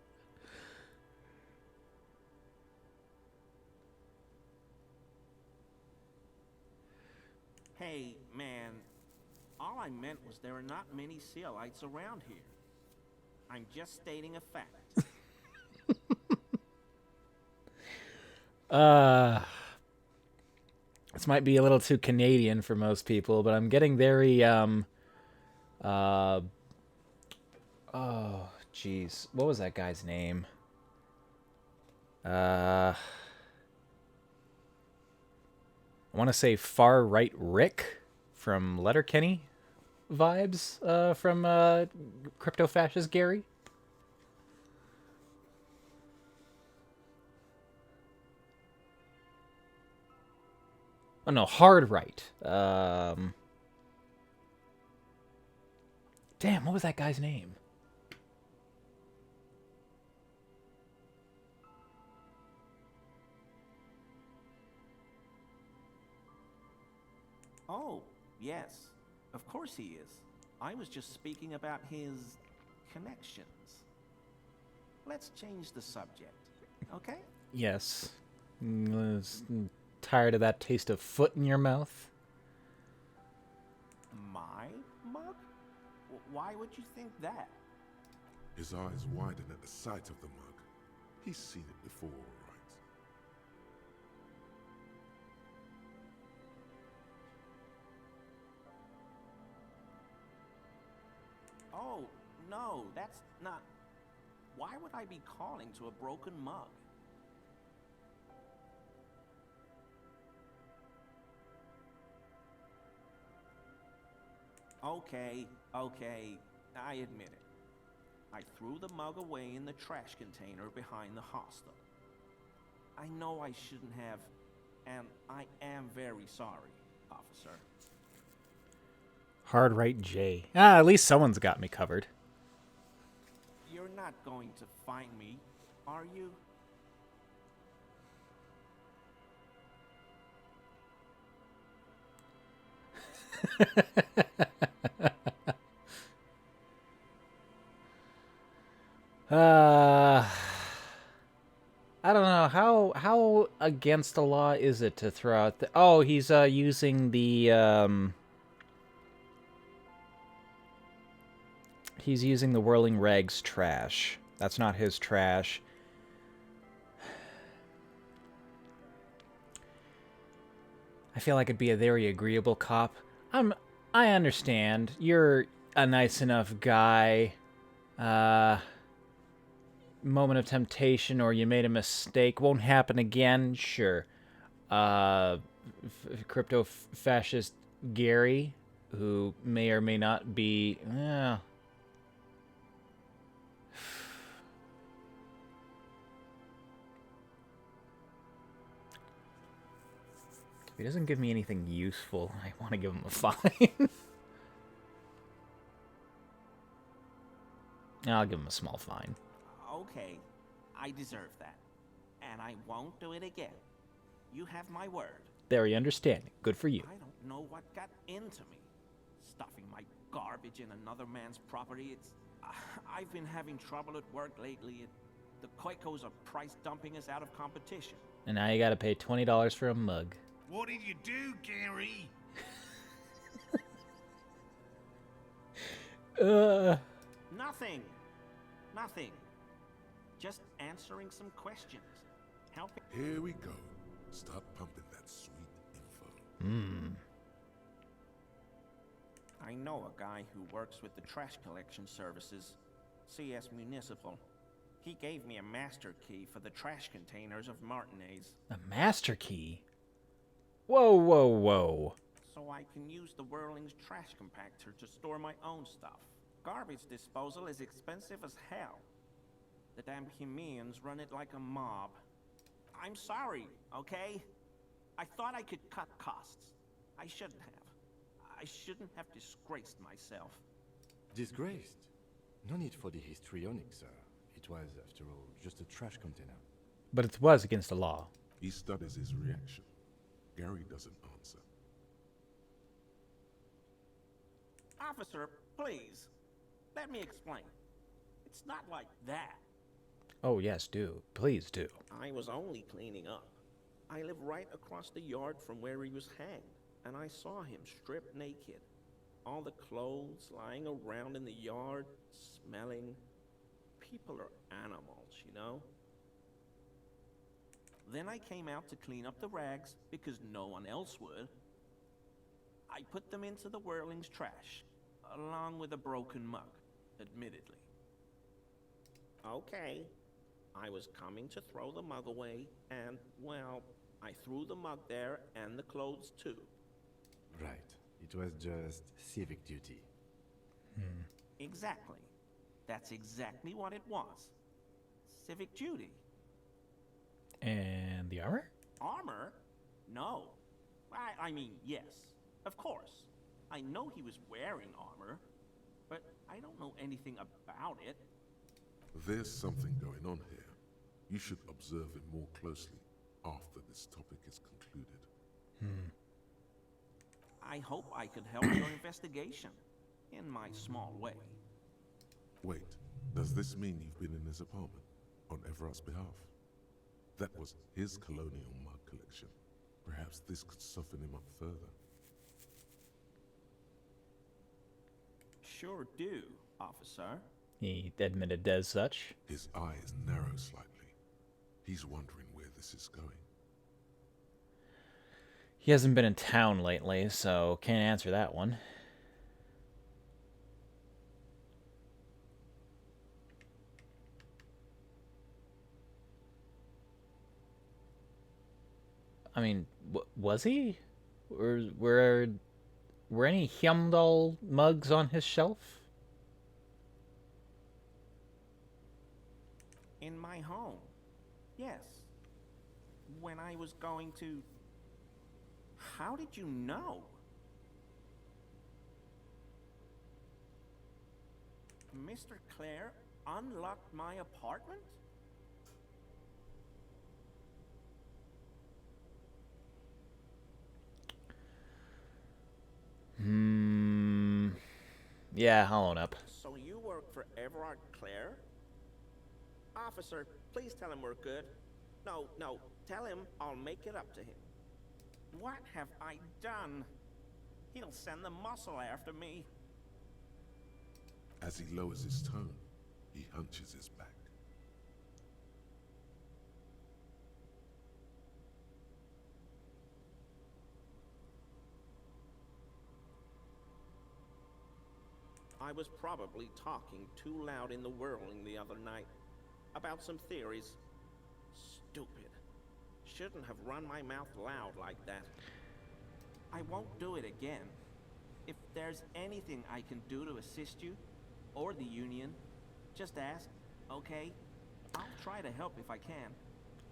Hey, man, all I meant was there are not many Sealites around here. I'm just stating a fact. This might be a little too Canadian for most people, but I'm getting very, oh, jeez. What was that guy's name? I want to say Far Right Rick from Letterkenny vibes from Crypto Fascist Gary. Oh no, Hard Right. Damn, what was that guy's name? Oh, yes. Of course he is. I was just speaking about his connections. Let's change the subject, okay? Yes. Tired of that taste of foot in your mouth? My mug? Why would you think that? His eyes widen at the sight of the mug. He's seen it before, all right? Oh, no, that's not... Why would I be calling to a broken mug? Okay, I admit it. I threw the mug away in the trash container behind the hostel. I know I shouldn't have, and I am very sorry, officer. Hard right J. Ah, at least someone's got me covered. You're not going to find me, are you? I don't know how against the law is it to throw out the... Oh, he's using the he's using the whirling rags trash. That's not his trash. I feel like I'd be a very agreeable cop. I understand. You're a nice enough guy. Moment of temptation, or you made a mistake, won't happen again. Sure. Crypto fascist Gary, who may or may not be. If he doesn't give me anything useful, I want to give him a fine. I'll give him a small fine. Okay, I deserve that. And I won't do it again. You have my word. Very understanding. Good for you. I don't know what got into me. Stuffing my garbage in another man's property, it's... I've been having trouble at work lately. The Koikos are price dumping us out of competition. And now you gotta pay $20 for a mug. What did you do, Gary? Nothing. Nothing. Just answering some questions. Helping. Here we go. Start pumping that sweet info. I know a guy who works with the trash collection services, CS Municipal. He gave me a master key for the trash containers of Martinez. A master key? Whoa, whoa, whoa. So I can use the Whirling's trash compactor to store my own stuff. Garbage disposal is expensive as hell. The damn Chimeans run it like a mob. I'm sorry, okay? I thought I could cut costs. I shouldn't have. I shouldn't have disgraced myself. Disgraced? No need for the histrionic, sir. It was, after all, just a trash container. But it was against the law. He studies his reaction. Gary doesn't answer. Officer, please. Let me explain. It's not like that. Oh, yes, do. Please do. I was only cleaning up. I live right across the yard from where he was hanged, and I saw him stripped naked. All the clothes lying around in the yard, smelling. People are animals, you know? Then I came out to clean up the rags because no one else would. I put them into the Whirling's trash, along with a broken mug, admittedly. Okay, I was coming to throw the mug away, and, well, I threw the mug there and the clothes too. Right. It was just civic duty. Exactly. That's exactly what it was. Civic duty. And the armor? Armor? No. I mean, yes. Of course. I know he was wearing armor, but I don't know anything about it. There's something going on here. You should observe it more closely after this topic is concluded. I hope I could help your investigation, in my small way. Wait, does this mean you've been in his apartment on Everard's behalf? That was his colonial mug collection. Perhaps this could soften him up further. Sure do, officer. He admitted as such. His eyes narrow slightly. He's wondering where this is going. He hasn't been in town lately, so can't answer that one. I mean, was he? Were any Heimdall mugs on his shelf? In my home. Yes. When I was going to... How did you know? Mr. Clare unlocked my apartment? Yeah, I'll own up. So you work for Everard Clare? Officer, please tell him we're good. No, tell him I'll make it up to him. What have I done? He'll send the muscle after me. As he lowers his tone, he hunches his back. I was probably talking too loud in the whirling the other night. About some theories. Stupid. Shouldn't have run my mouth loud like that. I won't do it again. If there's anything I can do to assist you, or the Union, just ask, okay? I'll try to help if I can.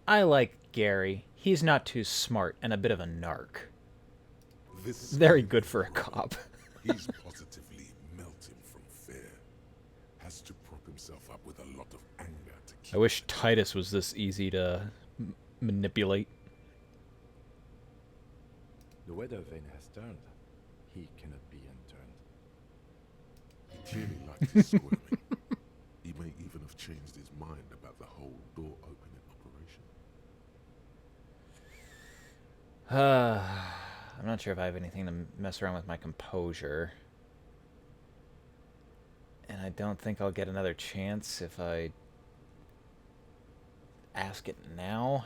I like Gary. He's not too smart and a bit of a narc. This Very good for a cop. He's positively melting from fear. Has to prop himself up with a lot of anger to keep... I wish Titus was this easy to manipulate. The weather vane has turned. He cannot be unturned. He clearly liked his squirming. He may even have changed his mind about the whole door opening operation. I'm not sure if I have anything to mess around with my composure. And I don't think I'll get another chance if I ask it now.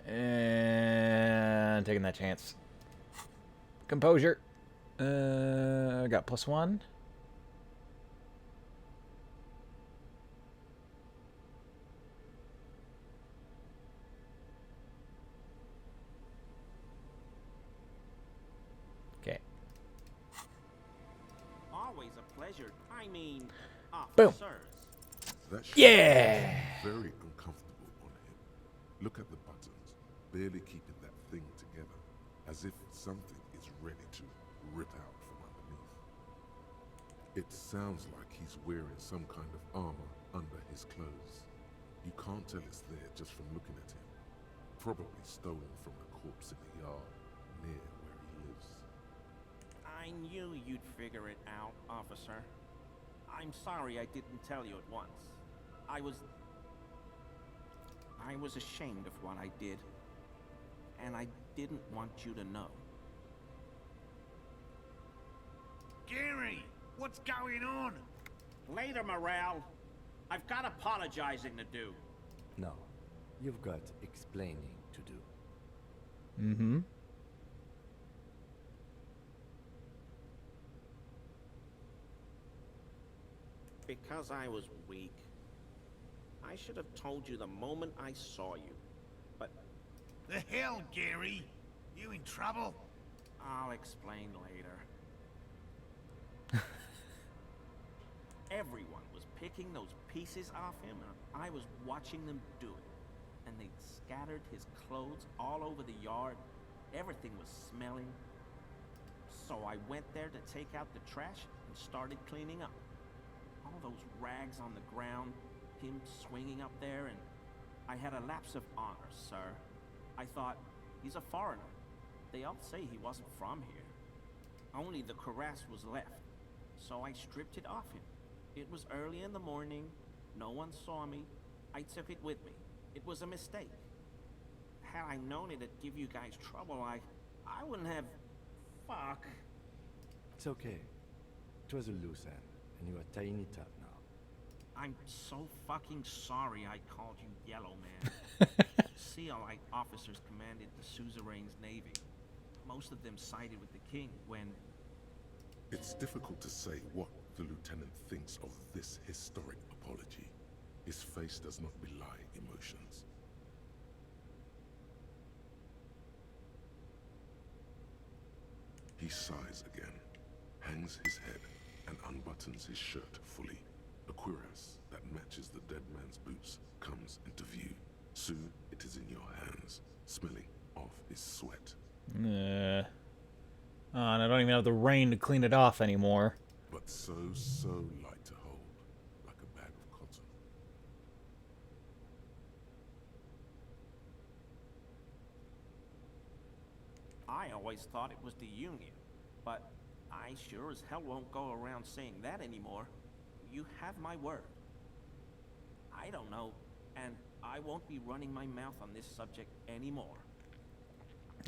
And taking that chance. Composure. I got +1. Okay. Always a pleasure. I mean, Boom. officers. That shirt Yeah. is very uncomfortable on him. Look at the buttons, barely keeping that thing together, as if something is ready to rip out from underneath. It sounds like he's wearing some kind of armor under his clothes. You can't tell it's there just from looking at him. Probably stolen from the corpse in the yard near where he lives. I knew you'd figure it out, officer. I'm sorry I didn't tell you at once. I was ashamed of what I did. And I didn't want you to know. Gary, what's going on? Later, Morale. I've got apologizing to do. No, you've got explaining to do. Mm-hmm. Because I was weak. I should have told you the moment I saw you. But The hell, Gary? You in trouble? I'll explain later. Everyone was picking those pieces off him, and I was watching them do it. And they'd scattered his clothes all over the yard. Everything was smelling. So I went there to take out the trash and started cleaning up. All those rags on the ground, him swinging up there, and I had a lapse of honor, sir. I thought, he's a foreigner. They all say he wasn't from here. Only the cuirass was left, so I stripped it off him. It was early in the morning, no one saw me. I took it with me. It was a mistake. Had I known it'd give you guys trouble, I wouldn't have... Fuck. It's okay. It was a loose end, and you are tying it up now. I'm so fucking sorry I called you Yellow Man. Seal-like officers commanded the suzerain's navy. Most of them sided with the king when... It's difficult to say what the lieutenant thinks of this historic apology. His face does not belie emotions. He sighs again, hangs his head, and unbuttons his shirt fully. A cuirass that matches the dead man's boots comes into view. Soon it is in your hands, smelling of his sweat. Oh, and I don't even have the rain to clean it off anymore. But so light to hold, like a bag of cotton. I always thought it was the Union, but I sure as hell won't go around saying that anymore. You have my word. I don't know, and I won't be running my mouth on this subject anymore.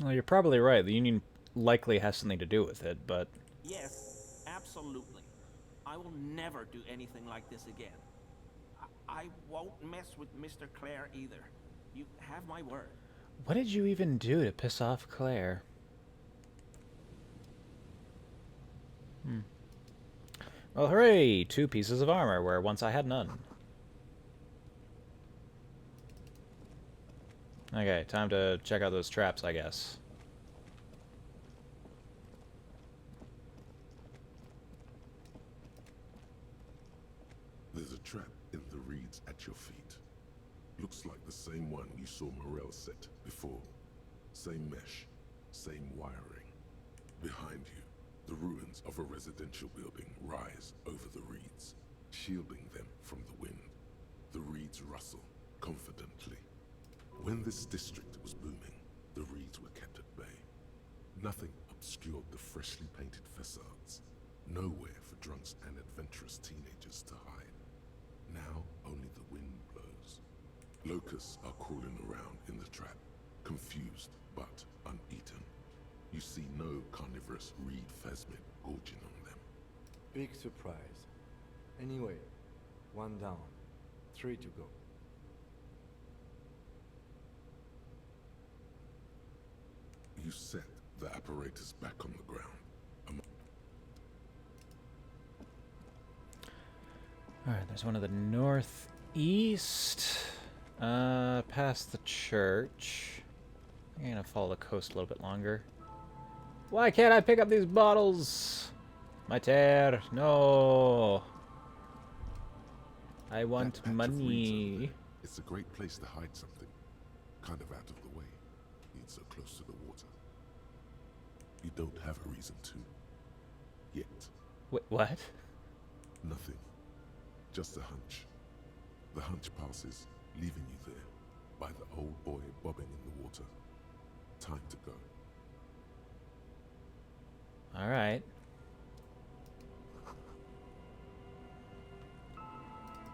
Well, you're probably right. The Union likely has something to do with it, but... Yes, absolutely. I will never do anything like this again. I won't mess with Mr. Clare either. You have my word. What did you even do to piss off Claire? Well, hooray! 2 pieces of armor, where once I had none. Okay, time to check out those traps, I guess. There's a trap in the reeds at your feet. Looks like the same one you saw Morel set before. Same mesh, same wiring. Behind you, the ruins of a residential building rise over the reeds, shielding them from the wind. The reeds rustle confidently. When this district was booming, the reeds were kept at bay. Nothing obscured the freshly painted facades. Nowhere for drunks and adventurous teenagers to hide. Now only the wind blows. Locusts are crawling around in the trap, confused but uneaten. You see no carnivorous reed phasmid gorging on them. Big surprise. Anyway, 1 down, 3 to go. You set the apparatus back on the ground. Alright, there's one to the northeast. Past the church. I'm gonna follow the coast a little bit longer. Why can't I pick up these bottles? My tear, no. I want That patch of reeds over money. there, it's a great place to hide something. Kind of out of the way, being so close to the water. You don't have a reason to. Yet. Wait, what? Nothing. Just a hunch. The hunch passes, leaving you there, by the old boy bobbing in the water. Time to go. Alright.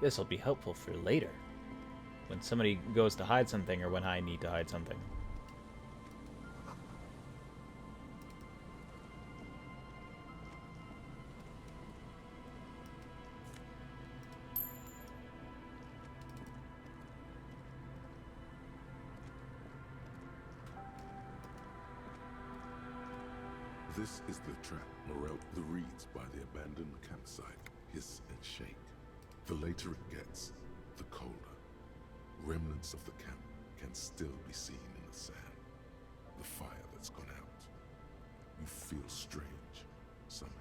This'll be helpful for later. When somebody goes to hide something or when I need to hide something. This is the trap Morel. The reeds by the abandoned campsite hiss and shake. The later it gets, the colder. Remnants of the camp can still be seen in the sand. The fire that's gone out. You feel strange, somehow.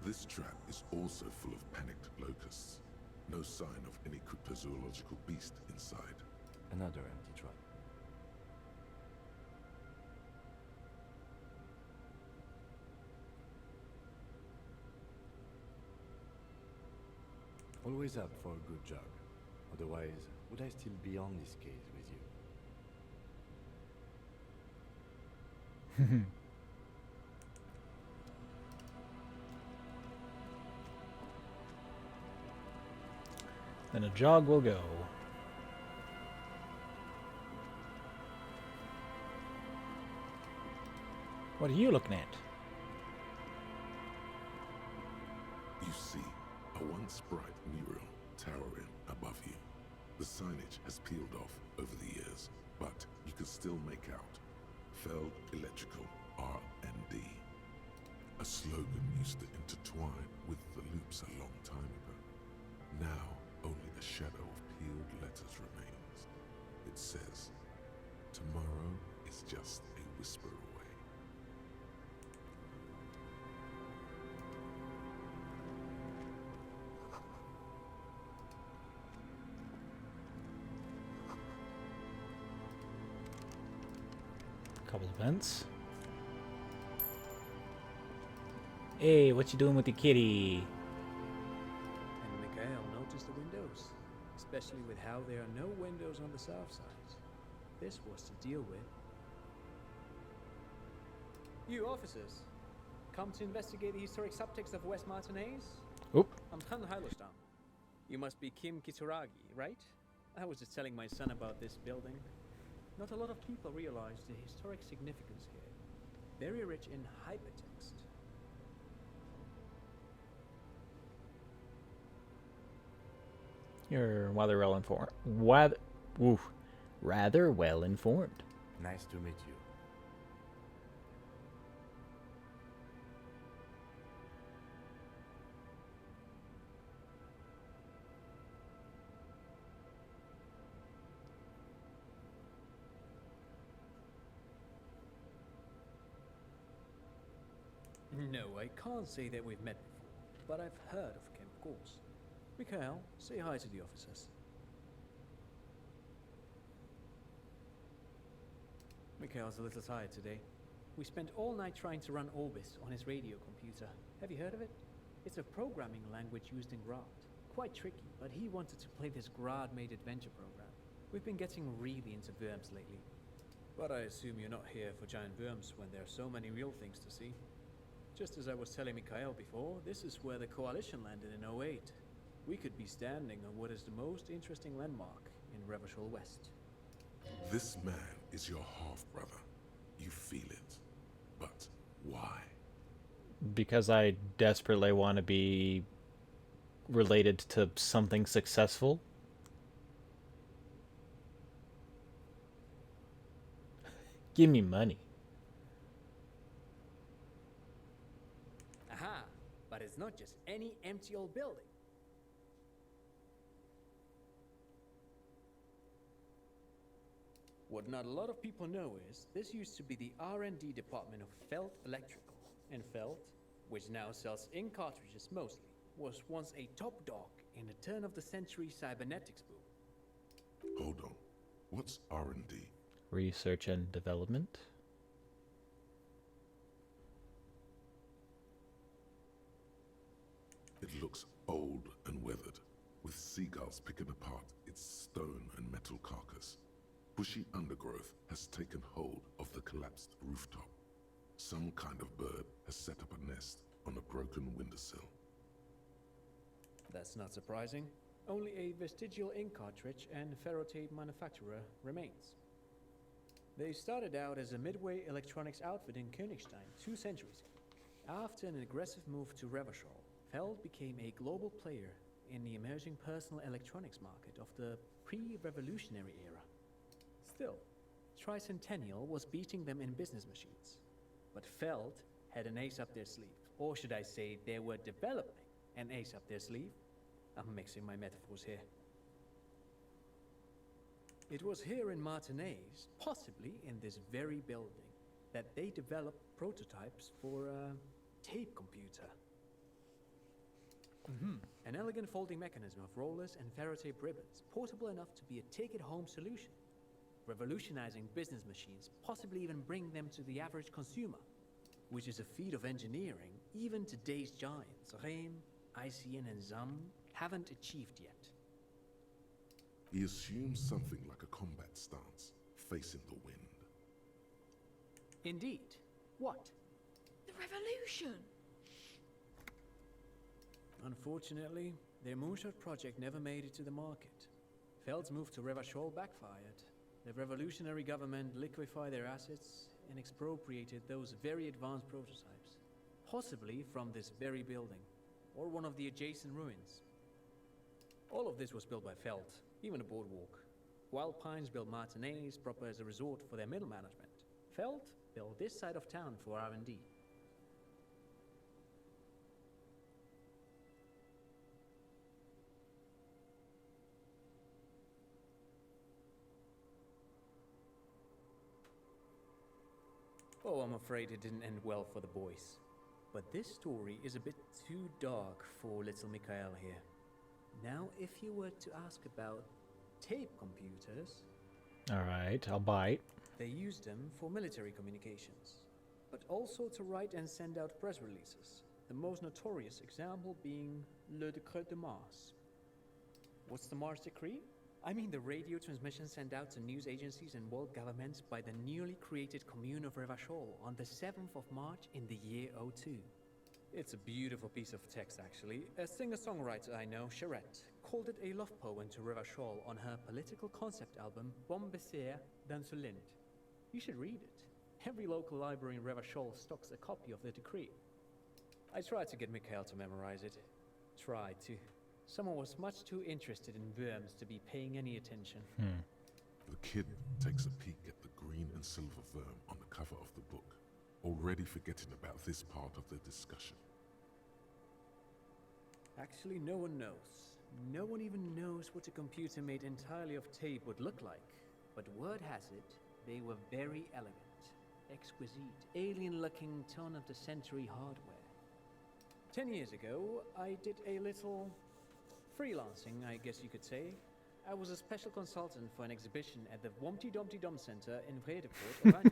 This trap is also full of panicked locusts. No sign of any cryptozoological beast inside. Another empty trap. Always up for a good jog. Otherwise, would I still be on this case with you? Then a jog will go. What are you looking at? You see a once bright mural towering above you. The signage has peeled off over the years, but you can still make out Feld Electrical R&D. A slogan used to intertwine with the loops a long time ago. Now, only a shadow of peeled letters remains. It says, "Tomorrow is just a whisper away." Couple events. Hey, what you doing with the kitty? And Mikhail noticed the windows, especially with how there are no windows on the south side. This was to deal with. You officers, come to investigate the historic subtext of West Martinez? Oop. I'm Khan Hailostam. You must be Kim Kituragi, right? I was just telling my son about this building. Not a lot of people realize the historic significance here. Very rich in hypertext. You're rather well informed. Rather well informed. Nice to meet you. No, I can't say that we've met before, but I've heard of Kim, of course. Mikhail, say hi to the officers. Mikhail's a little tired today. We spent all night trying to run Orbis on his radio computer. Have you heard of it? It's a programming language used in Grad. Quite tricky, but he wanted to play this Grad-made adventure program. We've been getting really into worms lately. But I assume you're not here for giant worms when there are so many real things to see. Just as I was telling Mikhail before, this is where the Coalition landed in '08. We could be standing on what is the most interesting landmark in Revachol West. This man is your half-brother. You feel it. But why? Because I desperately want to be related to something successful. Give me money. Aha! But it's not just any empty old building. What not a lot of people know is, this used to be the R&D department of Felt Electrical. And Felt, which now sells ink cartridges mostly, was once a top dog in the turn-of-the-century cybernetics boom. Hold on. What's R&D? Research and development. It looks old and weathered, with seagulls picking apart its stone and metal carcass. Bushy undergrowth has taken hold of the collapsed rooftop. Some kind of bird has set up a nest on a broken windowsill. That's not surprising. Only a vestigial ink cartridge and ferrotape manufacturer remains. They started out as a midway electronics outfit in Königstein 2 centuries ago. After an aggressive move to Revachol, Feld became a global player in the emerging personal electronics market of the pre-revolutionary era. Still, Tricentennial was beating them in business machines. But Feld had an ace up their sleeve. Or should I say, they were developing an ace up their sleeve? I'm mixing my metaphors here. It was here in Martinez, possibly in this very building, that they developed prototypes for a tape computer. An elegant folding mechanism of rollers and ferrotape ribbons, portable enough to be a take-it-home solution. Revolutionizing business machines, possibly even bring them to the average consumer, which is a feat of engineering even today's giants, Rehm, ICN and ZAM, haven't achieved yet. He assumes something like a combat stance, facing the wind. Indeed. What? The revolution! Unfortunately, their moonshot project never made it to the market. Feld's move to Revachol backfired. The revolutionary government liquefied their assets and expropriated those very advanced prototypes, possibly from this very building, or one of the adjacent ruins. All of this was built by Feld, even the boardwalk. Wild Pines built Martinez proper as a resort for their middle management. Feld built this side of town for R&D. Oh, I'm afraid it didn't end well for the boys. But this story is a bit too dark for little Mikhail here. Now, if you were to ask about tape computers... Alright, I'll bite. They used them for military communications, but also to write and send out press releases, the most notorious example being Le Décret de Mars. What's the Mars Decree? I mean the radio transmission sent out to news agencies and world governments by the newly created commune of Revachol on the 7th of March in the year 02. It's a beautiful piece of text, actually. A singer-songwriter I know, Charette, called it a love poem to Revachol on her political concept album, Bon Baiser dans ce Lind. You should read it. Every local library in Revachol stocks a copy of the decree. I tried to get Mikhail to memorize it. Tried to. Someone was much too interested in worms to be paying any attention. The kid takes a peek at the green and silver worm on the cover of the book, already forgetting about this part of the discussion. Actually, no one knows. No one even knows what a computer made entirely of tape would look like. But word has it, they were very elegant, exquisite, alien-looking turn-of-the-century hardware. 10 years ago, I did a little freelancing, I guess you could say. I was a special consultant for an exhibition at the Wompty Dumpty Dum Center in Vredevoort, Oranje.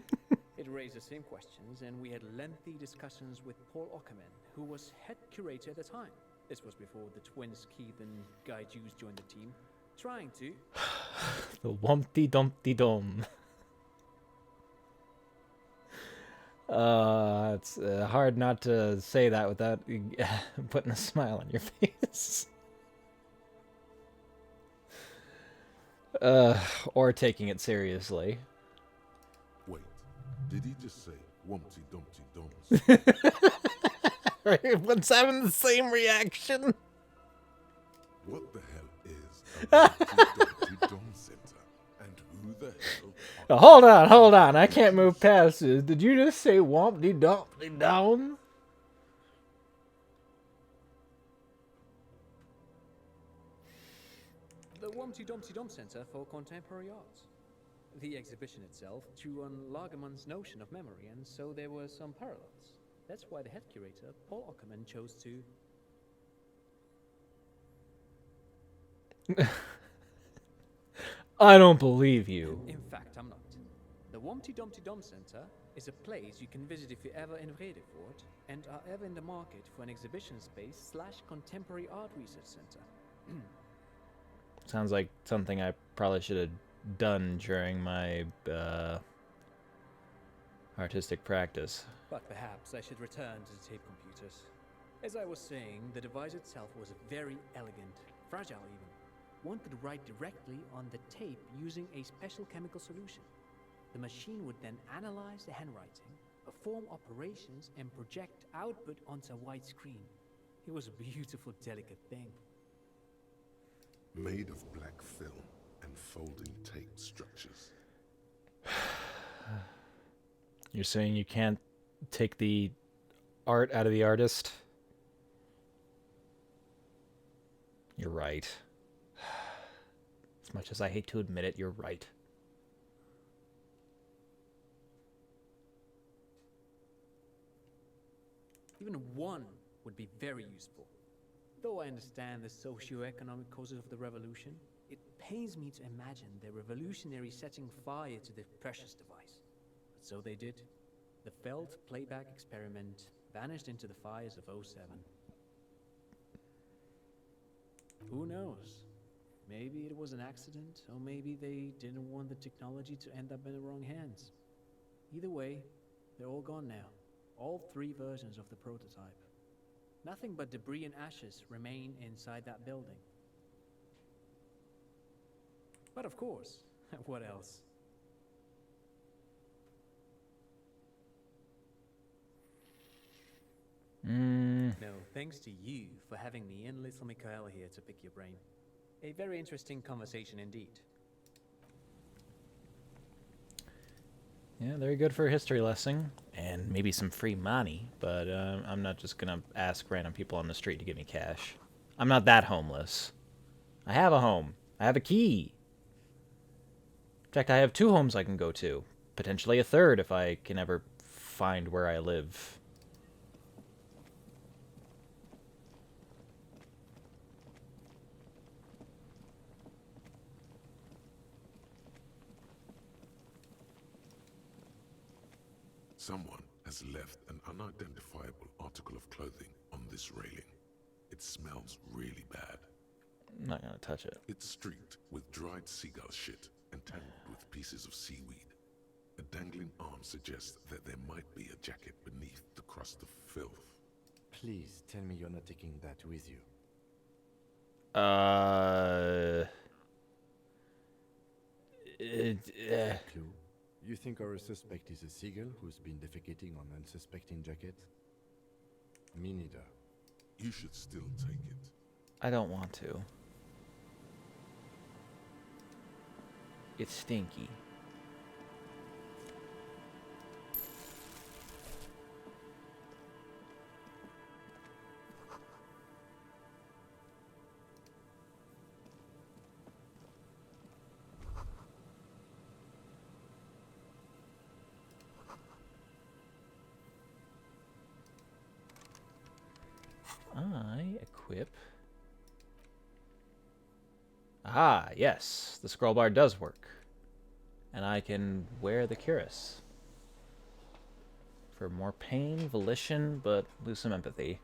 It raised the same questions, and we had lengthy discussions with Paul Ockerman, who was head curator at the time. This was before the twins Keith and Guy Jews joined the team, trying to... The Wumpty Dumpty Dum. It's hard not to say that without putting a smile on your face. Or taking it seriously. Wait, did he just say Wumpty Dumpty Dums? Everyone's having the same reaction. What the hell is a Wumpty Dumpty Dum Center? And who the hell... Hold on. I can't move past this. Did you just say Wumpty Dumpty Dum? The Wumpty Dumpty Dum Center for Contemporary Art. The exhibition itself drew on Lagerman's notion of memory, and so there were some parallels. That's why the head curator, Paul Ockerman, chose to... I don't believe you. In fact, I'm not. The Wumpty Dumpty Dum Center is a place you can visit if you're ever in Vredevoort and are ever in the market for an exhibition space / contemporary art research center. Sounds like something I probably should have done during my artistic practice. But perhaps I should return to the tape computers. As I was saying, the device itself was very elegant, fragile even. One could write directly on the tape using a special chemical solution. The machine would then analyze the handwriting, perform operations, and project output onto a white screen. It was a beautiful, delicate thing. Made of black film and folding tape structures. You're saying you can't take the art out of the artist? You're right. As much as I hate to admit it, you're right. Even one would be very useful. Though I understand the socio-economic causes of the revolution, it pains me to imagine the revolutionaries setting fire to the precious device. But so they did. The failed playback experiment vanished into the fires of 07. Who knows? Maybe it was an accident, or maybe they didn't want the technology to end up in the wrong hands. Either way, they're all gone now. All 3 versions of the prototype. Nothing but debris and ashes remain inside that building. But of course, what else? No, thanks to you for having me and little Mikhail here to pick your brain. A very interesting conversation indeed. Yeah, very good for a history lesson. And maybe some free money, but I'm not just gonna ask random people on the street to give me cash. I'm not that homeless. I have a home. I have a key. In fact, I have 2 homes I can go to. Potentially a 3rd if I can ever find where I live. Someone has left an unidentifiable article of clothing on this railing. It smells really bad. I'm not gonna touch it. It's streaked with dried seagull shit and tangled with pieces of seaweed. A dangling arm suggests that there might be a jacket beneath the crust of filth. Please tell me you're not taking that with you. Clue? You think our suspect is a seagull who's been defecating on unsuspecting jackets? Me neither. You should still take it. I don't want to. It's stinky. I equip. Ah, yes, the scroll bar does work. And I can wear the cuirass. For more pain, volition, but lose some empathy.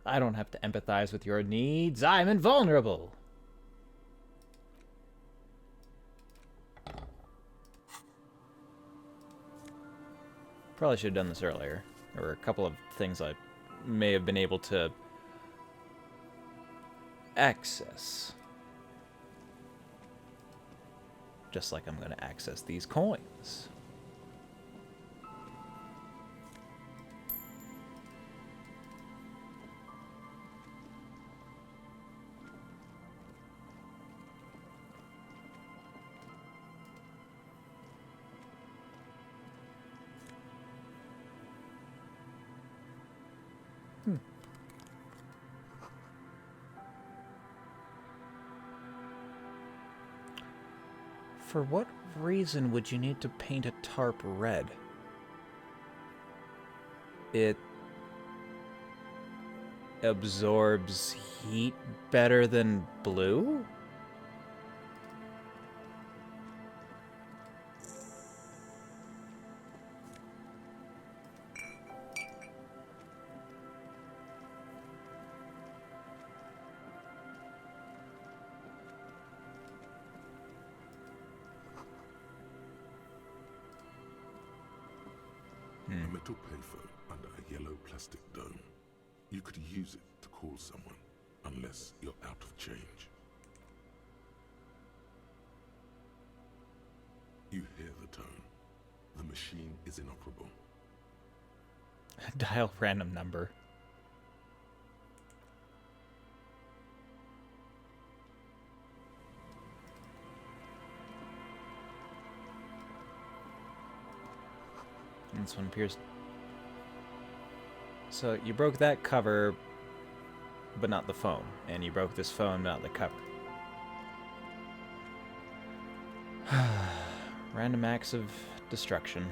I don't have to empathize with your needs. I'm invulnerable. Probably should have done this earlier. There were a couple of things I may have been able to access. Just like I'm going to access these coins. For what reason would you need to paint a tarp red? It absorbs heat better than blue? A metal payphone under a yellow plastic dome. You could use it to call someone, unless you're out of change. You hear the tone. The machine is inoperable. Dial random number. And this one appears. So you broke that cover, but not the phone. And you broke this phone, but not the cover. Random acts of destruction.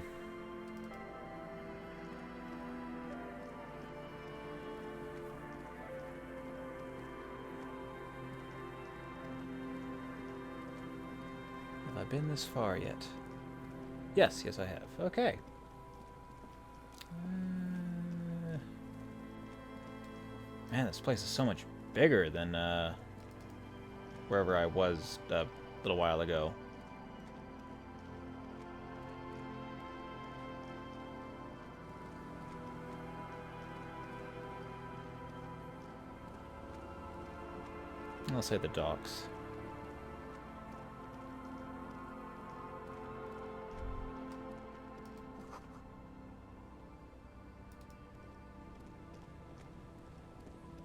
Have I been this far yet? Yes, yes I have. Okay. Man, this place is so much bigger than wherever I was a little while ago. I'll say the docks.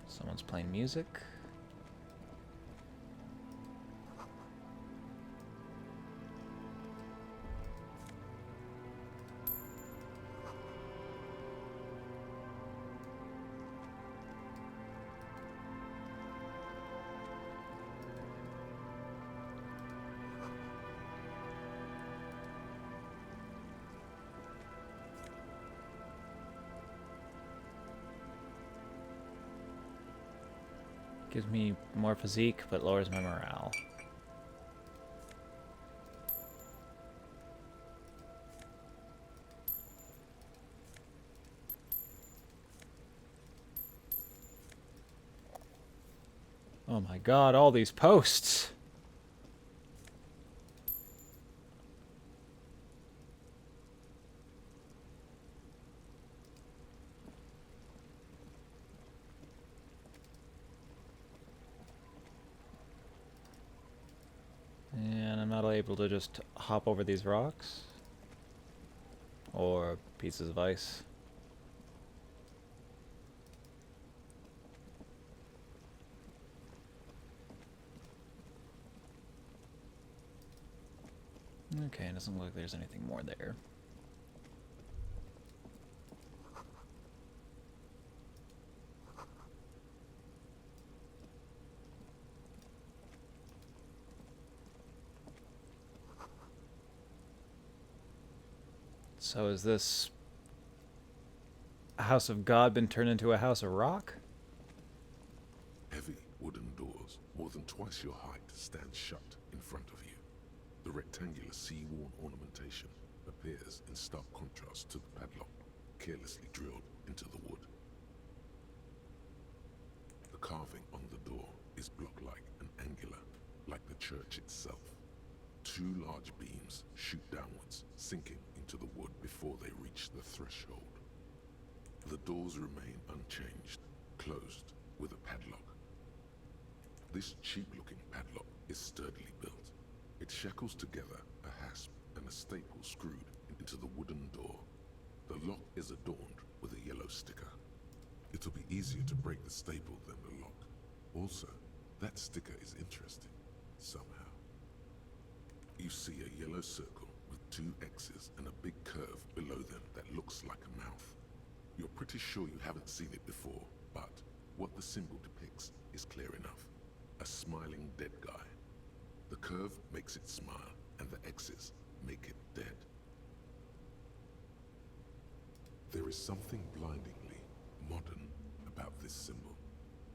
Someone's playing music. Gives me more physique, but lowers my morale. Oh my god, all these posts. And I'm not able to just hop over these rocks. Or pieces of ice. Okay, it doesn't look like there's anything more there. So is this house of God been turned into a house of rock? Heavy wooden doors, more than twice your height, stand shut in front of you. The rectangular sea-worn ornamentation appears in stark contrast to the padlock, carelessly drilled into the wood. The carving on the door is block-like and angular, like the church itself. Two large beams shoot downwards, sinking into the wood before they reach the threshold. The doors remain unchanged, closed with a padlock. This cheap-looking padlock is sturdily built. It shackles together a hasp and a staple screwed into the wooden door. The lock is adorned with a yellow sticker. It'll be easier to break the staple than the lock. Also, that sticker is interesting, somehow. You see a yellow circle with two X's and a big curve below them that looks like a mouth. You're pretty sure you haven't seen it before, but what the symbol depicts is clear enough. A smiling dead guy. The curve makes it smile, and the X's make it dead. There is something blindingly modern about this symbol.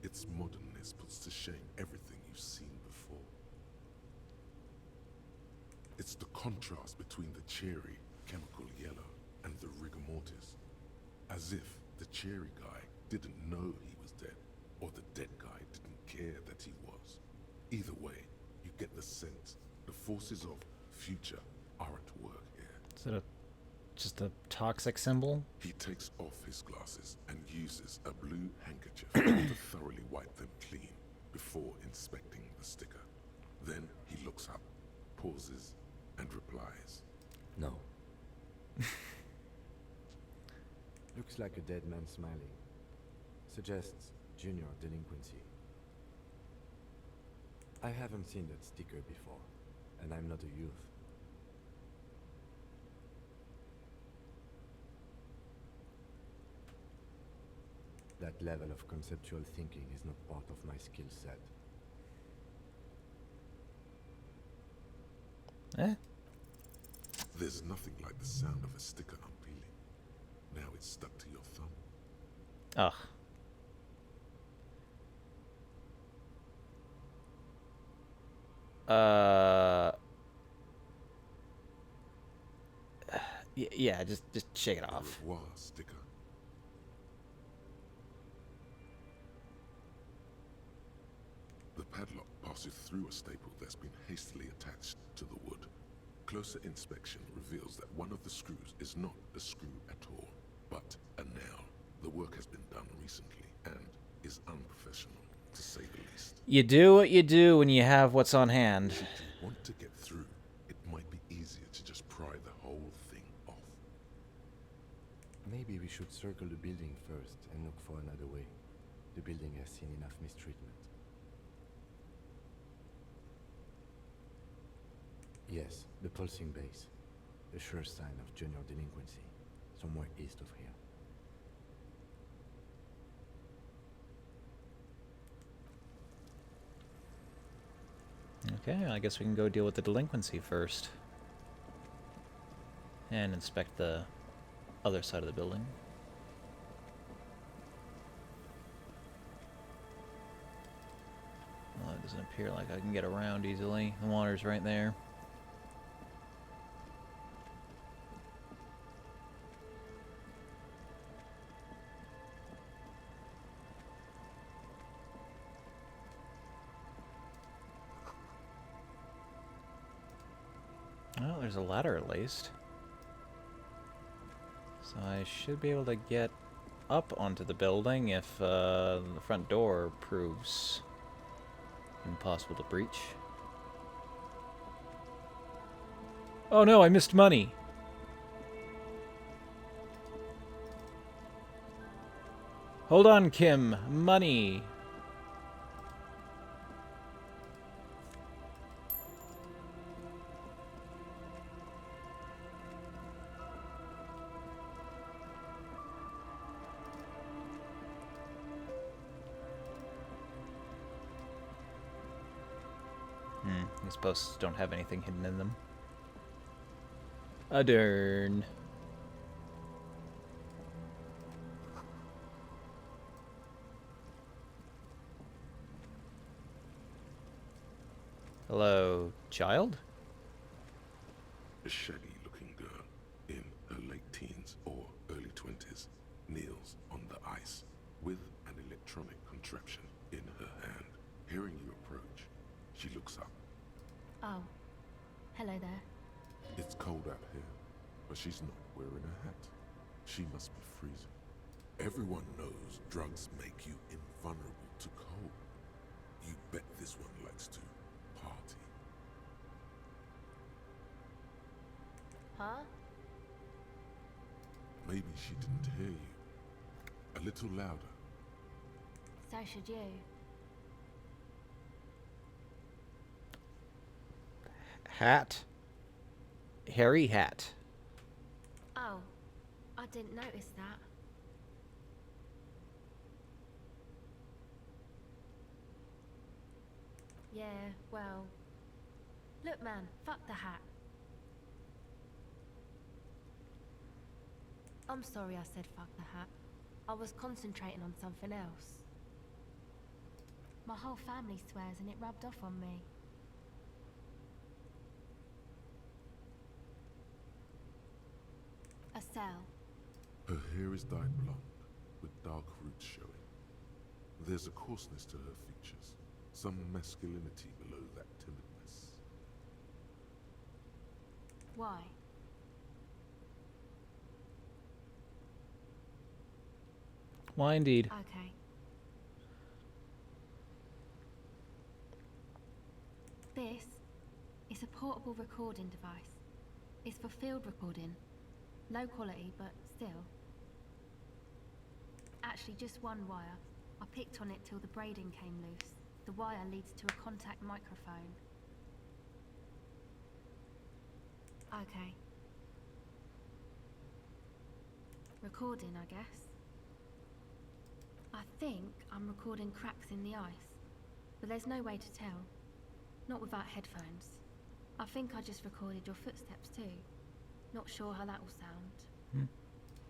Its modernness puts to shame everything you've seen before. It's the contrast between the cheery, chemical yellow and the rigor mortis. As if the cheery guy didn't know he was dead, or the dead guy didn't care that he was. Either way, you get the sense the forces of future are at work here. Is it just a toxic symbol? He takes off his glasses and uses a blue handkerchief to thoroughly wipe them clean before inspecting the sticker. Then he looks up, pauses, and replies. No. Looks like a dead man smiling. Suggests junior delinquency. I haven't seen that sticker before, and I'm not a youth. That level of conceptual thinking is not part of my skill set. Eh? There's nothing like the sound of a sticker unpeeling. Now it's stuck to your thumb. Ugh. Yeah, just shake it off. Au revoir sticker. The padlock passes through a staple that's been hastily attached to the wood. Closer inspection reveals that one of the screws is not a screw at all, but a nail. The work has been done recently and is unprofessional, to say the least. You do what you do when you have what's on hand. Should you want to get through, it might be easier to just pry the whole thing off. Maybe we should circle the building first and look for another way. The building has seen enough mistreatment. Yes, the pulsing base. A sure sign of junior delinquency. Somewhere east of here. Okay, I guess we can go deal with the delinquency first. And inspect the other side of the building. Well, it doesn't appear like I can get around easily. The water's right there. there's a ladder at least. So I should be able to get up onto the building if the front door proves impossible to breach. Oh no, I missed money! Hold on, Kim. Money! These posts don't have anything hidden in them. Darn. Hello, child? A shaggy-looking girl in her late teens or early 20s kneels on the ice with an electronic contraption in her hand. Hearing you approach, she looks up. Oh. Hello there. It's cold out here, but she's not wearing a hat. She must be freezing. Everyone knows drugs make you invulnerable to cold. You bet this one likes to party. Huh? Maybe she didn't hear you. A little louder. So should you. Hat. Hairy hat. Oh. I didn't notice that. Yeah, well... Look, man, fuck the hat. I'm sorry I said fuck the hat. I was concentrating on something else. My whole family swears and it rubbed off on me. A cell. Her hair is dyed blonde, with dark roots showing. There's a coarseness to her features, some masculinity below that timidness. Why? Why indeed? Okay. This is a portable recording device. It's for field recording. Low quality, but still. Actually, just one wire. I picked on it till the braiding came loose. The wire leads to a contact microphone. Okay. Recording, I guess. I think I'm recording cracks in the ice, but there's no way to tell. Not without headphones. I think I just recorded your footsteps too. Not sure how that will sound.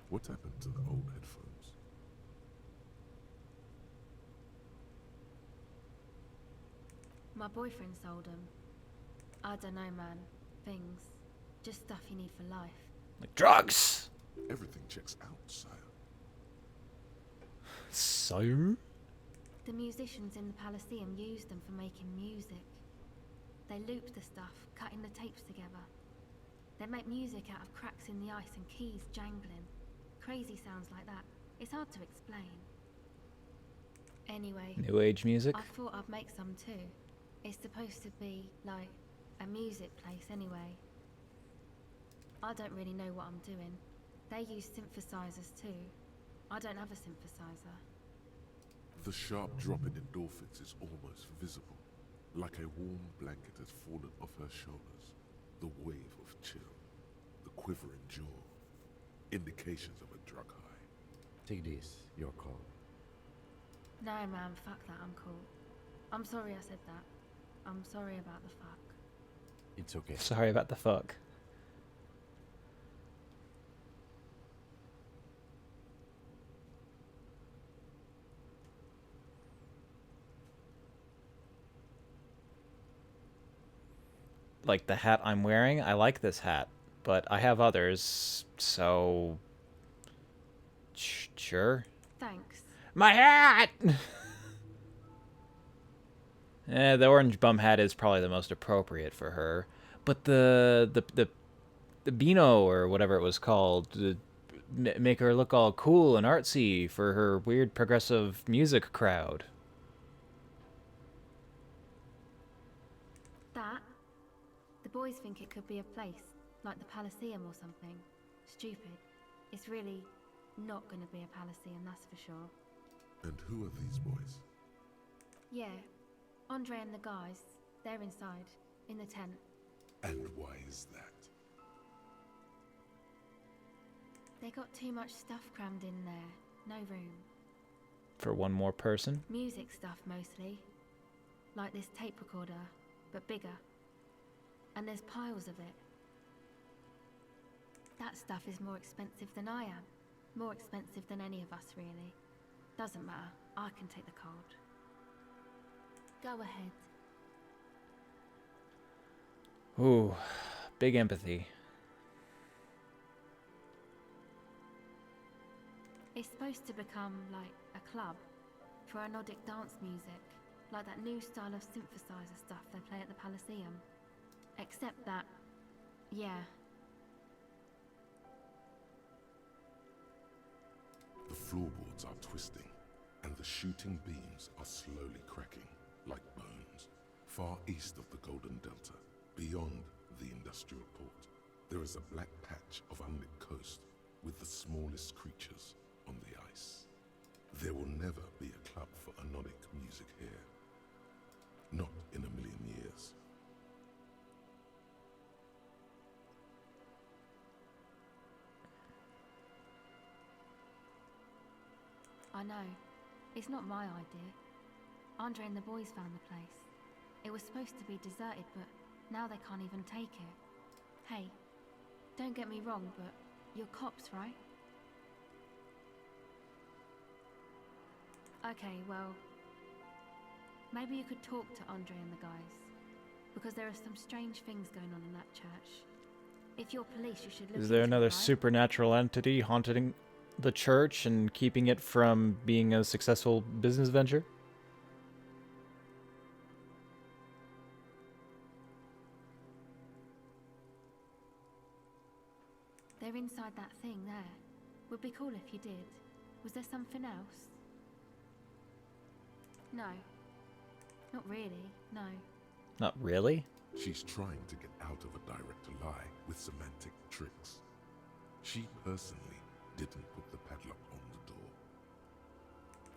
What happened to the old headphones? My boyfriend sold them. I don't know, man. Things. Just stuff you need for life. Like drugs! Everything checks out, sire. Sire? The musicians in the Elysium used them for making music. They looped the stuff, cutting the tapes together. They make music out of cracks in the ice and keys jangling. Crazy sounds like that. It's hard to explain. Anyway. New age music? I thought I'd make some too. It's supposed to be, like, a music place anyway. I don't really know what I'm doing. They use synthesizers too. I don't have a synthesizer. The sharp drop in endorphins is almost visible, like a warm blanket has fallen off her shoulders. The wave of chill, the quivering jaw, indications of a drug high. Take this, your call. No, man, fuck that, I'm cool. I'm sorry I said that. I'm sorry about the fuck. It's okay. Sorry about the fuck. Like the hat I'm wearing, I like this hat, but I have others, so sure. Thanks. My hat! The orange bum hat is probably the most appropriate for her, but the the Beano or whatever it was called, to make her look all cool and artsy for her weird progressive music crowd. That? The boys think it could be a place, like the Palaceum or something. Stupid. It's really not gonna be a Palaceum, that's for sure. And who are these boys? Yeah, Andre and the guys, they're inside, in the tent. And why is that? They got too much stuff crammed in there, no room. For one more person? Music stuff mostly. Like this tape recorder, but bigger. And there's piles of it. That stuff is more expensive than I am. More expensive than any of us, really. Doesn't matter, I can take the cold. Go ahead. Ooh, big empathy. It's supposed to become like a club for anodic dance music, like that new style of synthesizer stuff they play at the Palaceum. Except that, yeah. The floorboards are twisting, and the shooting beams are slowly cracking, like bones. Far east of the Golden Delta, beyond the industrial port, there is a black patch of unlit coast with the smallest creatures on the ice. There will never be a club for anodic music here. Not in a million years. I know. It's not my idea. Andre and the boys found the place. It was supposed to be deserted, but now they can't even take it. Hey, don't get me wrong, but you're cops, right? Okay, well, maybe you could talk to Andre and the guys, because there are some strange things going on in that church. If you're police, you should look Is there into another it, right? supernatural entity haunting the church and keeping it from being a successful business venture? They're inside that thing there. Would be cool if you did. Was there something else? No. Not really, no. Not really? She's trying to get out of a direct lie with semantic tricks. She personally didn't put the padlock on the door.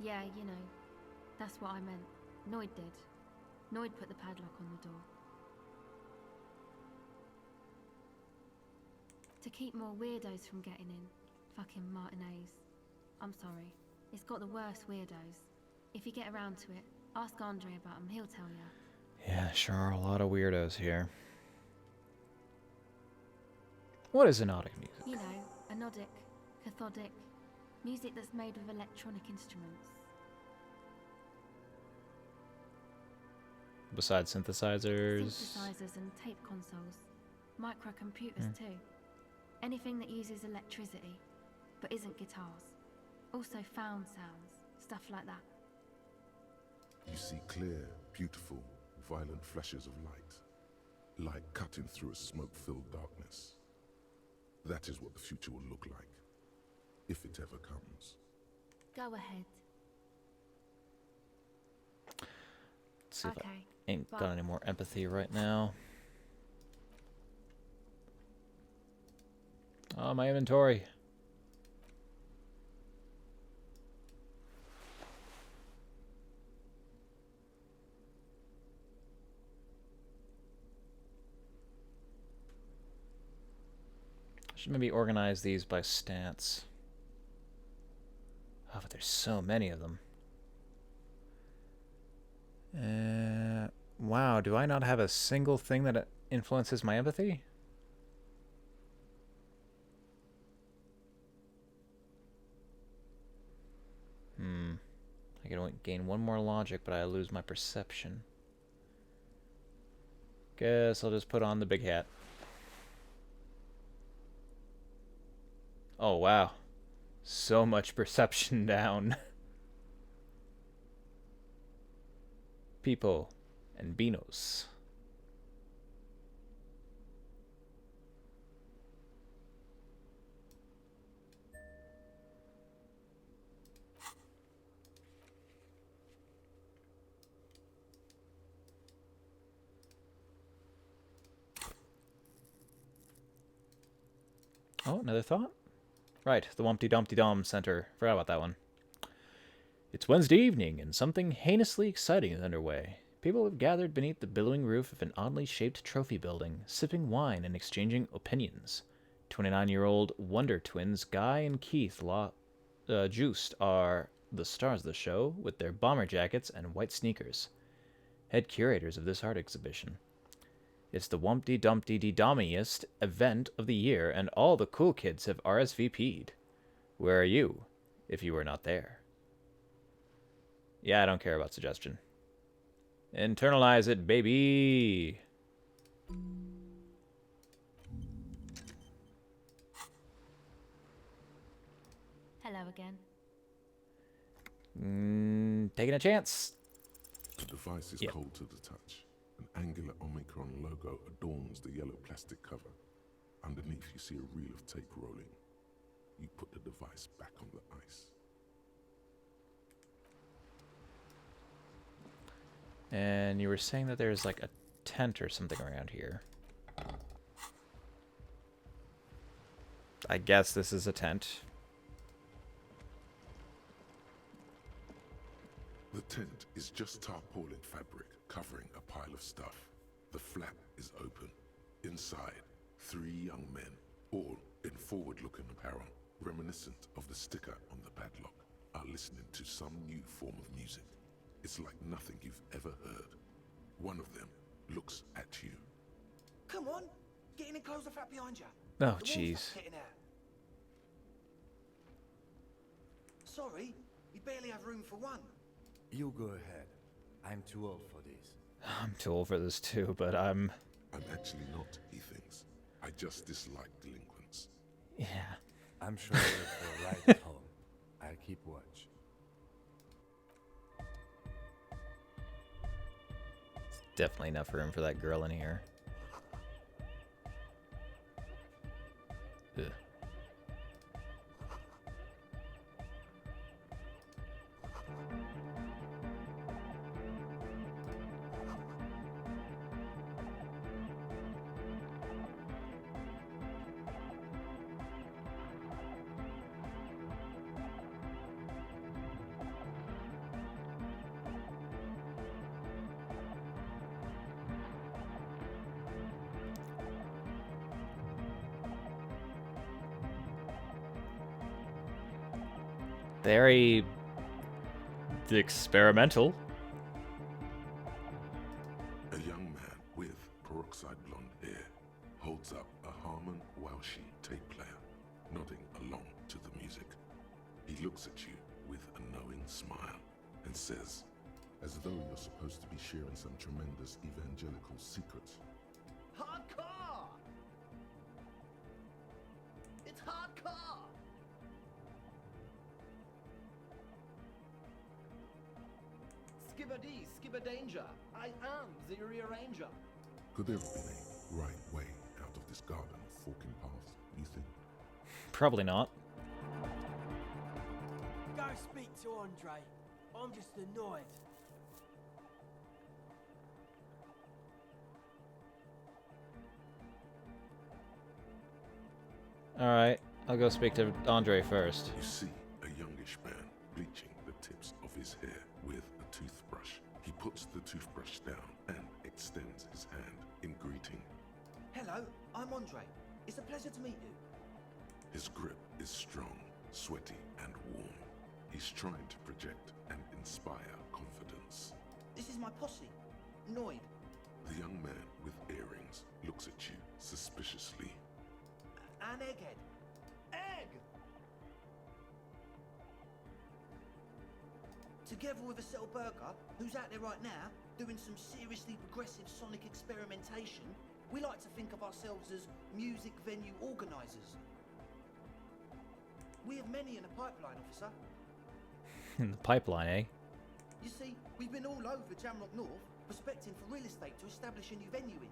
Yeah, you know. That's what I meant. Noid did. Noid put the padlock on the door. To keep more weirdos from getting in. Fucking Martinez. I'm sorry. It's got the worst weirdos. If you get around to it, ask Andre about him, he'll tell you. Yeah, sure are a lot of weirdos here. What is anodic music? You know, anodic, cathodic, music that's made with electronic instruments. Besides synthesizers? Synthesizers and tape consoles. Microcomputers too. Anything that uses electricity, but isn't guitars. Also found sounds, stuff like that. You see clear, beautiful, violent flashes of light. Light cutting through a smoke-filled darkness. That is what the future will look like, if it ever comes. Go ahead. Let's see if Okay, I ain't got any more empathy right now. Oh, my inventory. I should maybe organize these by stats. Oh, but there's so many of them. Wow, do I not have a single thing that influences my empathy? I can only gain one more logic, but I lose my perception. Guess I'll just put on the big hat. Oh, wow. So much perception down. People and Beanos. another thought? Right, the Wumpty Dumpty Dom Center. Forgot about that one. It's Wednesday evening, and something heinously exciting is underway. People have gathered beneath the billowing roof of an oddly shaped trophy building, sipping wine and exchanging opinions. 29-year-old Wonder Twins Guy and Keith Joost are the stars of the show, with their bomber jackets and white sneakers. Head curators of this art exhibition. It's the Wumpty Dumpty Dommiest event of the year, and all the cool kids have RSVP'd. Where are you, if you were not there? Yeah, I don't care about suggestion. Internalize it, baby! Hello again. Taking a chance. The device is cold to the touch. An angular Omicron logo adorns the yellow plastic cover. Underneath, you see a reel of tape rolling. You put the device back on the ice. And you were saying that there's like a tent or something around here. I guess this is a tent. The tent is just tarpaulin fabric covering a pile of stuff. The flap is open. Inside, 3 young men, all in forward-looking apparel, reminiscent of the sticker on the padlock, are listening to some new form of music. It's like nothing you've ever heard. One of them looks at you. Come on, get in and close the flap behind you. Oh, jeez. Sorry, we barely have room for one. You go ahead. I'm too old for this. I'm too old for this too, but I'm actually not, he thinks. I just dislike delinquents. Yeah. I'm sure you're right at home. I'll keep watch. Definitely enough room for that girl in here. Ugh. Very experimental. A young man with peroxide blonde hair holds up a Harman Welshi tape player, nodding along to the music. He looks at you with a knowing smile and says, as though you're supposed to be sharing some tremendous evangelical secrets, Hardcore! It's hardcore! Skibber-dee, skibber-danger. I am the rearranger. could there have been a right way out of this garden of forking paths, you think? Probably not. Go speak to Andre. I'm just annoyed. Alright, I'll go speak to Andre first. You see a youngish man bleaching the tips of his hair with a toothbrush. He puts the toothbrush down and extends his hand in greeting. Hello, I'm Andre. It's a pleasure to meet you. His grip is strong, sweaty, and warm. He's trying to project and inspire confidence. This is my posse, Noid. The young man with earrings looks at you suspiciously. And Egghead. Egg! Together with Acetylberger, Burger, who's out there right now, doing some seriously progressive sonic experimentation, we like to think of ourselves as music venue organisers. We have many in the pipeline, officer. In the pipeline, eh? You see, we've been all over Jamrock North, prospecting for real estate to establish a new venue in.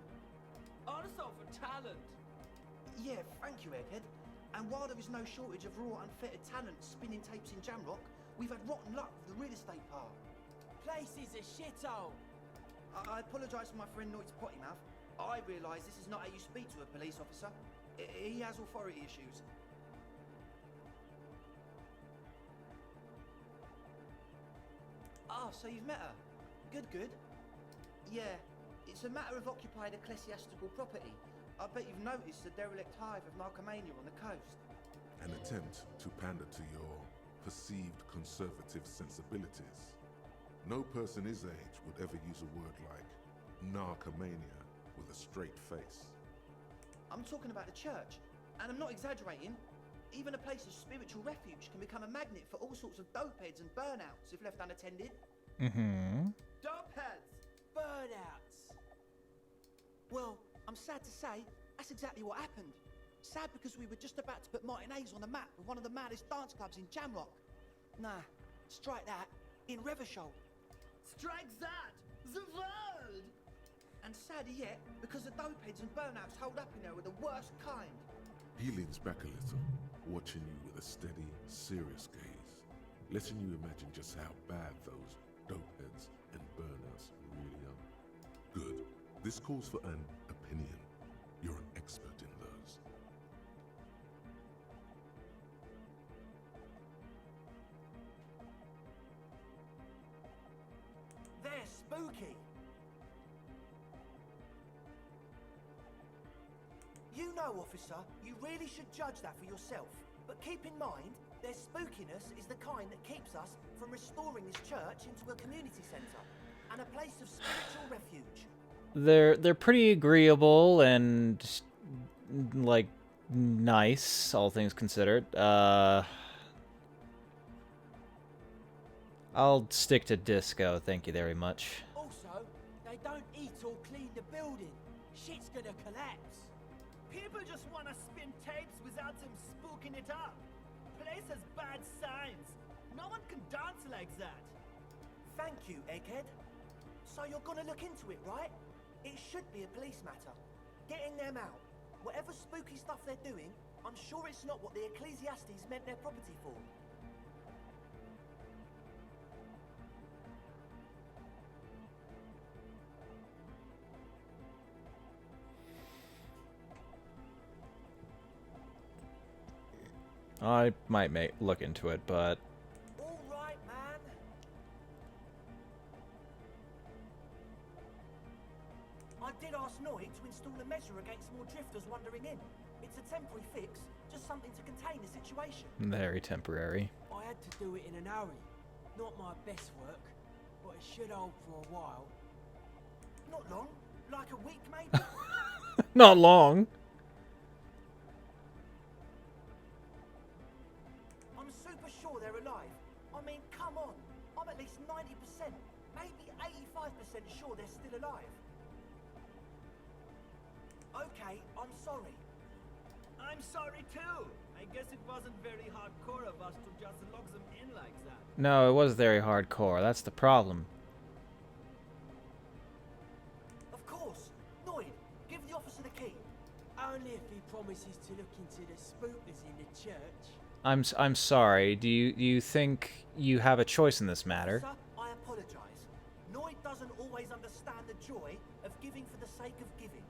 Also for talent! Yeah, thank you, Egghead. And while there is no shortage of raw, unfettered talent spinning tapes in Jamrock, we've had rotten luck with the real estate part. Place is a shithole! I apologise for my friend Noit's potty mouth. I realise this is not how you speak to a police officer. He has authority issues. so you've met her. Good, good. Yeah, it's a matter of occupied ecclesiastical property. I bet you've noticed the derelict hive of Narcomania on the coast. An attempt to pander to your perceived conservative sensibilities. No person his age would ever use a word like narcomania with a straight face. I'm talking about the church, and I'm not exaggerating. Even a place of spiritual refuge can become a magnet for all sorts of dopeheads and burnouts if left unattended. Mm-hmm. Dopeheads! Burnouts! Well, I'm sad to say, that's exactly what happened. Sad because we were just about to put Martinez on the map with one of the maddest dance clubs in Jamrock. Nah, strike that, in Reversholt. Strike that! The world! And sadder yet, because the dopeheads and burnouts holed up in there were the worst kind. He leans back a little, watching you with a steady, serious gaze, letting you imagine just how bad those dopeheads and burnouts really are. Good. This calls for an opinion. You're an expert in those. They're spooky. You know, officer, you really should judge that for yourself. But keep in mind, their spookiness is the kind that keeps us from restoring this church into a community centre and a place of spiritual refuge. They're pretty agreeable and like nice, all things considered. I'll stick to disco, thank you very much. Also, they don't eat or clean the building. Shit's gonna collapse. People just want to spin tapes without them spooking it up. Place has bad signs. No one can dance like that. Thank you, Egghead. So you're gonna look into it, right? It should be a police matter. Getting them out. Whatever spooky stuff they're doing, I'm sure it's not what the Ecclesiastes meant their property for. I might look into it, but All right, man. I did ask Noy to install a measure against more drifters wandering in. It's a temporary fix, just something to contain the situation. very temporary. I had to do it in an hurry. Not my best work, but it should hold for a while. Not long, like a week maybe. Not long. I'm super sure they're alive. I mean, come on. I'm at least 90%, maybe 85% sure they're still alive. Okay, I'm sorry. I'm sorry too. I guess it wasn't very hardcore of us to just lock them in like that. No, it was very hardcore. That's the problem. Of course. Noid, give the officer the key. Only if he promises to look into the spookers in the church. I'm sorry. Do you think you have a choice in this matter? Sir, I apologize. Noid doesn't always understand the joy of giving for the sake of giving.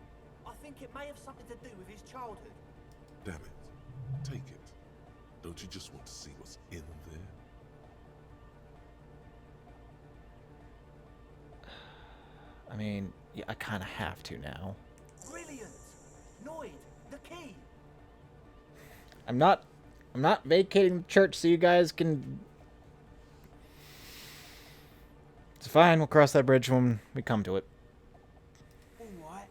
I think it may have something to do with his childhood. Damn it. Take it. Don't you just want to see what's in there? I mean, yeah, I kind of have to now. Brilliant. Noid, the key. I'm not vacating the church so you guys can... It's fine, we'll cross that bridge when we come to it. All right.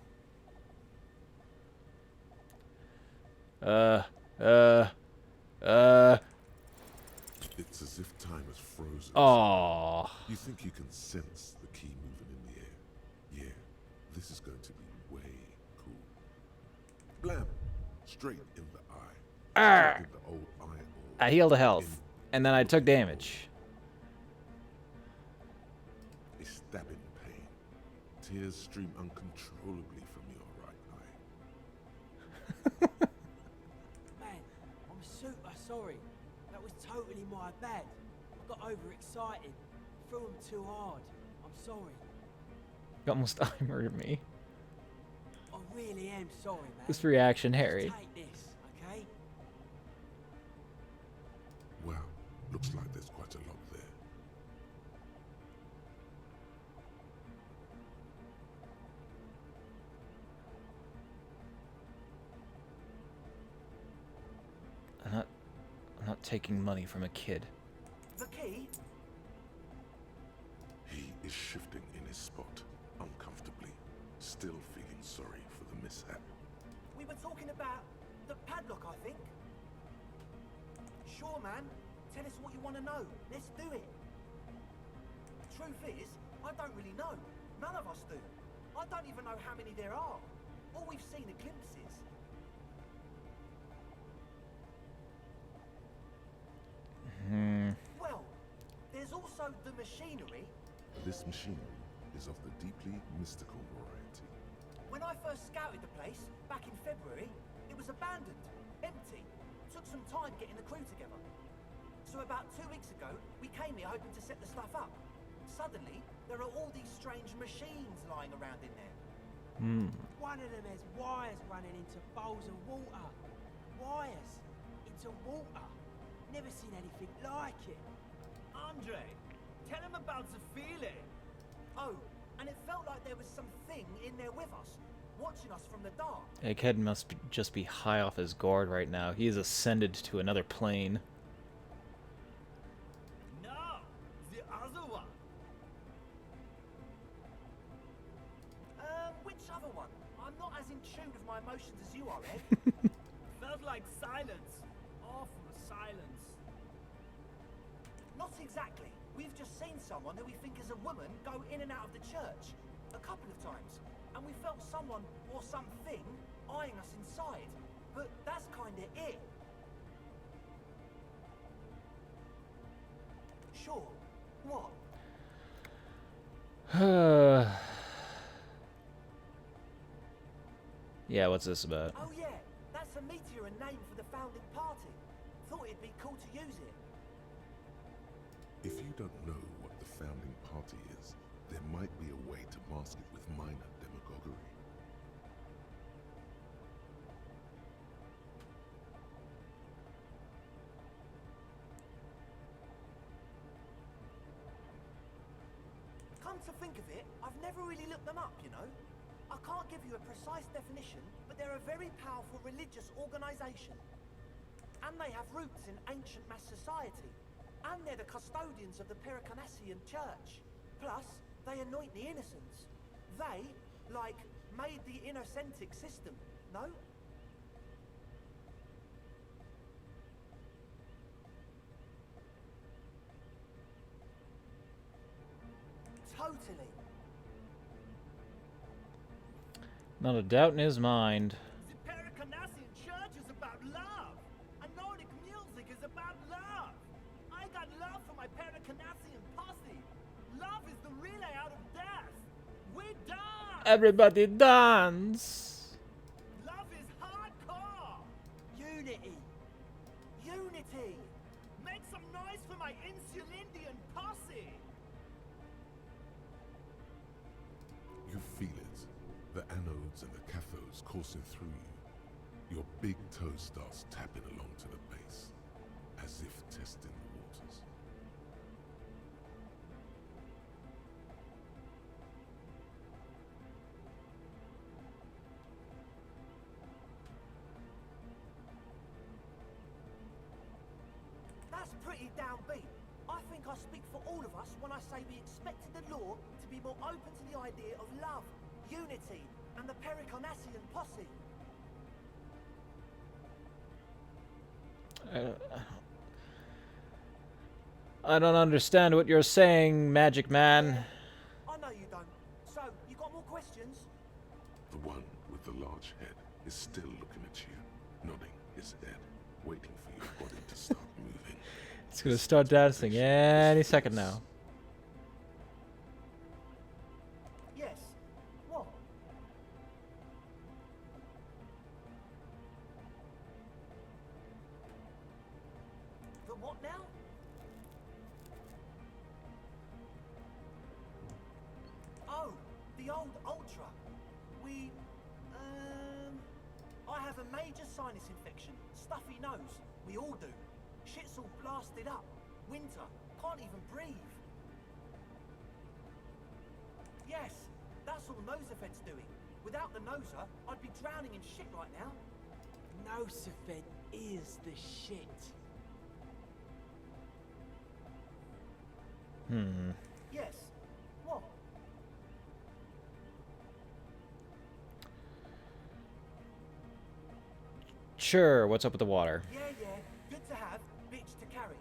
It's as if time has frozen. Aww. You think you can sense the key moving in the air? Yeah, this is going to be way cool. Blam! Straight in the eye. Straight in the old eye. I healed a health, and then I took damage. A stabbing pain. Tears stream uncontrollably from your right eye. Man, I'm super sorry. That was totally my bad. I got overexcited. Threw him too hard. I'm sorry. You almost murdered me. I really am sorry, man. This reaction, Harry. Take this, okay? Wow, looks like there's quite a lot there. taking money from a kid. The key? He is shifting in his spot, uncomfortably, still feeling sorry for the mishap. We were talking about the padlock, I think. Sure, man. Tell us what you want to know. Let's do it. Truth is, I don't really know. None of us do. I don't even know how many there are. All we've seen are glimpses. Well, there's also the machinery. This machinery is of the deeply mystical variety. When I first scouted the place, back in February, it was abandoned, empty. Took some time getting the crew together. So about 2 weeks ago, we came here hoping to set the stuff up. Suddenly, there are all these strange machines lying around in there. One of them has wires running into bowls of water. Wires into water. Never seen anything like it. Andre, tell him about the feeling. Oh, and it felt like there was something in there with us, watching us from the dark. Egghead must just be high off his gourd right now. He has ascended to another plane. No, the other one. Which other one? I'm not as in tune with my emotions as you are, Ed. Felt like silence. Awful silence. Not exactly. We've just seen someone who we think is a woman go in and out of the church a couple of times. And we felt someone or something eyeing us inside. But that's kinda it. Sure. What? Yeah, what's this about? Oh yeah, that's a meteor and name for the founding party. Thought it'd be cool to use it. If you don't know what the founding party is, there might be a way to mask it with minor demagoguery. Come to think of it, I've never really looked them up, you know? I can't give you a precise definition, but they're a very powerful religious organization. And they have roots in ancient mass society. And they're the custodians of the Pericarnassian Church. Plus, they anoint the innocents. They, like, made the innocentic system, no? Totally. Not a doubt in his mind. The Pericarnassian Church is about love. And Nordic music is about love. I got love for my Pericarnassian posse. Love is the relay out of death. We dance. Everybody dance. Love is hardcore. Unity. Unity. Make some noise for my Insulindian posse. You feel it. The anodes and the cathodes coursing through you. Your big toe starts tapping along to the base, as if testing the waters. That's pretty downbeat. I think I speak for all of us when I say we expected the law to be more open to the idea of love, unity, and the Pericarnassian posse. I don't understand what you're saying, Magic Man. I know you don't. So, you got more questions? The one with the large head is still looking at you, nodding his head, waiting for your body to start moving. It's gonna start dancing any second now. Yes. What? The what now? Oh, the old Ultra. I have a major sinus infection, stuffy nose. We all do. Shit's all blasted up. Winter. Can't even breathe. Yes, that's all Nosefed's doing. Without the Noser, I'd be drowning in shit right now. Nosefed is the shit. Yes. What? Sure, what's up with the water? Yeah, good to have, bitch to carry.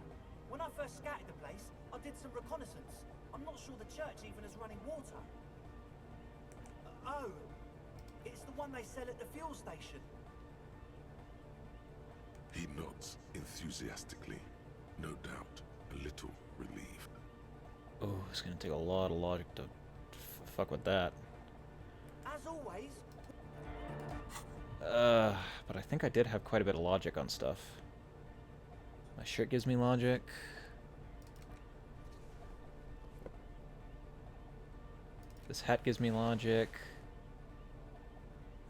When I first scouted the place, I did some reconnaissance. I'm not sure the church even has running water. Oh, it's the one they sell at the fuel station. He nods enthusiastically, no doubt a little relieved. Oh, it's gonna take a lot of logic to fuck with that. As always. But I think I did have quite a bit of logic on stuff. My shirt gives me logic. This hat gives me logic.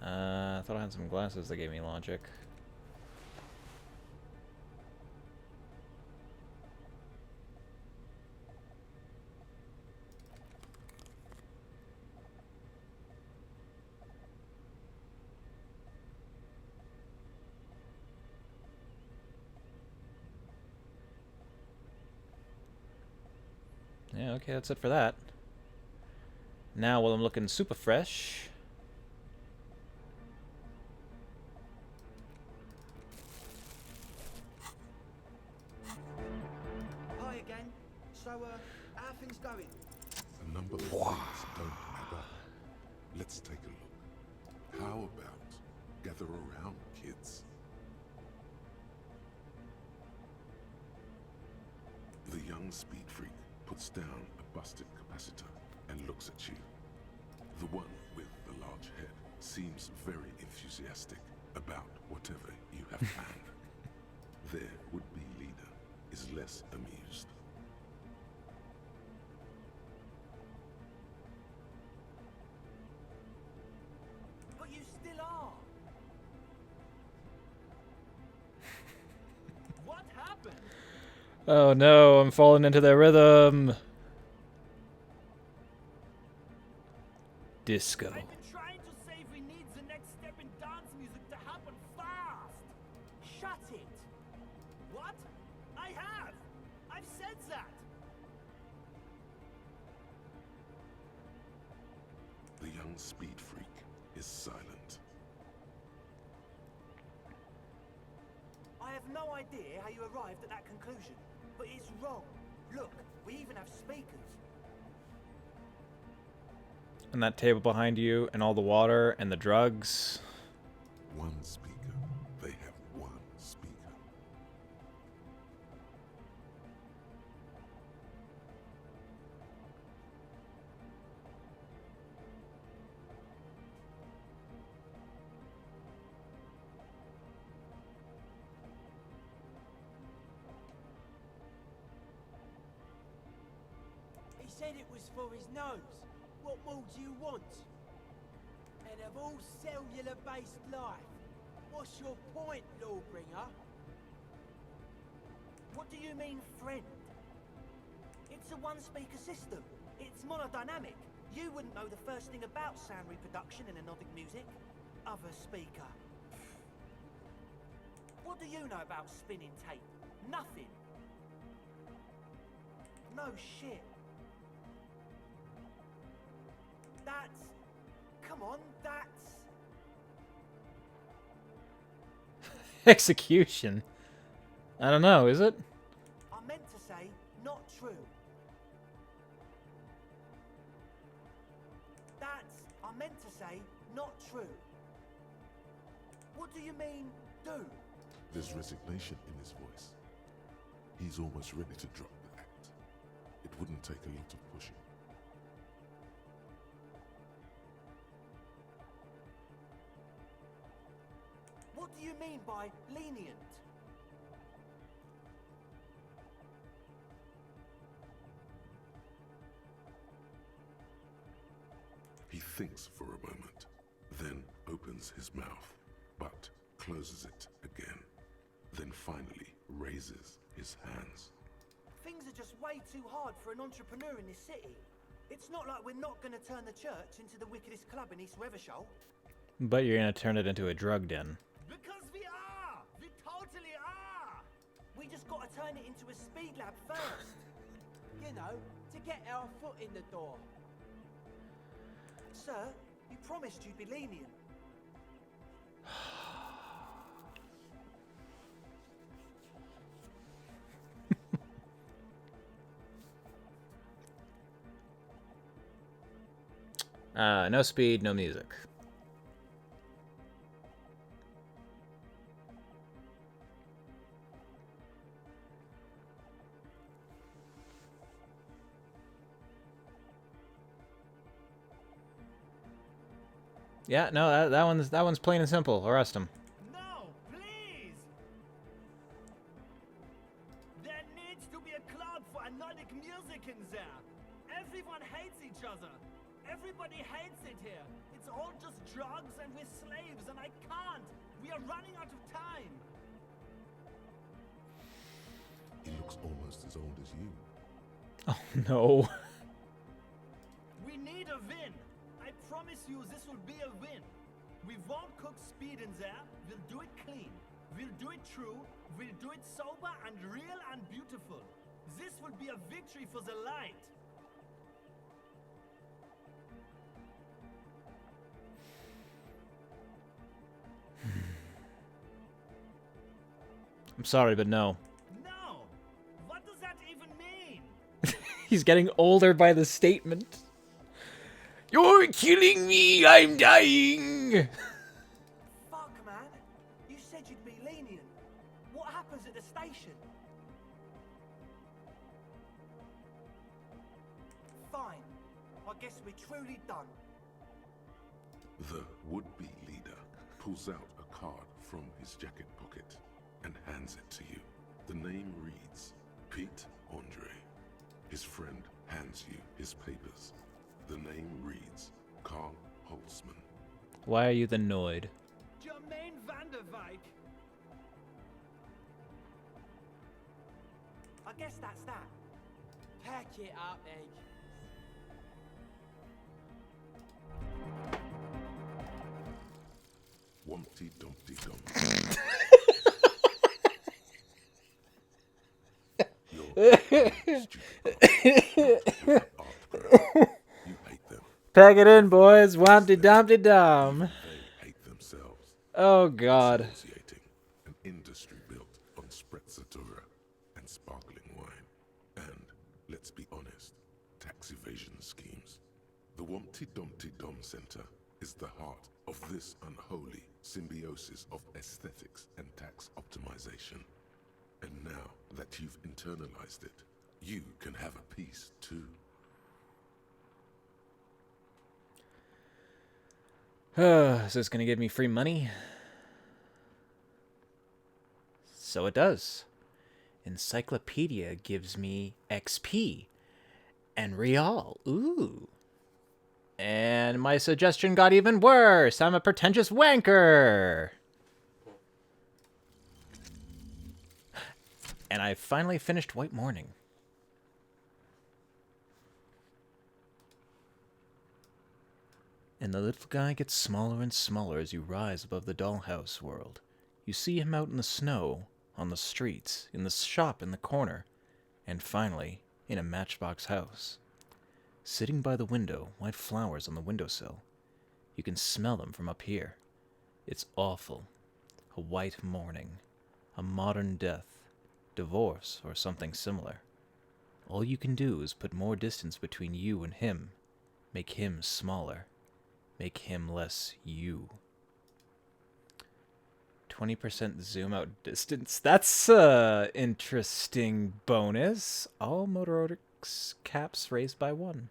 I thought I had some glasses that gave me logic. Yeah, okay, that's it for that. Now, while I'm looking super fresh... Hi again. So, how things going? A number of things don't add up. Let's take a look. How about gather around, kids? The young speed freak puts down a busted capacitor and looks at you. The one with the large head seems very enthusiastic about whatever you have planned. Their would-be leader is less amused. But you still are. What happened? Oh no, I'm falling into their rhythm. Disco. I've been trying to say we need the next step in dance music to happen fast. Shut it. What? I have. I've said that. The young speed freak is silent. I have no idea how you arrived at that conclusion, but it's wrong. Look, we even have speakers. And that table behind you, and all the water, and the drugs. One speaker. They have one speaker. He said it was for his nose. What more do you want? And of all cellular-based life, what's your point, Lawbringer? What do you mean, friend? It's a one-speaker system. It's monodynamic. You wouldn't know the first thing about sound reproduction in anodic music. Other speaker. What do you know about spinning tape? Nothing. No shit. That's... Come on, that's... Execution. I don't know, is it? I meant to say, not true. That's... I meant to say, not true. What do you mean, do? There's resignation in his voice. He's almost ready to drop the act. It wouldn't take a lot of pushing. What do you mean by lenient? He thinks for a moment, then opens his mouth, but closes it again, then finally raises his hands. Things are just way too hard for an entrepreneur in this city. It's not like we're not going to turn the church into the wickedest club in East Revershall. But you're gonna turn it into a drug den. Because we are! We totally are! We just got to turn it into a speed lab first. You know, to get our foot in the door. Sir, you promised you'd be lenient. No speed, no music. Yeah, no, that one's plain and simple. Arrest him. No, please! There needs to be a club for Nordic music in there. Everyone hates each other. Everybody hates it here. It's all just drugs and we're slaves and I can't. We are running out of time. He looks almost as old as you. Oh no. We need a win. I promise you this will be a win. We won't cook speed in there. We'll do it clean. We'll do it true. We'll do it sober and real and beautiful. This will be a victory for the light. I'm sorry, but no. No! What does that even mean? He's getting older by the statement. You're killing me! I'm dying! Fuck, man. You said you'd be lenient. What happens at the station? Fine. I guess we're truly done. The would-be leader pulls out a card from his jacket pocket and hands it to you. The name reads Pete Andre. His friend hands you his papers. The name reads Carl Holtzman. Why are you the Noid? Jermaine van der Wijk. I guess that's that. Pack it up, egg. Wumpty Dumpty Dum. You hate them. Pack it in, boys. Wumpty Dumpty Dum. They hate themselves. Oh God. Associating an industry built on sprezzatura and sparkling wine. And, let's be honest, tax evasion schemes. The Wumpty Dumpty Dum Center is the heart of this unholy symbiosis of aesthetics and tax optimization. And now that you've internalized it, you can have a piece too. Is this gonna give me free money? So it does. Encyclopedia gives me XP and Real. Ooh. And my suggestion got even worse. I'm a pretentious wanker. And I finally finished White Morning. And the little guy gets smaller and smaller as you rise above the dollhouse world. You see him out in the snow, on the streets, in the shop in the corner, and finally, in a matchbox house. Sitting by the window, white flowers on the windowsill. You can smell them from up here. It's awful. A white morning. A modern death. Divorce, or something similar. All you can do is put more distance between you and him. Make him smaller. Make him less you. 20% zoom out distance. That's a interesting bonus. All motorics caps raised by 1.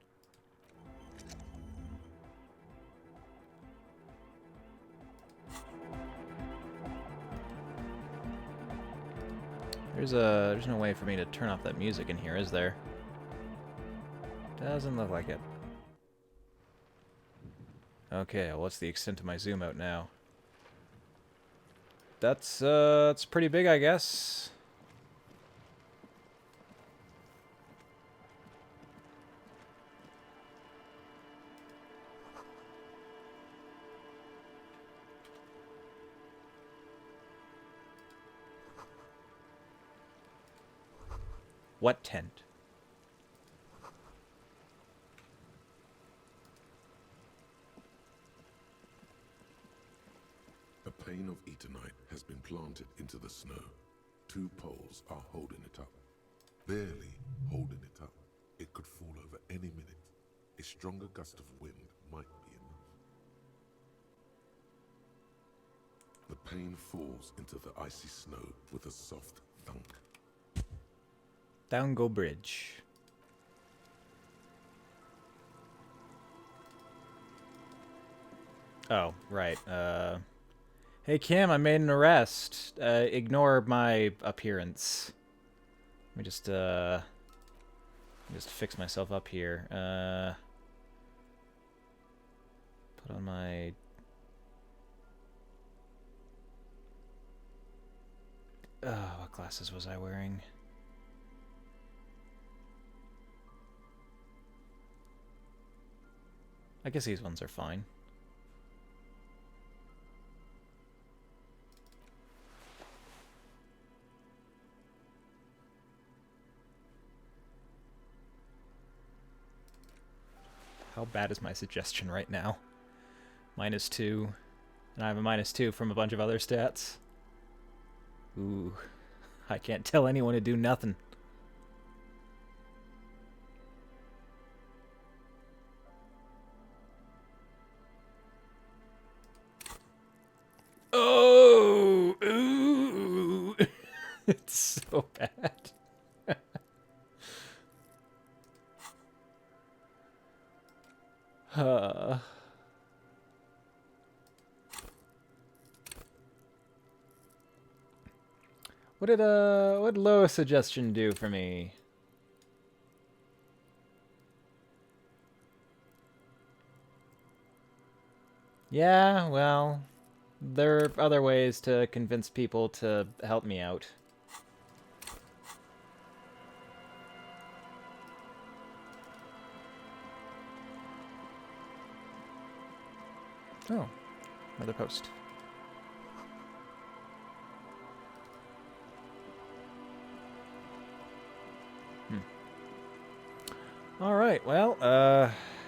There's no way for me to turn off that music in here, is there? Doesn't look like it. Okay, well, what's the extent of my zoom out now? That's pretty big, I guess. What tent? pane of Eternite has been planted into the snow. 2 poles are holding it up. Barely holding it up. It could fall over any minute. A stronger gust of wind might be enough. The pane falls into the icy snow with a soft thunk. Down go bridge. Oh, right. Hey Kim, I made an arrest. Ignore my appearance. Let me just fix myself up here. Put on my... what glasses was I wearing? I guess these ones are fine. How bad is my suggestion right now? -2. And I have a -2 from a bunch of other stats. Ooh. I can't tell anyone to do nothing. Oh! Ooh! It's so bad. What did Lois' suggestion do for me? Yeah, well, there are other ways to convince people to help me out. Oh, another post. Alright, well,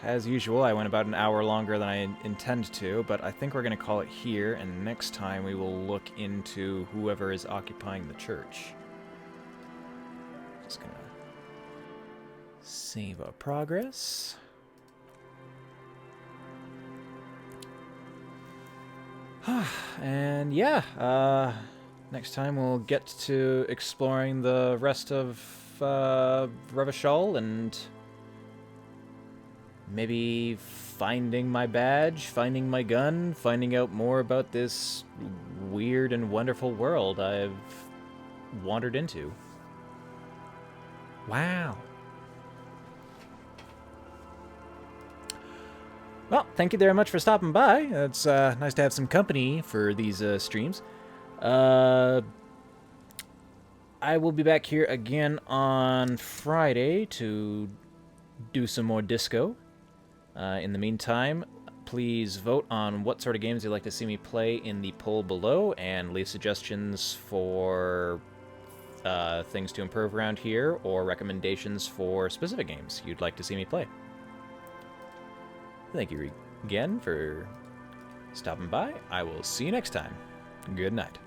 as usual, I went about an hour longer than I intend to, but I think we're going to call it here, and next time we will look into whoever is occupying the church. Just gonna save our progress. And yeah, next time we'll get to exploring the rest of Revachol and maybe finding my badge, finding my gun, finding out more about this weird and wonderful world I've wandered into. Wow. Well, thank you very much for stopping by. It's nice to have some company for these streams. I will be back here again on Friday to do some more disco. In the meantime, please vote on what sort of games you'd like to see me play in the poll below, and leave suggestions for things to improve around here, or recommendations for specific games you'd like to see me play. Thank you again for stopping by. I will see you next time. Good night.